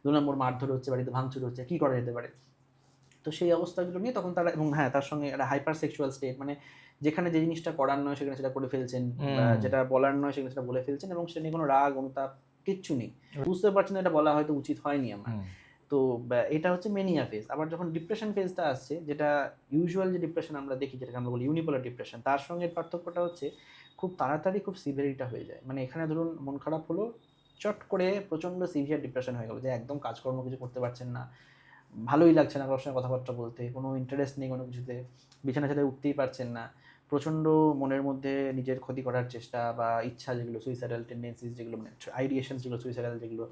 2 নম্বর মারধর হচ্ছে, বাড়িতে ভাঙচুর হচ্ছে, কী করা যেতে পারে। তো সেই অবস্থাগুলো নিয়ে তখন তারা, এবং হ্যাঁ তার সঙ্গে একটা হাইপার সেক্সুয়াল স্টেট, মানে যেখানে যে জিনিসটা করার নয় সেখানে সেটা করে ফেলছেন, যেটা বলার নয় সেখানে সেটা বলে ফেলছেন, এবং সেটা নিয়ে কোনো রাগ অনুতাপ কিচ্ছু নেই, বুঝতে পারছেন এটা বলা হয়তো উচিত হয়নি আমার। তো এটা হচ্ছে মেনিয়া ফেজ। আবার যখন ডিপ্রেশন ফেজটা আসছে, যেটা ইউজুয়াল যে ডিপ্রেশন আমরা দেখি, যেটাকে আমরা বলি ইউনিপোলার ডিপ্রেশন, তার সঙ্গে পার্থক্যটা হচ্ছে খুব তাড়াতাড়ি খুব সিভিয়ারিটা হয়ে যায়। মানে এখানে ধরুন মন খারাপ হলো, চট করে প্রচণ্ড সিভিয়ার ডিপ্রেশন হয়ে গেল, যে একদম কাজকর্ম কিছু করতে পারছেন না, ভালোই লাগছে না কারোর সঙ্গে কথাবার্তা বলতে, কোনো ইন্টারেস্ট নেই কোনো কিছুতে, বিছানা ছেড়ে উঠতেই পারছেন না, প্রচণ্ড মনের মধ্যে নিজের ক্ষতি করার চেষ্টা বা ইচ্ছা, যেগুলো সুইসাইডাল টেন্ডেন্সিস, যেগুলো মানে আইডিয়েশনস, যেগুলো সুইসাইডাল, যেগুলো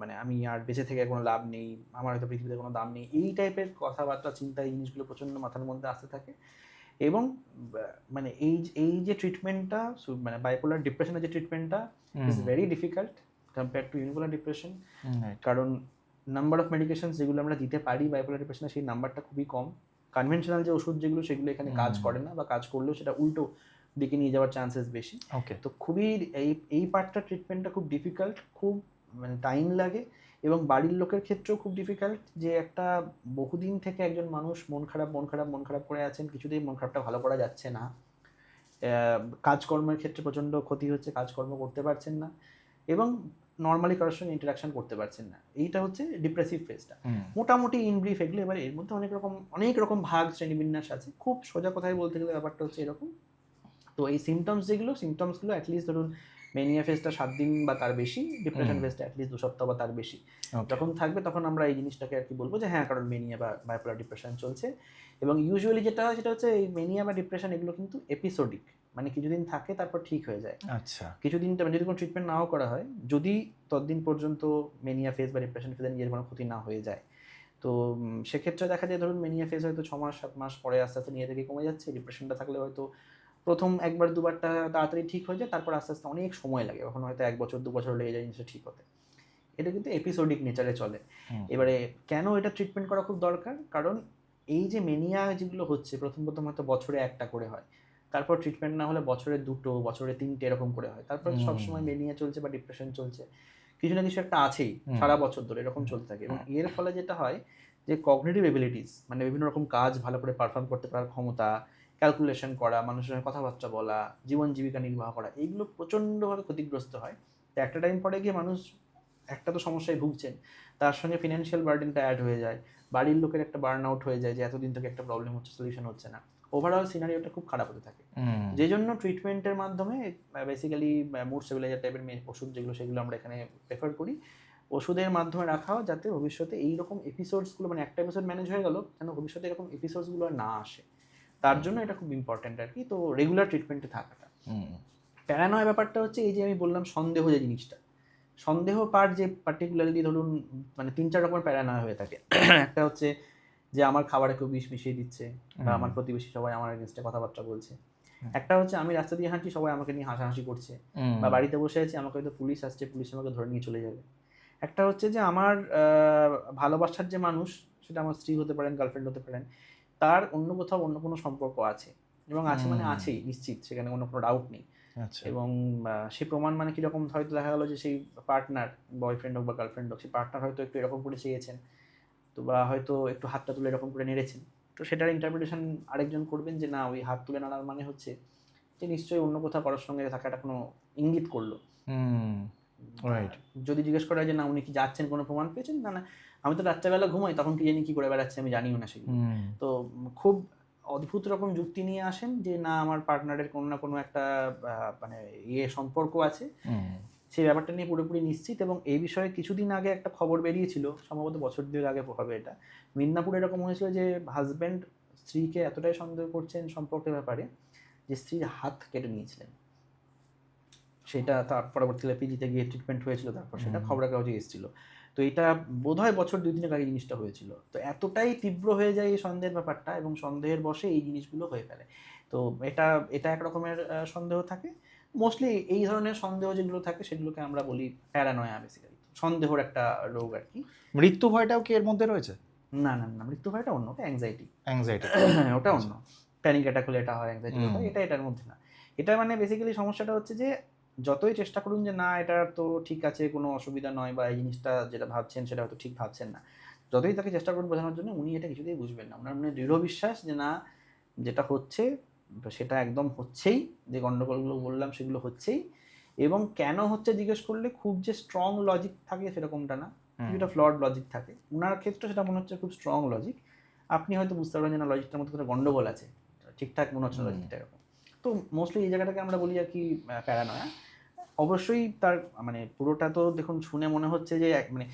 মানে আমি আর বেঁচে থেকে কোনো লাভ নেই, আমার হয়তো পৃথিবীতে কোনো দাম নেই, এই টাইপের কথাবার্তা, চিন্তা, এই জিনিসগুলো প্রচণ্ড মাথার মধ্যে আসতে থাকে। এবং মানে এই যে ট্রিটমেন্টটা, মানে বাইপোলার ডিপ্রেশনের যে ট্রিটমেন্টটা is very difficult compare to unipolar depression. কারণ নাম্বার অফ মেডিকেশনস যেগুলো আমরা দিতে পারি বাইপোলার ডিপ্রেশনে, সেই নাম্বারটা খুবই কম। কনভেনশনাল যে ওষুধ যেগুলো, সেগুলো এখানে কাজ করে না, বা কাজ করলেও সেটা উল্টো দিকে নিয়ে যাওয়ার চান্সেস বেশি। তো খুবই এই পার্টটা ট্রিটমেন্টটা খুব ডিফিকাল্ট, খুব মানে টাইম লাগে, এবং বাড়ির লোকের ক্ষেত্রেও খুব ডিফিকাল্ট, যে একটা বহুদিন থেকে একজন মানুষ মন খারাপ করে আছেন, কিছুতেই মন খারাপটা ভালো করা যাচ্ছে না, কাজকর্মের ক্ষেত্রে প্রচণ্ড ক্ষতি হচ্ছে, কাজকর্ম করতে পারছেন না, এবং নর্মালি কারোর সঙ্গে ইন্টারাকশন করতে পারছেন না। এইটা হচ্ছে ডিপ্রেসিভ ফেজটা, মোটামুটি ইন ব্রিফ এগুলো। এবার এর মধ্যে অনেক রকম ভাগ শ্রেণীবিন্যাস আছে, খুব সোজা কথায় বলতে গেলে ব্যাপারটা হচ্ছে এরকম। তো এই সিমটমসগুলো অ্যাটলিস্ট ধরুন মেনিয়া ফেজটা 7 দিন বা তার বেশি, ডিপ্রেশন ফেজটা অ্যাটলিস্ট 2 সপ্তাহ বা তার বেশি যখন থাকবে, তখন আমরা এই জিনিসটাকে আর কি বলবো যে হ্যাঁ, কারণ মেনিয়া বা বাইপোলার ডিপ্রেশন চলছে। এবং ইউজুয়ালি যেটা হয় সেটা হচ্ছে এই মেনিয়া বা ডিপ্রেশন এগুলো কিন্তু এপিসোডিক, মানে কিছুদিন থাকে তারপর ঠিক হয়ে যায়। আচ্ছা, কিছুদিন যদি কোনো ট্রিটমেন্ট নাও করা হয়, যদি ততদিন পর্যন্ত মেনিয়া ফেজ বা ডিপ্রেশন ফেজে নিজের কোনো ক্ষতি না হয়ে যায়, তো সেক্ষেত্রে দেখা যায় ধরুন মেনিয়া ফেজ হয়তো 6 মাস 7 মাস পরে আস্তে আস্তে নিজে থেকে কমে যাচ্ছে। ডিপ্রেশনটা থাকলে হয়তো প্রথম একবার দুবারটা তাড়াতাড়ি ঠিক হয়ে যায়, তারপর আস্তে আস্তে অনেক সময় লাগে, কখনো হয়তো 1 বছর 2 বছর লেগে যায় জিনিসটা ঠিক হতে। এটা কিন্তু এপিসোডিক নেচারে চলে। এবারে কেন এটা ট্রিটমেন্ট করা খুব দরকার? কারণ এই যে মেনিয়া যেগুলো হচ্ছে প্রথম হয়তো বছরে 1টা করে হয়। তারপর ট্রিটমেন্ট না হলে বছরে 2টো, বছরে 3টে এরকম করে হয়। তারপর সবসময় মেনিয়া চলছে বা ডিপ্রেশন চলছে। কিছু না কিছু একটা আছেই সারা বছর ধরে এরকম চলতে থাকে। এবং এর ফলে যেটা হয় যে কগনিটিভ এবিলিটিস, মানে বিভিন্ন রকম কাজ ভালো করে পারফর্ম করতে পারার ক্ষমতা, ক্যালকুলেশন করা, মানুষের সঙ্গে কথাবার্তা বলা, জীবন জীবিকা নির্বাহ করা, এইগুলো প্রচণ্ডভাবে ক্ষতিগ্রস্ত হয়। তো একটা টাইম পরে গিয়ে মানুষ একটা তো সমস্যায় ভুগছেন, তার সঙ্গে ফিনান্সিয়াল বার্ডেনটা অ্যাড হয়ে যায়, বাড়ির লোকের একটা বার্ন আউট হয়ে যায় যে এতদিন থেকে একটা প্রবলেম হচ্ছে, সলিউশন হচ্ছে না, ওভারঅল সিনারিওটা খুব খারাপ হতে থাকে। যে জন্য ট্রিটমেন্টের মাধ্যমে বেসিক্যালি মুড স্টেবিলাইজার টাইপের ওষুধ যেগুলো, সেগুলো আমরা এখানে প্রেফার করি ওষুধের মাধ্যমে রাখা হয়, যাতে ভবিষ্যতে এইরকম এপিসোডসগুলো, মানে একটা এপিসোড ম্যানেজ হয়ে গেল, যেন ভবিষ্যতে এরকম এপিসোডসগুলো আর না আসে, তার জন্য এটা খুব ইম্পর্ট্যান্ট আর কি। তো রেগুলার ট্রিটমেন্টে থাকাটা। প্যারানয় ব্যাপারটা হচ্ছে এই যে আমি বললাম সন্দেহ, যে জিনিসটা সন্দেহ পার্ট, যে পার্টিকুলারলি ধরুন মানে 3-4 রকমের প্যারানয় হয়ে থাকে। একটা হচ্ছে যে আমার খাবারে কেউ বিষ মিশিয়ে দিচ্ছে, বা আমার প্রতিবেশী সবাই আমার এগেনস্টে কথাবার্তা বলছে। একটা হচ্ছে আমি রাস্তা দিয়ে হাঁটছি, সবাই আমাকে নিয়ে হাসাহাসি করছে, বা বাড়িতে বসে আছি, আমাকে হয়তো পুলিশ আসছে, পুলিশ আমাকে ধরে নিয়ে চলে যাবে। একটা হচ্ছে যে আমার ভালোবাসার যে মানুষ, সেটা আমার স্ত্রী হতে পারেন, গার্লফ্রেন্ড হতে পারেন, তার অন্য কোথাও অন্য কোনো সম্পর্ক আছে, এবং আছে মানে আছেই নিশ্চিত, সেখানে কোনো ডাউট নেই। এবং সে প্রমাণ মানে কীরকম, হয়তো দেখা গেলো যে সেই পার্টনার, বয়ফ্রেন্ড হোক বা গার্লফ্রেন্ড হোক, সেই পার্টনার হয়তো একটু এরকম করে চেয়েছেন, তো বা হয়তো একটু হাতটা তুলে এরকম করে নেড়েছেন, তো সেটার ইন্টারপ্রিটেশন আরেকজন করবেন যে না, ওই হাত তুলে নাড়ার মানে হচ্ছে যে নিশ্চয়ই অন্য কোথাও কারোর সঙ্গে থাকাটা কোনো ইঙ্গিত করলো। রাইট। যদি জিজ্ঞেস করা হয় যে না উনি কি যাচ্ছেন, কোনো প্রমাণ পেয়েছেন, না না আমি তো রাত্রেবেলা ঘুমাই, তখন কি জানি কি করে বেড়াচ্ছে, আমি জানিও না সেগুলো। তো খুব অদ্ভুত রকম যুক্তি নিয়ে আসেন যে না, আমার পার্টনারের কোনো না কোনো একটা মানে সম্পর্ক আছে, সেই ব্যাপারটা নিয়ে পুরোপুরি নিশ্চিত। এবং এই বিষয়ে কিছুদিন আগে একটা খবর বেরিয়েছিল, সম্ভবত বছর 2 আগে হবে এটা, মিদনাপুরে এরকম হয়েছিল যে হাজব্যান্ড স্ত্রীকে এতটাই সন্দেহ করছেন সম্পর্কের ব্যাপারে যে স্ত্রীর হাত কেটে নিয়েছিলেন। সেটা তার পরবর্তীকালে পিজিতে গিয়ে ট্রিটমেন্ট হয়েছিল, তারপর সেটা খবরের কাগজে এসেছিল। তো এটা বোধহয় বছর 2-3 আগে জিনিসটা হয়েছিল। তো এতটাই তীব্র হয়ে যায় এই সন্দেহের ব্যাপারটা, এবং সন্দেহের বশে এই জিনিসগুলো হয়ে ফেলে। তো এটা এটা এক রকমের সন্দেহ থাকে। মোস্টলি এই ধরনের সন্দেহ যেগুলো থাকে সেগুলোকে আমরা বলি প্যারানয়া, বেসিক্যালি সন্দেহের একটা রোগ আর কি। মৃত্যু ভয়টাও কি এর মধ্যে রয়েছে? না না না, মৃত্যু ভয়টা অন্য, ওটা অ্যাংজাইটি। অ্যাংজাইটি। ওটা অন্য। প্যানিক অ্যাটাক হলে এটা হয়, অ্যাংজাইটি হয়, এটা এটার মধ্যে না। এটা মানে বেসিক্যালি সমস্যাটা হচ্ছে যে যতই চেষ্টা করুন যে না এটা তো ঠিক আছে, কোনো অসুবিধা নয়, বা এই জিনিসটা যেটা ভাবছেন সেটা হয়তো ঠিক ভাবছেন না, যতই তাকে চেষ্টা করুন বোঝানোর জন্য, উনি এটা কিছুতেই বুঝবেন না। ওনার মনে দৃঢ় বিশ্বাস যে না, যেটা হচ্ছে সেটা একদম হচ্ছেই, যে গন্ডগোলগুলো বললাম সেগুলো হচ্ছেই। এবং কেন হচ্ছে জিজ্ঞেস করলে খুব যে স্ট্রং লজিক থাকে সেরকমটা না, কিছুটা ফ্লড লজিক থাকে। ওনার ক্ষেত্রে সেটা মনে হচ্ছে খুব স্ট্রং লজিক। আপনি হয়তো বুঝতে পারবেন যে না, লজিকটার মধ্যে কোনো গন্ডগোল আছে, ঠিকঠাক মনে হচ্ছে লজিকটা এরকম। তো মোস্টলি এই জায়গাটাকে আমরা বলি আর কি প্যারানয়া। অবশ্যই তার মানে পুরোটা তো দেখুন শুনে মনে হচ্ছে যে মানে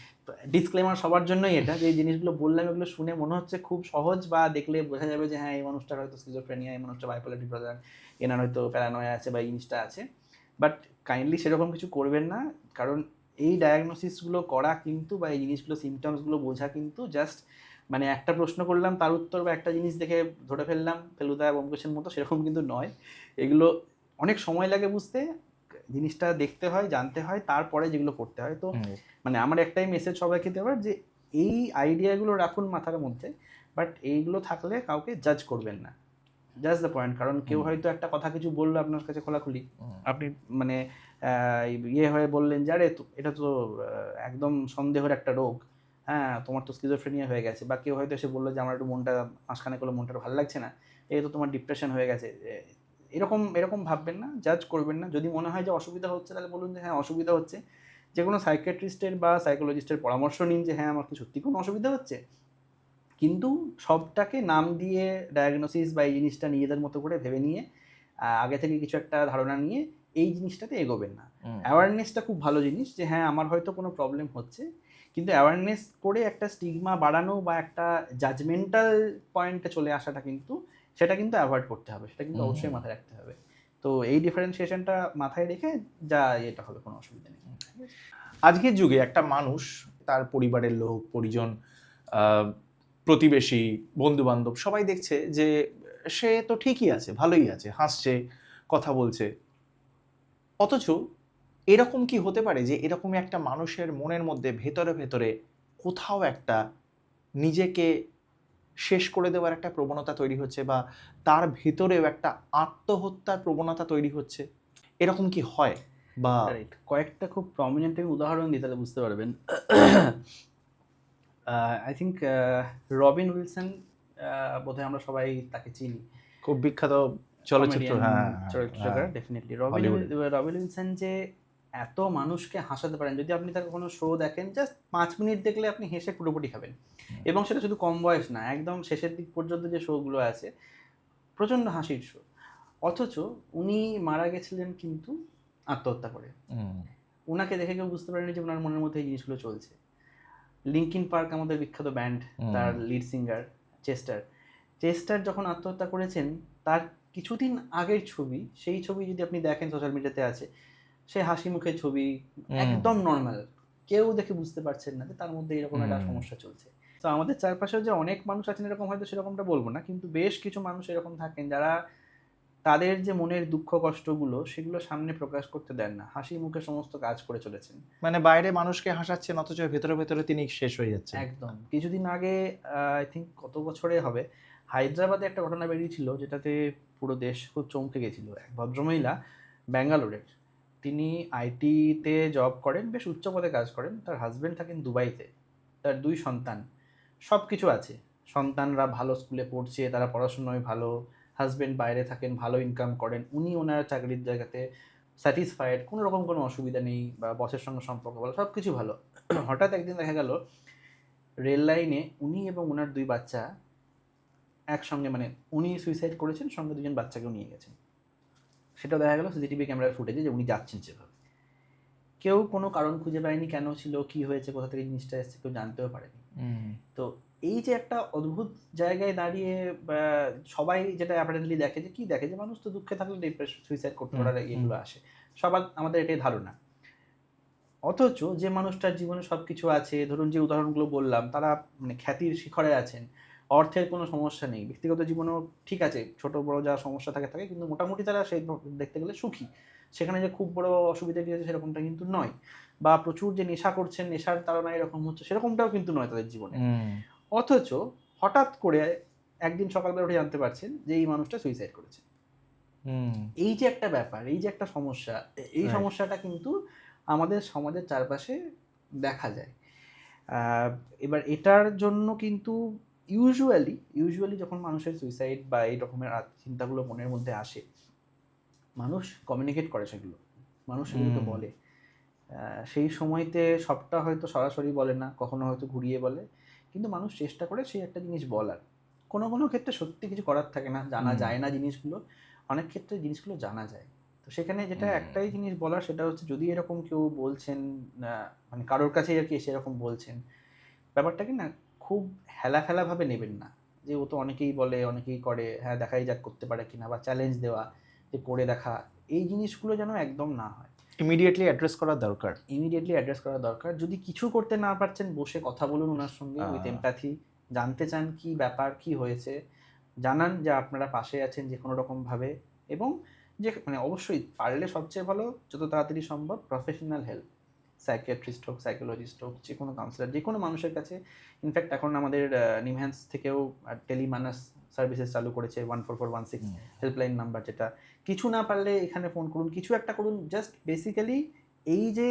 ডিসক্লেমার সবার জন্যই এটা, যে এই জিনিসগুলো বললাম এগুলো শুনে মনে হচ্ছে খুব সহজ, বা দেখলে বোঝা যাবে যে হ্যাঁ এই মানুষটার হয়তো স্কিজোফ্রেনিয়া, এই মানুষটা বাইপোলার ডিসঅর্ডার, এনার হয়তো প্যারানয়া আছে বা এই জিনিসটা আছে। বাট কাইন্ডলি সেরকম কিছু করবেন না, কারণ এই ডায়াগনোসিসগুলো করা কিন্তু, বা এই জিনিসগুলো সিমটমসগুলো বোঝা কিন্তু জাস্ট মানে একটা প্রশ্ন করলাম তার উত্তর, বা একটা জিনিস দেখে ধরে ফেললাম ফেলুদা ব্যোমকেশের মতো, সেরকম কিন্তু নয়। এগুলো অনেক সময় লাগে বুঝতে, জিনিসটা দেখতে হয়, জানতে হয়, তারপরে যেগুলো করতে হয়। তো মানে আমার একটাই মেসেজ সবাইকে দেওয়ার, যে এই আইডিয়াগুলো রাখুন মাথার মধ্যে, বাট এইগুলো থাকলে কাউকে জাজ করবেন না, জাস্ট দ্য পয়েন্ট। কারণ কেউ হয়তো একটা কথা কিছু বললো আপনার কাছে খোলাখুলি, আপনি মানে হয়ে বললেন যে আরে এটা তো একদম সন্দেহের একটা রোগ, হ্যাঁ তোমার তো স্কিজোফ্রেনিয়া হয়ে গেছে। বা কেউ হয়তো এসে বললো যে আমার একটু মনটা মাঝখানে করলে মনটা ভালো লাগছে না, এই তো তোমার ডিপ্রেশন হয়ে গেছে। এরকম এরকম ভাববেন না, জাজ করবেন না। যদি মনে হয় যে অসুবিধা হচ্ছে, তাহলে বলুন যে হ্যাঁ অসুবিধা হচ্ছে, যে কোনো সাইকিয়াট্রিস্টের বা সাইকোলজিস্টের পরামর্শ নিন যে হ্যাঁ আমার কি সত্যি কোনো অসুবিধা হচ্ছে। কিন্তু সবটাকে নাম দিয়ে ডায়াগনোসিস বা এই জিনিসটা নিজেদের মতো করে ভেবে নিয়ে, আগে থেকে কিছু একটা ধারণা নিয়ে এই জিনিসটাতে এগোবেন না। অ্যাওয়ারনেসটা খুব ভালো জিনিস যে হ্যাঁ আমার হয়তো কোনো প্রবলেম হচ্ছে, কিন্তু অ্যাওয়ারনেস করে একটা স্টিগমা বাড়ানো বা একটা জাজমেন্টাল পয়েন্টে চলে আসাটা কিন্তু সেটা কিন্তু অ্যাভয়েড করতে হবে, সেটা কিন্তু অবশ্যই মাথায় রাখতে হবে। তো এই ডিফারেন্সিয়েশনটা মাথায় রেখে যা এটা হবে, কোনো অসুবিধা নেই। আজকের যুগে একটা মানুষ তার পরিবারের লোক, পরিজন, প্রতিবেশী, বন্ধু বান্ধব সবাই দেখছে যে সে তো ঠিকই আছে, ভালোই আছে, হাসছে, কথা বলছে, অথচ এরকম কি হতে পারে যে এরকমই একটা মানুষের মনের মধ্যে ভেতরে ভেতরে কোথাও একটা নিজেকে শেষ করে দেওয়ার একটা প্রবণতা তৈরি হচ্ছে, বা তার ভেতরেও একটা আত্মহত্যার প্রবণতা তৈরি হচ্ছে? এরকম কি হয়? বা রাইট, কয়েকটা খুব প্রমিনেন্ট আমি উদাহরণ দিই তাহলে বুঝতে পারবেন। আই থিঙ্ক রবিন উইলসন, বোধহয় আমরা সবাই তাকে চিনি, খুব বিখ্যাত চলচ্চিত্র, হ্যাঁ, চরিত্রকার, ডেফিনেটলি হলিউডে। রবিন উইলসন যে এত মানুষকে হাসাতে পারেন, যদি আপনি তার কোনো শো দেখেন জাস্ট 5 মিনিট দেখলে আপনি হেসে পুরোপুরি খাবেন। এবং সেটা শুধু কম বয়স না, একদম শেষের দিক পর্যন্ত যে শোগুলো আছে প্রচণ্ড হাসির শো। অথচ উনি মারা গেছিলেন কিন্তু আত্মহত্যা করে। ওনাকে দেখে কেউ বুঝতে পারেনি যে ওনার মনের মধ্যে এই জিনিসগুলো চলছে। লিঙ্কিন পার্ক আমাদের বিখ্যাত ব্যান্ড, তার লিড সিঙ্গার চেস্টার যখন আত্মহত্যা করেছেন, তার কিছুদিন আগের ছবি, সেই ছবি যদি আপনি দেখেন সোশ্যাল মিডিয়াতে আছে, সে হাসি মুখের ছবি, একদম নর্মাল, কেউ দেখে বুঝতে পারছেন না যে তার মধ্যে এরকম একটা সমস্যা চলছে। তো আমাদের চারপাশেও যে অনেক মানুষ আছেন এরকম, হয়তো সেরকমটা বলবো না, কিন্তু বেশ কিছু মানুষ এরকম থাকেন যারা তাদের যে মনের দুঃখ কষ্টগুলো সেগুলো সামনে প্রকাশ করতে দেন না, হাসি মুখে সমস্ত কাজ করে চলেছেন। মানে বাইরে মানুষকে হাসাচ্ছেন, অথচ ভেতরে ভেতরে তিনি শেষ হয়ে যাচ্ছেন। একদম। কিছুদিন আগে আই থিঙ্ক কত বছরে হবে, হায়দ্রাবাদে একটা ঘটনা বেরিয়েছিল যেটাতে পুরো দেশ খুব চমকে গেছিল। এক ভদ্রমহিলা, ব্যাঙ্গালোরের, তিনি আইটিতে জব করেন, বেশ উচ্চ পদে কাজ করেন, তার হাজবেন্ড থাকেন দুবাইতে, তার 2 সন্তান, সব কিছু আছে, সন্তানরা ভালো স্কুলে পড়ছে, তারা পড়াশোনায় ভালো, হাজবেন্ড বাইরে থাকেন, ভালো ইনকাম করেন, উনি ওনার চাকরির জায়গাতে স্যাটিসফাইড, কোনো রকম কোনো অসুবিধা নেই, বা বসের সঙ্গে সম্পর্ক ভালো, সব কিছু ভালো। হঠাৎ একদিন দেখা গেল রেল লাইনে উনি এবং ওনার 2 বাচ্চা একসঙ্গে, মানে উনি সুইসাইড করেছেন, সঙ্গে 2জন বাচ্চাকেও নিয়ে গেছেন। সেটা দেখা গেল সিসিটিভি ক্যামেরার ফুটেজে, যে উনি যাচ্ছেন যেভাবে। কেউ কোনো কারণ খুঁজে পায়নি, কেন ছিল, কি হয়েছে, কোথা থেকে জিনিসটা এসেছে, কেউ জানতেও পারেনি। তো এই যে একটা অদ্ভুত জায়গায় দাঁড়িয়ে সবাই যেটা অ্যাপারেন্টলি দেখে, যে কি দেখে, যে মানুষ তো দুঃখে থাকলে ডিপ্রেশন, সুইসাইড করতে পারার এগুলো আসে, সবার আমাদের এটাই ধারণা। অথচ যে মানুষটার জীবনে সব কিছু আছে, ধরুন যে উদাহরণগুলো বললাম, তারা মানে খ্যাতির শিখরে আছেন, অর্থের কোনো সমস্যা নেই, ব্যক্তিগত জীবনেও ঠিক আছে, ছোট বড় যা সমস্যা থাকে থাকে, কিন্তু মোটামুটি তারা সেই দেখতে গেলে সুখী। সেখানে যে খুব বড় অসুবিধা কি হচ্ছে সেরকমটা কিন্তু নয়, বা প্রচুর যে নেশা করছেন, নেশার তাড়নায় এরকম হচ্ছে সেরকমটাও কিন্তু নয় তাদের জীবনে। অথচ হঠাৎ করে একদিন সকালবেলা উঠে জানতে পারছেন যে এই মানুষটা সুইসাইড করেছে। এই যে একটা ব্যাপার, এই যে একটা সমস্যা, এই সমস্যাটা কিন্তু আমাদের সমাজের চারপাশে দেখা যায়। এবার এটার জন্য কিন্তু ইউজুয়ালি যখন মানুষের সুইসাইড বা এই রকমের চিন্তাগুলো মনের মধ্যে আসে, মানুষ কমিউনিকেট করে সেগুলো, মানুষ সেগুলোকে বলে। সেই সময়তে সবটা হয়তো সরাসরি বলে না, কখনো হয়তো ঘুরিয়ে বলে, কিন্তু মানুষ চেষ্টা করে সেই একটা জিনিস বলার। কোনো কোনো ক্ষেত্রে সত্যি কিছু করার থাকে না, জানা যায় না জিনিসগুলো, অনেক ক্ষেত্রে জিনিসগুলো জানা যায়। তো সেখানে যেটা একটাই জিনিস বলার, সেটা হচ্ছে যদি এরকম কেউ বলছেন, মানে কারোর কাছে আর কি এসে এরকম বলছেন, ব্যাপারটা কি না, খুব হেলাফেলাভাবে নেবেন না, যে ও তো অনেকেই বলে, অনেকেই করে, হ্যাঁ দেখাই যাক করতে পারে কিনা, বা চ্যালেঞ্জ দেওয়া যে করে দেখা, এই জিনিসগুলো যেন একদম না হয়। ইমিডিয়েটলি অ্যাড্রেস করা দরকার। যদি কিছু করতে না পারছেন, বসে কথা বলুন ওনার সঙ্গে উইথ এমপ্যাথি, জানতে চান কি ব্যাপার, কি হয়েছে, জানান যে আপনারা পাশে আছেন যে কোনো রকমভাবে, এবং যে মানে অবশ্যই পারলে সবচেয়ে ভালো যত তাড়াতাড়ি সম্ভব প্রফেশনাল হেল্প, সাইকিয়াট্রিস্ট হোক, সাইকোলজিস্ট হোক, যে কোনো কাউন্সিলার, যে কোনো মানুষের কাছে। ইনফ্যাক্ট এখন আমাদের নিমহ্যান্স থেকেও টেলিমানাস সার্ভিসেস চালু করেছে, 14416 হেল্পলাইন নাম্বার, যেটা কিছু না পারলে এখানে ফোন করুন, কিছু একটা করুন, জাস্ট বেসিক্যালি এই যে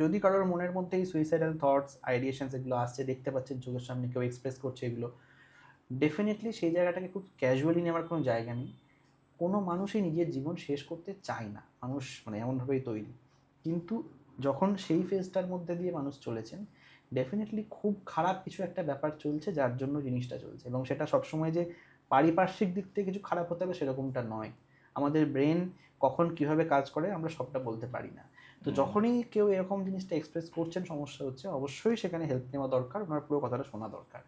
যদি কারোর মনের মধ্যে এই সুইসাইডাল থটস, আইডিয়েশনস এগুলো আসছে, দেখতে পাচ্ছেন চোখের সামনে কেউ এক্সপ্রেস করছে এগুলো, ডেফিনেটলি সেই জায়গাটাকে খুব ক্যাজুয়ালি নেওয়ার কোনো জায়গা নেই। কোনো মানুষই নিজের জীবন শেষ করতে চায় না, মানুষ মানে এমনভাবেই তৈরি। কিন্তু যখন সেই ফেজটার মধ্যে দিয়ে মানুষ চলেছেন, ডেফিনেটলি খুব খারাপ কিছু একটা ব্যাপার চলছে যার জন্য জিনিসটা চলছে, এবং সেটা সবসময় যে পারিপার্শ্বিক দিক থেকে কিছু খারাপ হতে হবে সেরকমটা নয়। আমাদের ব্রেন কখন কিভাবে কাজ করে আমরা সবটা বলতে পারি না। তো যখনই কেউ এরকম জিনিসটা এক্সপ্রেস করছেন, সমস্যা হচ্ছে, অবশ্যই সেখানে হেল্প নেওয়া দরকার, ওনার পুরো কথাটা শোনা দরকার,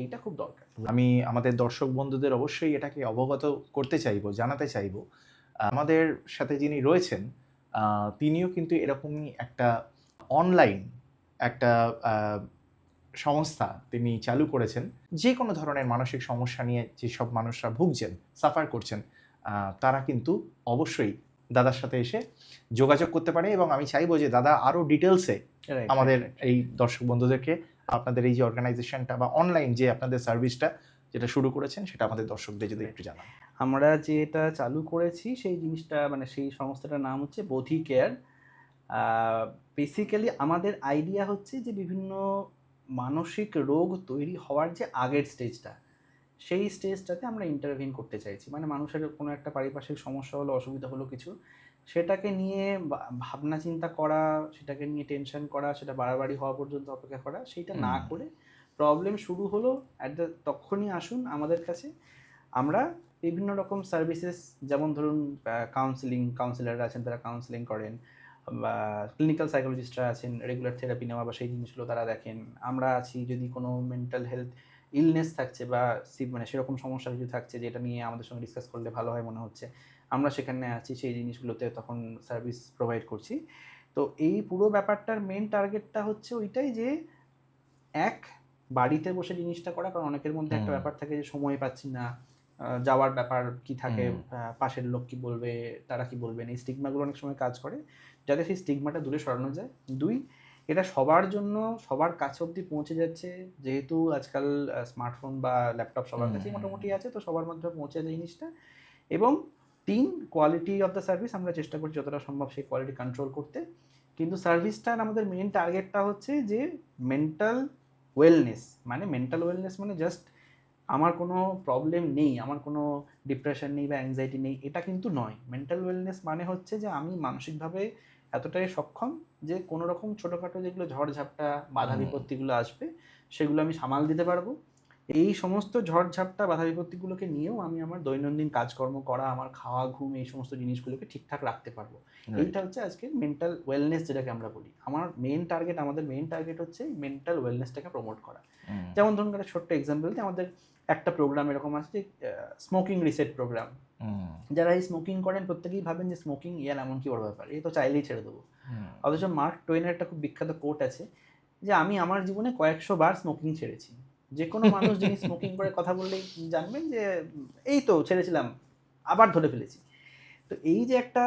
এইটা খুব দরকার। আমি আমাদের দর্শক বন্ধুদের অবশ্যই এটাকে অবগত করতে চাইবো, জানাতে চাইবো। আমাদের সাথে যিনি রয়েছেন তিনিও কিন্তু এরকমই একটা অনলাইন একটা সংস্থা তিনি চালু করেছেন। যে কোনো ধরনের মানসিক সমস্যা নিয়ে যেসব মানুষরা ভুগছেন, সাফার করছেন, তারা কিন্তু অবশ্যই দাদার সাথে এসে যোগাযোগ করতে পারে। এবং আমি চাইবো যে দাদা আরও ডিটেলসে আমাদের এই দর্শক বন্ধুদেরকে আপনাদের এই যে অর্গানাইজেশনটা বা অনলাইন যে আপনাদের সার্ভিসটা যেটা শুরু করেছেন সেটা আমাদের দর্শকদের যদি একটু জানান। আমরা যেটা চালু করেছি সেই জিনিসটা মানে সেই সংস্থাটার নাম হচ্ছে বোধি কেয়ার। বেসিক্যালি আমাদের আইডিয়া হচ্ছে যে বিভিন্ন মানসিক রোগ তৈরি হওয়ার যে আগের স্টেজটা, সেই স্টেজটাতে আমরা ইন্টারভিন করতে চাইছি। মানে মানুষের কোনো একটা পারিপার্শ্বিক সমস্যা হলো, অসুবিধা হলো কিছু, সেটাকে নিয়ে ভাবনা চিন্তা করা, সেটাকে নিয়ে টেনশন করা, সেটা বাড়াবাড়ি হওয়া পর্যন্ত অপেক্ষা করা, সেইটা না করে প্রবলেম শুরু হলো তখনই আসুন আমাদের কাছে। আমরা বিভিন্ন রকম সার্ভিসেস, যেমন ধরুন কাউন্সিলাররা আছেন, তারা কাউন্সিলিং করেন, বা ক্লিনিক্যাল সাইকোলজিস্টরা আছেন, রেগুলার থেরাপি নেওয়া বা সেই জিনিসগুলো তারা দেখেন। আমরা আছি যদি কোনো মেন্টাল হেলথ ইলনেস থাকছে বা মানে সেরকম সমস্যা কিছু থাকছে যেটা নিয়ে আমাদের সঙ্গে ডিসকাস করলে ভালো হয় মনে হচ্ছে, আমরা সেখানে আছি, সেই জিনিসগুলোতে তখন সার্ভিস প্রোভাইড করছি। তো এই পুরো ব্যাপারটার মেন টার্গেটটা হচ্ছে ওইটাই যে এক বাড়িতে বসে জিনিসটা করা, কারণ অনেকের মধ্যে একটা ব্যাপার থাকে যে সময় পাচ্ছি না, যাওয়ার ব্যাপার কি থাকে, পাশের লোক কি বলবে, তারা কি বলবেন, এই স্টিগমাগুলো অনেক সময় কাজ করে, যাতে সেই স্টিগমাটা দূরে সরানো যায়। দুই, এটা সবার জন্য সবার কাছে অবধি পৌঁছে যাচ্ছে, যেহেতু আজকাল স্মার্টফোন বা ল্যাপটপ সবার কাছেই মোটামুটি আছে, তো সবার মাধ্যমে পৌঁছে যায় জিনিসটা। এবং তিন, কোয়ালিটি অফ দ্য সার্ভিস, আমরা চেষ্টা করছি যতটা সম্ভব সেই কোয়ালিটি কন্ট্রোল করতে। কিন্তু সার্ভিসটার আমাদের মেন টার্গেটটা হচ্ছে যে মেন্টাল ওয়েলনেস। মানে মেন্টাল ওয়েলনেস মানে জাস্ট আমার কোনো প্রবলেম নেই, আমার কোনো ডিপ্রেশন নেই বা অ্যাংজাইটি নেই, এটা কিন্তু নয়। মেন্টাল ওয়েলনেস মানে হচ্ছে যে আমি মানসিকভাবে এতটাই সক্ষম যে কোনো রকম ছোটোখাটো যেগুলো ঝড়ঝাপটা বাধা বিপত্তিগুলো আসবে সেগুলো আমি সামাল দিতে পারবো। এই সমস্ত ঝড়ঝাপটা বাধা বিপত্তিগুলোকে নিয়েও আমি আমার দৈনন্দিন কাজকর্ম করা, আমার খাওয়া ঘুম, এই সমস্ত জিনিসগুলোকে ঠিকঠাক রাখতে পারবো। এইটা হচ্ছে আজকে মেন্টাল ওয়েলনেস যেটাকে আমরা বলি। আমাদের মেন টার্গেট হচ্ছে মেন্টাল ওয়েলনেসটাকে প্রমোট করা। যেমন ধরুন একটা ছোট্ট এক্সাম্পল দিই, আমাদের একটা প্রোগ্রাম এরকম আছে যে স্মোকিং রিসেট প্রোগ্রাম। যারা এই স্মোকিং করেন প্রত্যেকেই ভাবেন যে স্মোকিং ইয়ার এমন কি বড় ব্যাপার, এই তো চাইলেই ছেড়ে দেবো। অথচ মার্ক টোয়েনের একটা খুব বিখ্যাত কোট আছে যে আমি আমার জীবনে কয়েকশো বার স্মোকিং ছেড়েছি। যে কোনো মানুষ যিনি স্মোকিং করে কথা বললেই জানবেন যে এই তো ছেড়েছিলাম, আবার ধরে ফেলেছি। তো এই যে একটা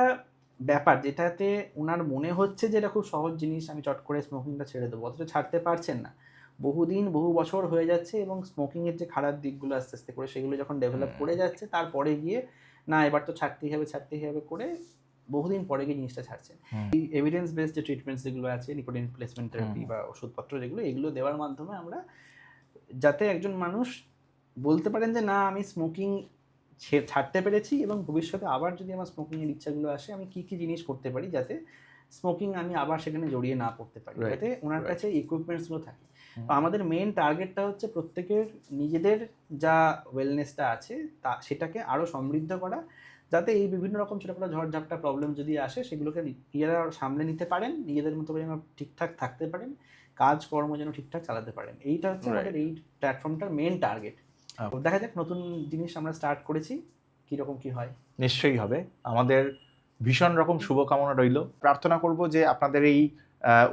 ব্যাপার যেটাতে ওনার মনে হচ্ছে যে এটা খুব সহজ জিনিস, আমি চট করে স্মোকিংটা ছেড়ে দেবো, অথচ ছাড়তে পারছেন না, বহুদিন বহু বছর হয়ে যাচ্ছে, এবং স্মোকিংয়ের যে খারাপ দিকগুলো আস্তে আস্তে করে সেগুলো যখন ডেভেলপ করে যাচ্ছে, তারপরে গিয়ে না এবার তো ছাড়তেই হবে করে বহুদিন পরে গিয়ে জিনিসটা ছাড়ছেন। এই এভিডেন্স বেসড যে ট্রিটমেন্টস যেগুলো আছে, নিকোটিন রিপ্লেসমেন্ট থেরাপি বা ওষুধপত্র যেগুলো, এগুলো দেওয়ার মাধ্যমে আমরা যাতে একজন মানুষ বলতে পারেন যে না আমি স্মোকিং ছাড়তে পেরেছি, এবং ভবিষ্যতে আবার যদি আমার স্মোকিংয়ের ইচ্ছাগুলো আসে আমি কী কী জিনিস করতে পারি যাতে স্মোকিং আমি আবার সেখানে জড়িয়ে না পড়তে পারি, যাতে ওনার কাছে ইকুইপমেন্টসগুলো থাকে। তো আমাদের মেন টার্গেটটা হচ্ছে প্রত্যেকের নিজেদের যা ওয়েলনেসটা আছে সেটাকে আরও সমৃদ্ধ করা, যাতে এই বিভিন্ন রকম ছোটোখাটো ঝড়ঝাপটা প্রবলেম যদি আসে সেগুলোকে নিজেরা সামলে নিতে পারেন, নিজেদের মতো করে যেন ঠিকঠাক থাকতে পারেন, কাজকর্ম যেন ঠিকঠাক চালাতে পারেন। এইটা হচ্ছে আমাদের এই প্ল্যাটফর্মটার মেন টার্গেট। দেখা যাক, নতুন জিনিস আমরা স্টার্ট করেছি, কীরকম কী হয়। নিশ্চয়ই হবে। আমাদের ভীষণ রকম শুভকামনা রইল। প্রার্থনা করব যে আপনাদের এই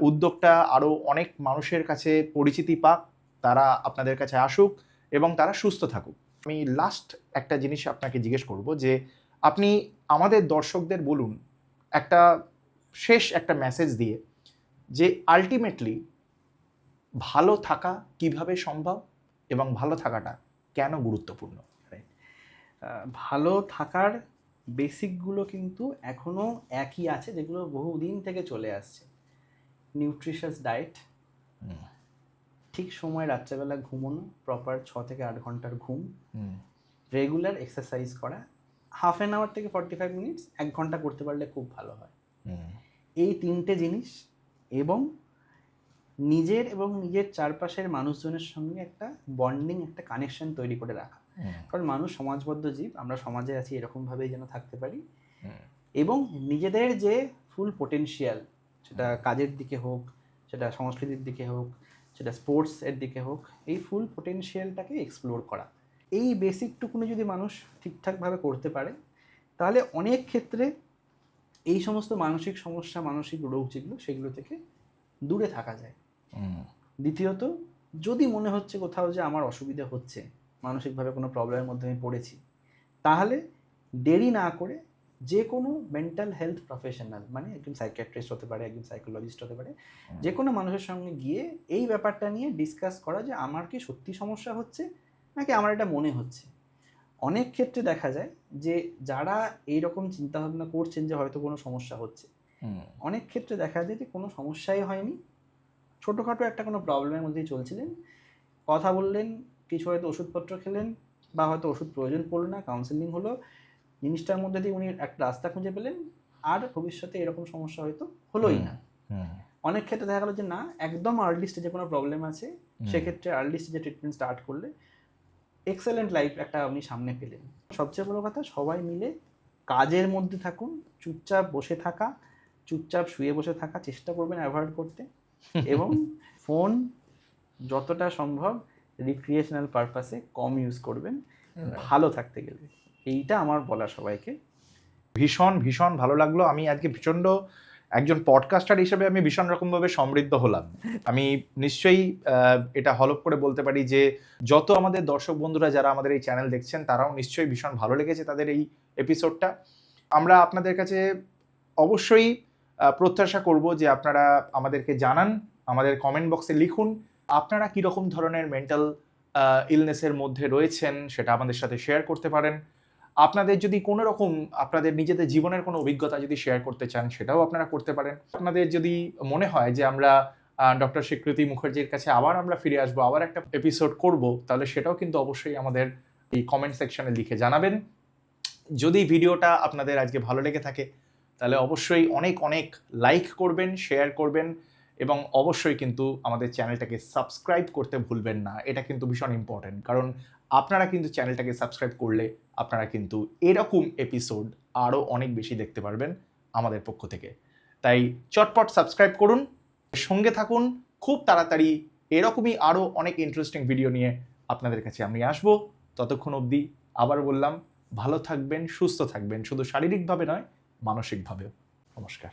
উদ্যোগটা আরও অনেক মানুষের কাছে পরিচিতি পাক, তারা আপনাদের কাছে আসুক এবং তারা সুস্থ থাকুক। আমি লাস্ট একটা জিনিস আপনাকে জিজ্ঞেস করব যে আপনি আমাদের দর্শকদের বলুন শেষ একটা মেসেজ দিয়ে যে আলটিমেটলি ভালো থাকা কিভাবে সম্ভব এবং ভালো থাকাটা কেন গুরুত্বপূর্ণ। ভালো থাকার বেসিকগুলো কিন্তু এখনও একই আছে, যেগুলো বহুদিন থেকে চলে আসছে। নিউট্রিশাস ডায়েট, ঠিক সময় রাত্রেবেলা ঘুমানো, প্রপার 6 থেকে 8 ঘন্টার ঘুম, রেগুলার এক্সারসাইজ করা, হাফ অ্যান আওয়ার থেকে 45 মিনিটস, 1 ঘন্টা করতে পারলে খুব ভালো হয়। এই তিনটে জিনিস, এবং নিজের এবং নিজের চারপাশের মানুষজনের সঙ্গে একটা বন্ডিং, একটা কানেকশন তৈরি করে রাখা। কারণ মানুষ সমাজবদ্ধ জীব, আমরা সমাজে আছি এরকমভাবেই যেন থাকতে পারি। এবং নিজেদের যে ফুল পোটেনশিয়াল, সেটা কাজের দিকে হোক, সেটা সংস্কৃতির দিকে হোক, সেটা স্পোর্টসের দিকে হোক, এই ফুল পোটেনশিয়ালটাকে এক্সপ্লোর করা, এই বেসিকটুকুনি যদি মানুষ ঠিকঠাকভাবে করতে পারে, তাহলে অনেক ক্ষেত্রে এই সমস্ত মানসিক সমস্যা, মানসিক রোগ যেগুলো, সেগুলো থেকে দূরে থাকা যায়। দ্বিতীয়ত, যদি মনে হচ্ছে কোথাও যে আমার অসুবিধা হচ্ছে, মানসিকভাবে কোনো প্রবলেমের মধ্যে আমি পড়েছি, তাহলে দেরি না করে যে কোনো মেন্টাল হেলথ প্রফেশনাল, মানে একজন সাইকিয়াট্রিস্ট হতে পারে, একজন সাইকোলজিস্ট হতে পারে, যে কোনো মানুষের সঙ্গে গিয়ে এই ব্যাপারটা নিয়ে ডিসকাস করা যে আমার কি সত্যি সমস্যা হচ্ছে নাকি আমার এটা মনে হচ্ছে। অনেক ক্ষেত্রে দেখা যায় যে যারা এইরকম চিন্তাভাবনা করছেন যে হয়তো কোনো সমস্যা হচ্ছে, অনেক ক্ষেত্রে দেখা যায় যে কোনো সমস্যাই হয়নি, ছোটোখাটো একটা কোনো প্রবলেমের মধ্যেই চলছিলেন, কথা বললেন, কিছু হয়তো ওষুধপত্র খেলেন, বা হয়তো ওষুধ প্রয়োজন পড়লো না, কাউন্সেলিং হলো, জিনিসটার মধ্যে দিয়ে উনি একটা রাস্তা খুঁজে পেলেন, আর ভবিষ্যতে এরকম সমস্যা হয়তো হলোই না। অনেক ক্ষেত্রে দেখা গেলো যে না, একদম আর্লি স্টেজে কোনো প্রবলেম আছে, সেক্ষেত্রে আর্লি স্টেজে ট্রিটমেন্ট স্টার্ট করলে এক্সেলেন্ট লাইফ একটা আপনি সামনে পেলেন। সবচেয়ে বড় কথা, সবাই মিলে কাজের মধ্যে থাকুন, চুপচাপ বসে থাকা, চুপচাপ শুয়ে বসে থাকা চেষ্টা করবেন অ্যাভয়েড করতে, এবং ফোন যতটা সম্ভব রিক্রিয়েশনাল পারপাসে কম ইউজ করবেন ভালো থাকতে গেলে। এইটা আমার বলা সবাইকে। ভীষণ ভীষণ ভালো লাগলো। আমি আজকে প্রচণ্ড একজন পডকাস্টার হিসেবে আমি ভীষণ রকমভাবে সমৃদ্ধ হলাম। আমি নিশ্চয়ই এটা হলফ করে বলতে পারি যে যত আমাদের দর্শক বন্ধুরা যারা আমাদের এই চ্যানেল দেখছেন, তারাও নিশ্চয়ই ভীষণ ভালো লেগেছে তাদের এই এপিসোডটা। আমরা আপনাদের কাছে অবশ্যই প্রত্যাশা করব যে আপনারা আমাদেরকে জানান, আমাদের কমেন্ট বক্সে লিখুন আপনারা কীরকম ধরনের মেন্টাল ইলনেসের মধ্যে রয়েছেন, সেটা আমাদের সাথে শেয়ার করতে পারেন। আপনাদের যদি কোনো রকম আপনাদের নিজেদের জীবনের কোনো অভিজ্ঞতা যদি শেয়ার করতে চান, সেটাও আপনারা করতে পারেন। আপনাদের যদি মনে হয় যে আমরা ডক্টর স্বীকৃতি মুখার্জির কাছে আবার আমরা ফিরে আসবো, আবার একটা এপিসোড করব, তাহলে সেটাও কিন্তু অবশ্যই আমাদের এই কমেন্ট সেকশনে লিখে জানাবেন। যদি ভিডিওটা আপনাদের আজকে ভালো লেগে থাকে, তাহলে অবশ্যই অনেক অনেক লাইক করবেন, শেয়ার করবেন, এবং অবশ্যই কিন্তু আমাদের চ্যানেলটাকে সাবস্ক্রাইব করতে ভুলবেন না। এটা কিন্তু ভীষণ ইম্পর্টেন্ট, কারণ আপনারা কিন্তু চ্যানেলটাকে সাবস্ক্রাইব করলে আপনারা কিন্তু এরকম এপিসোড আরও অনেক বেশি দেখতে পারবেন আমাদের পক্ষ থেকে। তাই চটপট সাবস্ক্রাইব করুন, সঙ্গে থাকুন। খুব তাড়াতাড়ি এরকমই আরও অনেক ইন্টারেস্টিং ভিডিও নিয়ে আপনাদের কাছে আমি আসবো। ততক্ষণ অবধি আবার বললাম, ভালো থাকবেন, সুস্থ থাকবেন, শুধু শারীরিকভাবে নয়, মানসিকভাবেও। নমস্কার।